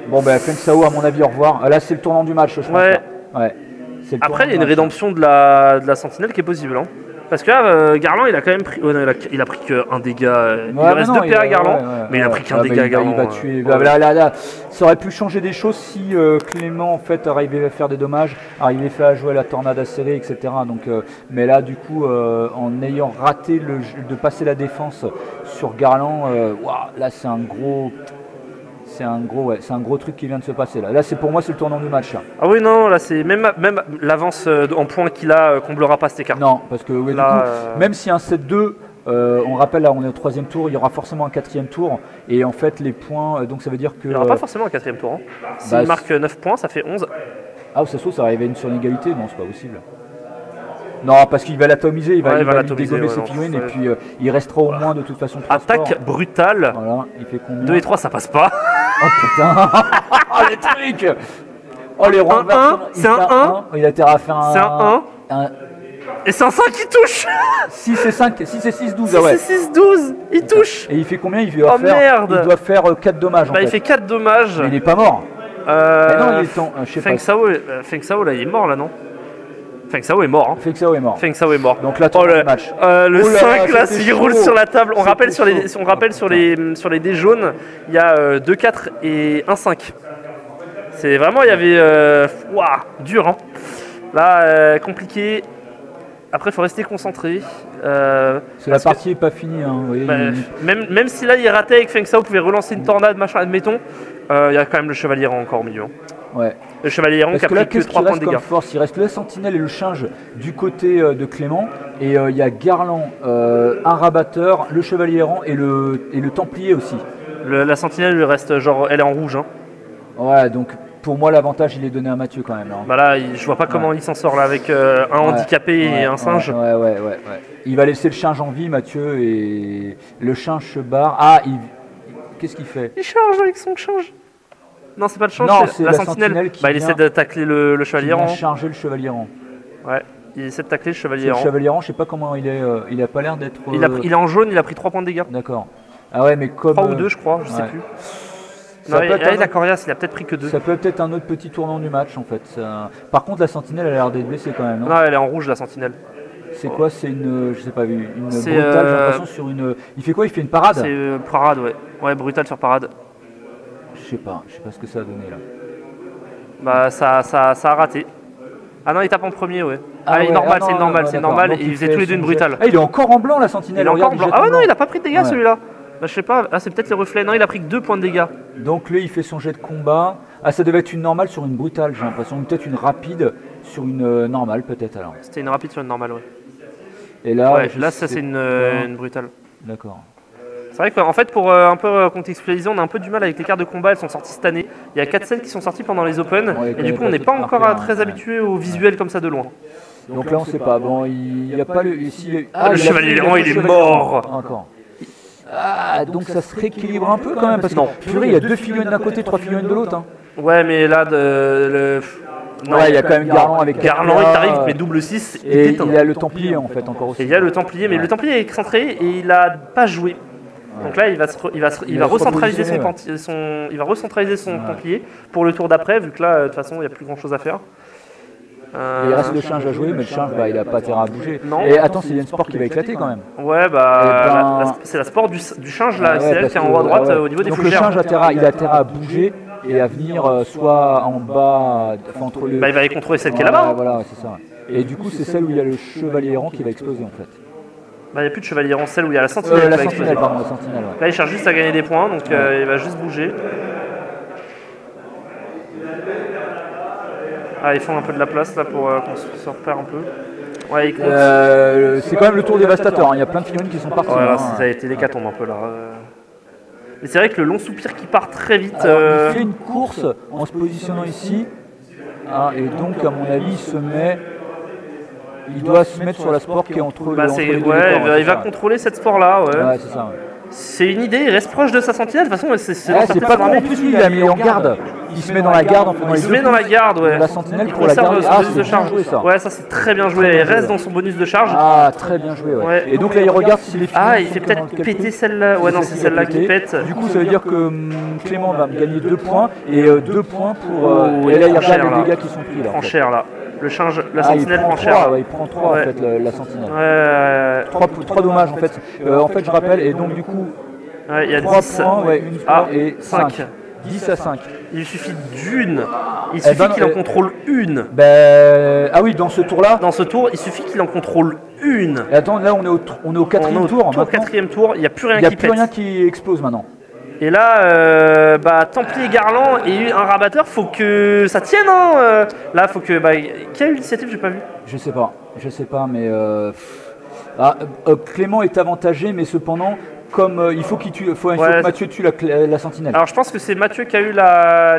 Bon ben Feng Sao à mon avis au revoir. Là c'est le tournant du match je pense. Ouais. Après il y a une rédemption de la sentinelle qui est possible. Hein. Parce que là, Garland, il a quand même pris. Il a pris qu'un dégât. Il lui reste 2 PA à Garland, mais il a pris qu'un dégât à Garland. Il va tuer. Là, ça aurait pu changer des choses si Clément en fait arrivait à faire des dommages, arrivait à jouer la tornade acérée, etc. Donc, mais là, du coup, en ayant raté de passer la défense sur Garland, là, c'est un gros. C'est un gros truc qui vient de se passer là. Là, pour moi, c'est le tournant du match. Là. Ah oui, non, là, c'est même l'avance en points qu'il a comblera pas cet écart. Non, parce que là, du coup, même si un 7-2, on rappelle là, on est au 3e tour, il y aura forcément un 4e tour. Et en fait, les points, donc ça veut dire que. Il n'y aura pas forcément un 4e tour. Hein. S'il marque 9 points, ça fait 11. Ah, ça se trouve, ça va arriver sur une égalité. Non, c'est pas possible. Non, parce qu'il va l'atomiser, il va lui dégommer ses figurines et puis il restera au moins de toute façon 3 Attaque sports. Brutale. Voilà, il fait combien? 2 et 3, ça passe pas. Oh putain. Oh les trucs. Oh les renversements. C'est un 1. Il a intérêt à faire un. C'est un 1. Et c'est un 5 qui touche. 6 et 5, 6 et 6, 12. 6 et 6, 12. Il touche. Et il fait combien? Il doit faire 4 dommages. Il fait 4 dommages. Mais il est pas mort. Mais non, il est temps. Feng Sao là, il est mort là, non? Feng Sao est mort. Hein. Feng Sao est mort. Donc là, le match. Le 5 là, s'il roule sur la table, on rappelle sur les dés jaunes, il y a 2, 4 et 1, 5. C'est vraiment, il y avait... dur. Hein. Là, compliqué. Après, il faut rester concentré. La partie n'est pas finie. Hein, vous voyez, même si là, il ratait et que Feng Sao pouvait relancer une tornade, machin, admettons, il y a quand même le chevalier encore au milieu. Hein. Ouais. Le chevalier errant qui a pris que 3 points de dégâts. Force, il reste le sentinelle et le change du côté de Clément. Et il y a Garland, un rabatteur, le chevalier errant et le templier aussi. La sentinelle lui reste genre, elle est en rouge. Hein. Ouais, donc pour moi l'avantage il est donné à Mathieu quand même. Hein. Bah là, je vois pas comment il s'en sort là avec un handicapé et un singe. Ouais. Il va laisser le change en vie, Mathieu, et le change se barre. Ah, qu'est-ce qu'il fait? Il charge avec son change. Non, c'est pas le change, c'est la sentinelle qui il essaie de tacler le chevalier errant. Il a chargé le chevalier errant. Ouais. Il essaie de tacler le C'est chevalier le errant. chevalier errant, je sais pas comment il est. Il a pas l'air d'être. Il est en jaune, il a pris 3 points de dégâts. D'accord. Ah ouais, mais comme. 3 ou 2 je crois, je sais ouais. plus. Ça Non, peut être un il a autre- coriace, il a peut-être pris que 2. Ça peut être un autre petit tournant du match en fait. Par contre, la sentinelle elle a l'air d'être blessée quand même. Non, Non, elle est en rouge la sentinelle. c'est quoi? C'est une. Je sais pas, une C'est, brutale, j'ai l'impression sur une. Il fait quoi? Il fait une parade? C'est parade, ouais. Ouais, brutal sur parade. Je sais pas ce que ça a donné là. Bah ça a raté. Ah non, il tape en premier, ouais. Ah, ouais, normal, non, c'est non, normal, non, c'est d'accord. normal. Donc, Et ils faisaient fait tous les deux son une brutale. jet. Ah, il est encore en blanc la sentinelle. Il est encore regarde, en blanc. jette Ah en ouais, non, blanc. il a pas pris de dégâts Ouais. celui-là. Bah je sais pas, ah c'est peut-être les reflets. Non, il a pris que 2 points de dégâts. Donc lui il fait son jet de combat. Ah, ça devait être une normale sur une brutale, j'ai l'impression. Ou peut-être une rapide sur une normale, peut-être alors. C'était une rapide sur une normale, ouais. Et là, Ouais, je là ça sais c'est pas. une brutale. D'accord. C'est vrai qu'en fait, pour un peu contextualiser, on a un peu du mal avec les cartes de combat, elles sont sorties cette année. Il y a 4 sets qui sont sortis pendant les Open, Ouais, et du coup, on pas n'est pas toutes encore marquées, hein, très ouais. habitué au visuel comme ça de loin. Donc là on sait pas. Bon, il n'y a pas le. Ici, Ah, le chevalier errant, il est mort. Encore. Ah, donc ça se rééquilibre un peu quand même parce que Non. purée, il y a 2 figurines d'un côté, 3 figurines de l'autre. Hein. Ouais, mais là, non, Ouais, il y a quand même Garland avec Garland, il Capella, t'arrive, mais double 6, il Et t'éteint. il y a le Templier en fait encore aussi. Et il y a le Templier, mais Ouais. le Templier est excentré et il a pas joué. Donc là, il va Il va va se recentraliser son, repositionner, il va recentraliser son Templier pour le tour d'après, vu que là, de toute façon, il n'y a plus grand chose à faire. Et il reste le Change à jouer, mais le Change, bah, il a pas terrain à bouger. Non. Et attends, c'est Yen Sport qui va éclater quand même. Ouais, bah, Eh ben- c'est la sport du change là, Ah ouais, c'est elle parce qui est en que- haut à droite ah ouais. au niveau des Donc fougères. le Change il a terrain à bouger et à venir soit en bas, enfin, entre les. Bah, il va aller contrôler celle qui est là-bas. hein. Voilà, c'est ça. Et du coup, c'est celle où il y a le Chevalier errant qui va exploser en fait. Bah, il n'y a plus de chevalier en selle où il y a la sentinelle qui La va sentinelle, exploser. pardon, la sentinelle. Ouais. Là, il cherche juste à gagner des points, donc il va juste bouger. Ah, ils font un peu de la place là pour qu'on se repère un peu. Ouais, ils comptent. C'est quand même le tour dévastateur. Hein. Il y a plein de figurines qui sont parties. Ouais, là, hein. ça a été l'hécatombe un peu là. Mais c'est vrai que le long soupir qui part très vite. Alors, il fait une course en se positionnant ici. Ah, et donc, à mon avis, il doit se mettre sur la sport qui est entre, Bah, entre les deux ouais, décors, il va ça. contrôler cette sport là. Ouais. Ouais, c'est ça. Ouais. C'est une idée, il reste proche de sa sentinelle. De toute façon, c'est Ah, c'est pas con en plus, lui, il a mis en garde. Il se met dans la garde en faisant Il les se deux met dans la pouces garde, ouais. de la sentinelle Il pour la conserve garder. son Ah, bonus c'est de bien charge. joué, ça. Ouais, ça c'est très bien joué. Très bien Il reste joué. dans son bonus de charge. Ah, très bien joué, ouais. Ouais. Et donc là, il regarde si les figurines Ah, il sont fait dans peut-être quel péter truc. celle-là. Ouais, non, c'est qui celle-là va qui péter. pète. Du coup, ça veut dire que Clément va me gagner 2 points et 2 points pour. Oh, Et là, il prend regarde cher, les là. dégâts qui sont pris Il là. prend en fait. cher là. La Ah, sentinelle il prend prend cher. 3, ouais, il prend 3 Ouais. en fait, la sentinelle. Ouais, 3 dommages en fait. En fait, je rappelle, et donc du coup, ouais, il y a 3 10. points, ouais, une Ah, fois et 5. 5. 10 à 5. Il suffit d'une. Il Eh suffit ben, qu'il en contrôle une. Ah oui, dans ce tour-là. Dans ce tour, il suffit qu'il en contrôle une. Et attends, là, on est au On est 4e au tour. Maintenant. quatrième tour, il n'y a plus rien Il n'y a qui plus pète. rien qui explose maintenant. Et là, Templier Garland et un rabatteur, faut que ça tienne. Hein. Là, faut que. Qui a eu l'initiative, j'ai pas vu. Je sais pas, mais Clément est avantagé, mais cependant, comme il faut il faut que Mathieu tue la sentinelle. Alors, je pense que c'est Mathieu qui a eu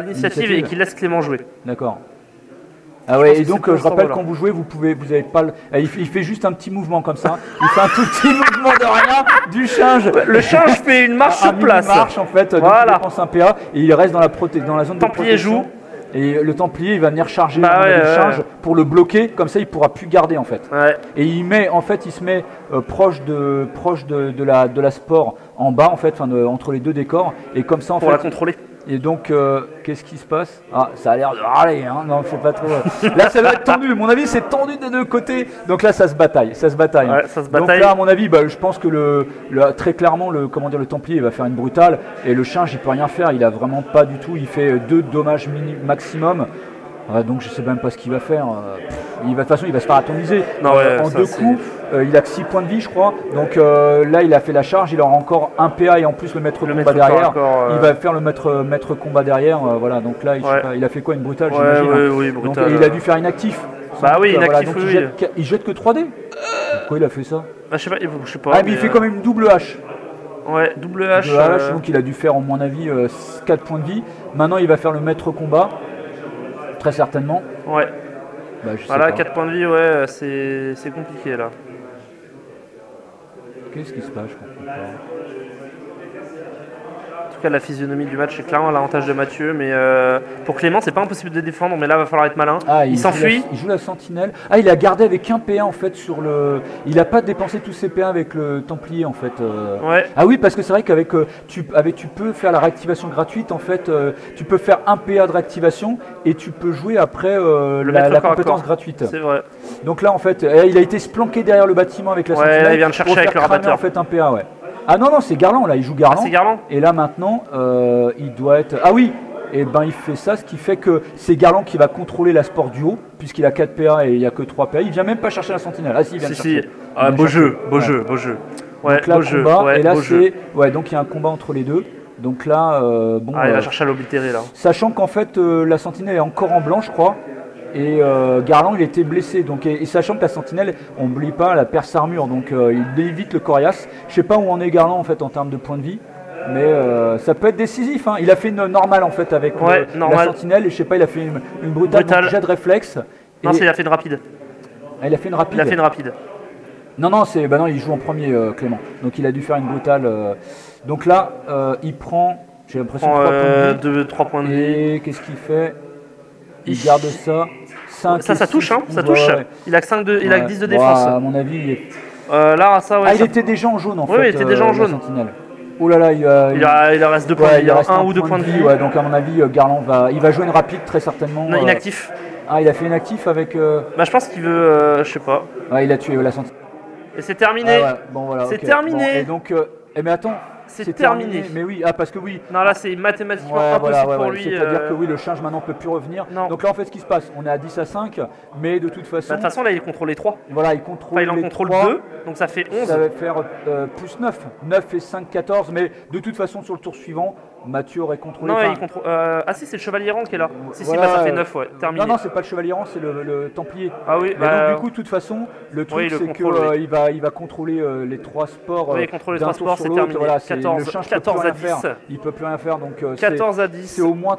l'initiative et qui laisse Clément jouer. D'accord. Ah ouais, pense et que donc c'est je pour ce rappelle temps-là. quand vous jouez, vous avez pas il fait juste un petit mouvement comme ça. Il fait un tout petit mouvement de rien, du change. Le change fait une marche sur place. Marche en fait, donc Voilà. il dépense un PA et il reste dans la zone Templier de protection. joue. Et le Templier il va venir charger Bah ouais, le ouais. change pour le bloquer, comme ça il pourra plus garder en fait. Ouais. Et il se met proche de la sport en bas en fait, entre les deux décors et comme ça en Pour fait. la contrôler. Et donc, qu'est-ce qui se passe? Ah, ça a l'air de râler, hein. Non, je sais pas trop. Là, ça va être tendu. À mon avis, c'est tendu des deux côtés. Donc là, ça se bataille. Ouais, ça se bataille. Donc là, à mon avis, je pense que très clairement, le Templier il va faire une brutale. Et le Change, il peut rien faire. Il a vraiment pas du tout. Il fait 2 dommages maximum. Donc je sais même pas ce qu'il va faire. De toute façon, il va se faire atomiser. Non, ouais, en ça, 2 c'est- coups, il a que 6 points de vie, je crois. Donc là, il a fait la charge. Il aura encore un PA et en plus le maître Le combat maître derrière. encore, Il va faire le maître combat derrière. Voilà. Donc là, je sais Ouais. pas, il a fait quoi, une brutale, Ouais, j'imagine. hein. oui, Donc brutal. il a dû faire inactif. Bah Sans oui, doute, inactif, Donc, oui. il jette que 3D. Pourquoi il a fait ça? Je sais pas. Ah, mais il fait quand même une double hache. Ouais, double H. Double hache, donc il a dû faire, à mon avis, 4 points de vie. Maintenant, il va faire le maître combat. Très certainement. Ouais. Je sais Voilà, pas. 4 points de vie, ouais, c'est compliqué là. Qu'est-ce qui se passe? Je comprends pas. tout cas la physionomie du match, c'est clairement l'avantage de Mathieu. Mais pour Clément, c'est pas impossible de défendre, mais là, il va falloir être malin. Ah, il s'enfuit. Il joue la sentinelle. Ah, il a gardé avec un P1 en fait sur le. Il a pas dépensé tous ses P1 avec le Templier en fait. Ouais. Ah oui, parce que c'est vrai qu'avec tu peux faire la réactivation gratuite en fait. Tu peux faire un PA de réactivation et tu peux jouer après la compétence gratuite. C'est vrai. Donc là en fait, il a été splanqué derrière le bâtiment avec la sentinelle. Là, il vient de chercher pour avec le faire cramer, rabatteur. en fait un PA, ouais. Ah non, c'est Garland là, il joue Garland. Ah, c'est Garland. Et là maintenant, il doit être. Ah oui, et ben il fait ça, ce qui fait que c'est Garland qui va contrôler la sport du haut, puisqu'il a 4 PA et il n'y a que 3 PA. Il vient même pas chercher la sentinelle. Ah si, il vient de chercher. Ah, beau jeu. Ouais, donc là, beau jeu. combat, Ouais, et là beau jeu. ouais, donc il y a un combat entre les deux. Donc là, bon. Il va chercher à l'oblitérer là. Sachant qu'en fait, la sentinelle est encore en blanc, je crois. Et Garland il était blessé, donc, et sachant que la sentinelle, on n'oublie pas, la perce armure, donc il évite le coriace. Je sais pas où en est Garland en fait en termes de points de vie, mais ça peut être décisif. Hein. Il a fait une normale en fait avec la sentinelle, et je sais pas, il a fait une brutale jet de réflexe. Non, il a fait une rapide. Ah, il a fait une rapide. Il a fait une rapide. Non, non, il joue en premier, Clément. Donc il a dû faire une brutale. Donc là, il prend, j'ai l'impression, 3 points de vie. Et qu'est-ce qu'il fait? Il garde ça. 5 ça touche, hein, ça touche. Ouais. Il a que il a 10 de défense. À mon avis, il est... là, ça, ouais. Ah, il était déjà en jaune en fait. Oui, il était déjà en jaune. Sentinelle. Oh là là, il reste 2 points de vie. Il reste 1 ou 2 points de vie. Ouais, donc à mon avis, Garland il va jouer une rapide très certainement. Non, inactif. Ah, il a fait inactif avec. Je pense qu'il veut, je sais pas. Ouais, il a tué la sentinelle. Et c'est terminé. Ah ouais. Bon, voilà, c'est terminé. Bon, et donc, mais attends. C'est terminé. Mais oui, parce que oui. Non, là c'est mathématiquement impossible pour lui. C'est-à-dire que oui, le change maintenant peut plus revenir. Non. Donc là en fait ce qui se passe, on est à 10 à 5, mais de toute façon. De toute façon là il contrôle les 3. Voilà, il contrôle il en contrôle 2, donc ça fait 11. Ça va faire plus 9. 9 et 5, 14, mais de toute façon sur le tour suivant, Mathieu aurait contrôlé. Non, il contrôle. Ah si, c'est le chevalier errant qui est là. Si, ça fait 9, ouais, terminé. Non, c'est pas le chevalier errant, c'est le templier. Ah oui, donc du coup, de toute façon, le truc c'est qu'il va contrôler les 3 sports. Oui, il contrôle les 3 sports, c'est terminé. Voilà, 14 à 10. Il peut plus rien faire, donc 14 à 10. C'est au moins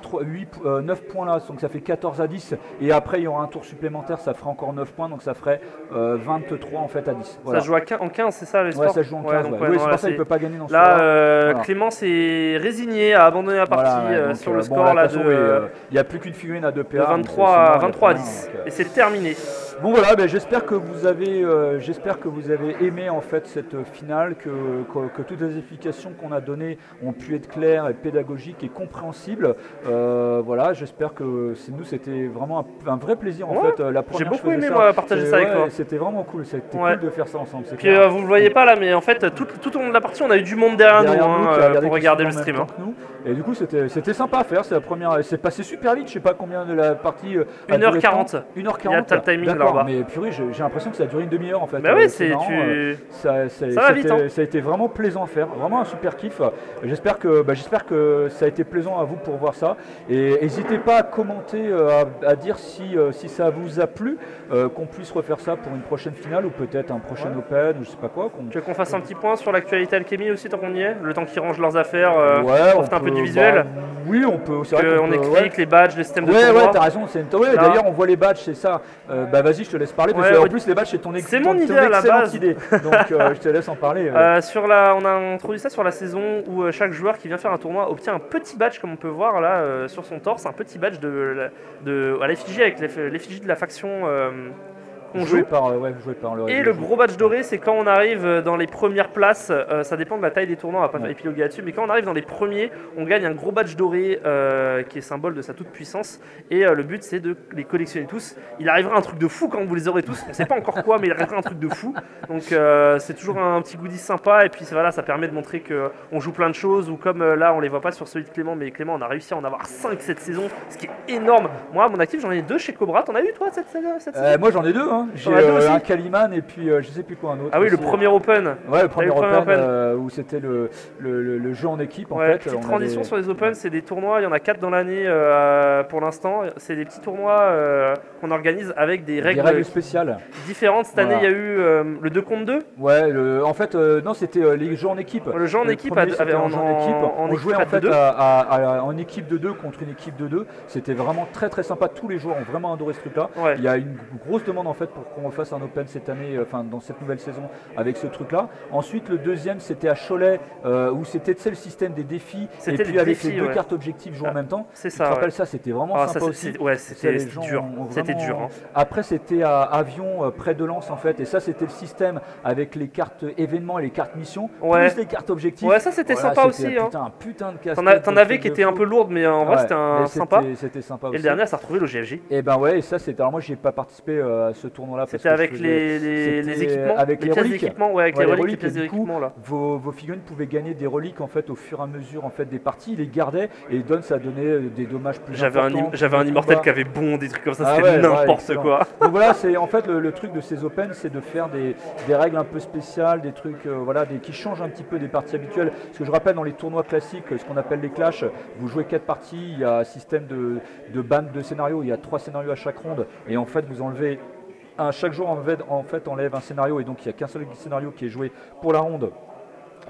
9 points là, donc ça fait 14 à 10. Et après, il y aura un tour supplémentaire, ça fera encore 9 points, donc ça ferait 23 en fait à 10. Voilà. Ça joue en 15, c'est ça les sports? Ouais, ça joue en 15. Oui, c'est pour ça qu'il peut pas gagner dans ce là. Clément s'est résigné à abandonner la partie sur le score là de. Il n'y a plus qu'une figurine à 2 PA. 23 à 10. Et c'est terminé. Bon voilà, j'espère que vous avez aimé en fait cette finale, que toutes les explications qu'on a données ont pu être claires et pédagogiques et compréhensibles. Voilà, j'espère que c'était vraiment un vrai plaisir en fait. J'ai beaucoup aimé moi partager ça avec toi. C'était vraiment cool, c'était cool de faire ça ensemble. Puis vous le voyez pas là, mais en fait tout au long de la partie on a eu du monde derrière nous pour regarder le stream. Et du coup c'était sympa à faire, c'est la première, c'est passé super vite, je sais pas combien de la partie. 1h40. 1h40. Il y a le timing là-bas. Mais purée, j'ai l'impression que ça a duré une demi-heure en fait. Bah oui, ça va vite. Ça a été vraiment plaisant à faire, vraiment un super kiff. J'espère que ça a été plaisant à vous pour voir ça. Et n'hésitez pas à commenter, à dire si ça vous a plu, qu'on puisse refaire ça pour une prochaine finale ou peut-être un prochain Open ou je sais pas quoi. Tu veux qu'on fasse un petit point sur l'actualité Alchemy aussi tant qu'on y est? Le temps qu'ils rangent leurs affaires, on fait un peu du visuel. Oui, on peut. On explique les badges, les systèmes de tournoi. Ouais, t'as raison. D'ailleurs, on voit les badges, c'est ça. Vas-y, je te laisse parler parce qu'en plus les badges c'est mon idée à la base. Donc je te laisse en parler. On a introduit ça sur la saison où chaque joueur qui vient faire un tournoi obtient un petit badge comme on peut voir là sur son torse, un petit badge à l'effigie avec l'effigie de la faction qu'on joue. Et le gros badge doré, c'est quand on arrive dans les premières places, ça dépend de la taille des tournois, on va pas épiloguer là-dessus, mais quand on arrive dans les premiers, on gagne un gros badge doré qui est symbole de sa toute puissance, et le but c'est de les collectionner tous. Il arrivera un truc de fou quand vous les aurez tous, on sait pas encore quoi, mais il arrivera un truc de fou, donc c'est toujours un petit goodie sympa, et puis voilà, ça permet de montrer qu'on joue plein de choses, ou comme là on les voit pas sur celui de Clément, mais Clément on a réussi à en avoir 5 cette saison, ce qui est énorme. Moi à mon actif j'en ai 2 chez Cobra, t'en as eu toi cette saison? Moi j'en ai 2, hein. J'ai un Kaliman et puis je sais plus quoi, un autre. Ah oui, aussi. Le premier Open. Ouais, le premier Open où c'était le jeu en équipe en fait. Petite transition sur les Open, c'est des tournois, il y en a 4 dans l'année pour l'instant. C'est des petits tournois qu'on organise avec des règles spéciales différentes. Cette année, il y a eu le 2 contre 2. Ouais, en fait, non, c'était les jeux en équipe. Le jeu en équipe, on jouait en fait en équipe de 2 contre une équipe de 2. C'était vraiment très très sympa. Tous les joueurs ont vraiment adoré ce truc-là. Il y a une grosse demande en fait fait pour qu'on refasse un Open cette année, enfin dans cette nouvelle saison avec ce truc-là. Ensuite, le deuxième, c'était à Cholet, où c'était le système des défis, et puis avec les deux cartes objectifs jouées en même temps. C'est ça. Tu te rappelles ça, c'était vraiment sympa aussi. Ouais, c'était dur. C'était dur. Hein. Après, c'était à Avion, près de Lens en fait, et ça, c'était le système avec les cartes événements et les cartes missions, plus les cartes objectifs. Ouais, ça c'était sympa aussi. Putain de casse. T'en avais qui étaient un peu lourdes, mais en vrai, c'était sympa. C'était sympa aussi. Et le dernier, ça a retrouvé le GFJ. Et ben ouais, et ça, c'était. Alors moi, j'ai pas participé à ce tournoi-là. C'était avec les équipements, avec les reliques. Ouais, avec les reliques, les pièces d'équipement là. Vos figurines pouvaient gagner des reliques en fait au fur et à mesure en fait des parties, ils les gardaient et ça donnait des dommages plus importants. J'avais un immortel qui avait des trucs comme ça, c'était n'importe quoi. Donc voilà, c'est en fait le truc de ces Open, c'est de faire des règles un peu spéciales, des trucs qui changent un petit peu des parties habituelles. Parce que je rappelle, dans les tournois classiques, ce qu'on appelle les clashs, vous jouez 4 parties, il y a un système de bande de scénarios, il y a 3 scénarios à chaque ronde et en fait vous enlevez chaque jour enlève un scénario et donc il n'y a qu'un seul scénario qui est joué pour la ronde.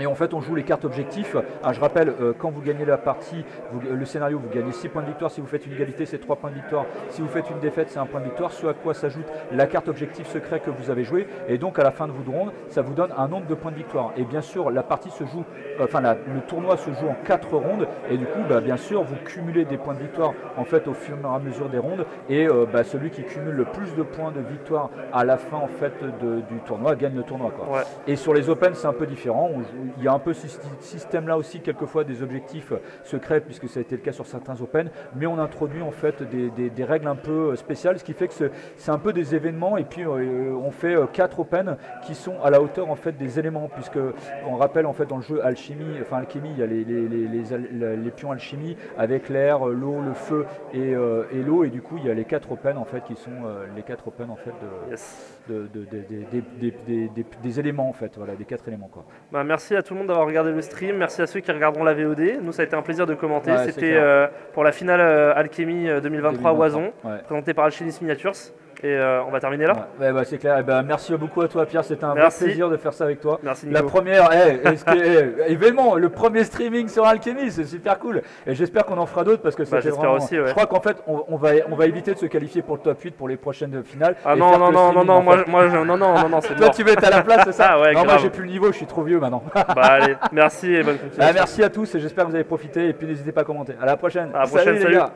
Et en fait, on joue les cartes objectifs. Je rappelle, quand vous gagnez la partie, le scénario, vous gagnez 6 points de victoire. Si vous faites une égalité, c'est 3 points de victoire. Si vous faites une défaite, c'est 1 point de victoire. Ce à quoi s'ajoute la carte objectif secret que vous avez joué. Et donc, à la fin de votre ronde, ça vous donne un nombre de points de victoire. Et bien sûr, la partie se joue, le tournoi se joue en 4 rondes. Et du coup, bien sûr, vous cumulez des points de victoire en fait au fur et à mesure des rondes. Et celui qui cumule le plus de points de victoire à la fin en fait du tournoi gagne le tournoi, quoi. Ouais. Et sur les Open, c'est un peu différent. Il y a un peu ce système-là aussi, quelquefois des objectifs secrets, puisque ça a été le cas sur certains Open, mais on introduit en fait des règles un peu spéciales, ce qui fait que c'est un peu des événements, et puis on fait 4 Open qui sont à la hauteur en fait des éléments, puisque on rappelle en fait dans le jeu Alchimie, il y a les pions Alchimie avec l'air, l'eau, le feu et l'eau, et du coup il y a les 4 Open en fait qui sont les 4 Open en fait des éléments en fait, voilà, des 4 éléments, quoi. Merci à tout le monde d'avoir regardé le stream, merci à ceux qui regarderont la VOD. Nous, ça a été un plaisir de commenter. C'était pour la finale Alchemy 2023 Oison, présentée par Alchimiste Miniatures. Et on va terminer là. C'est clair. Merci beaucoup à toi, Pierre. C'était un vrai plaisir de faire ça avec toi. Merci, Nico. La première, événement, le premier streaming sur Alchemy, c'est super cool. Et j'espère qu'on en fera d'autres parce que c'était vraiment. Aussi, je crois qu'en fait, on va éviter de se qualifier pour le top 8 pour les prochaines finales. Ah non, moi, c'est toi, tu veux être à la place, c'est ça? Non, moi, j'ai plus le niveau, je suis trop vieux maintenant. Allez, merci et bonne continuation. Merci à tous et j'espère que vous avez profité. Et puis, n'hésitez pas à commenter. À la prochaine. Salut les gars.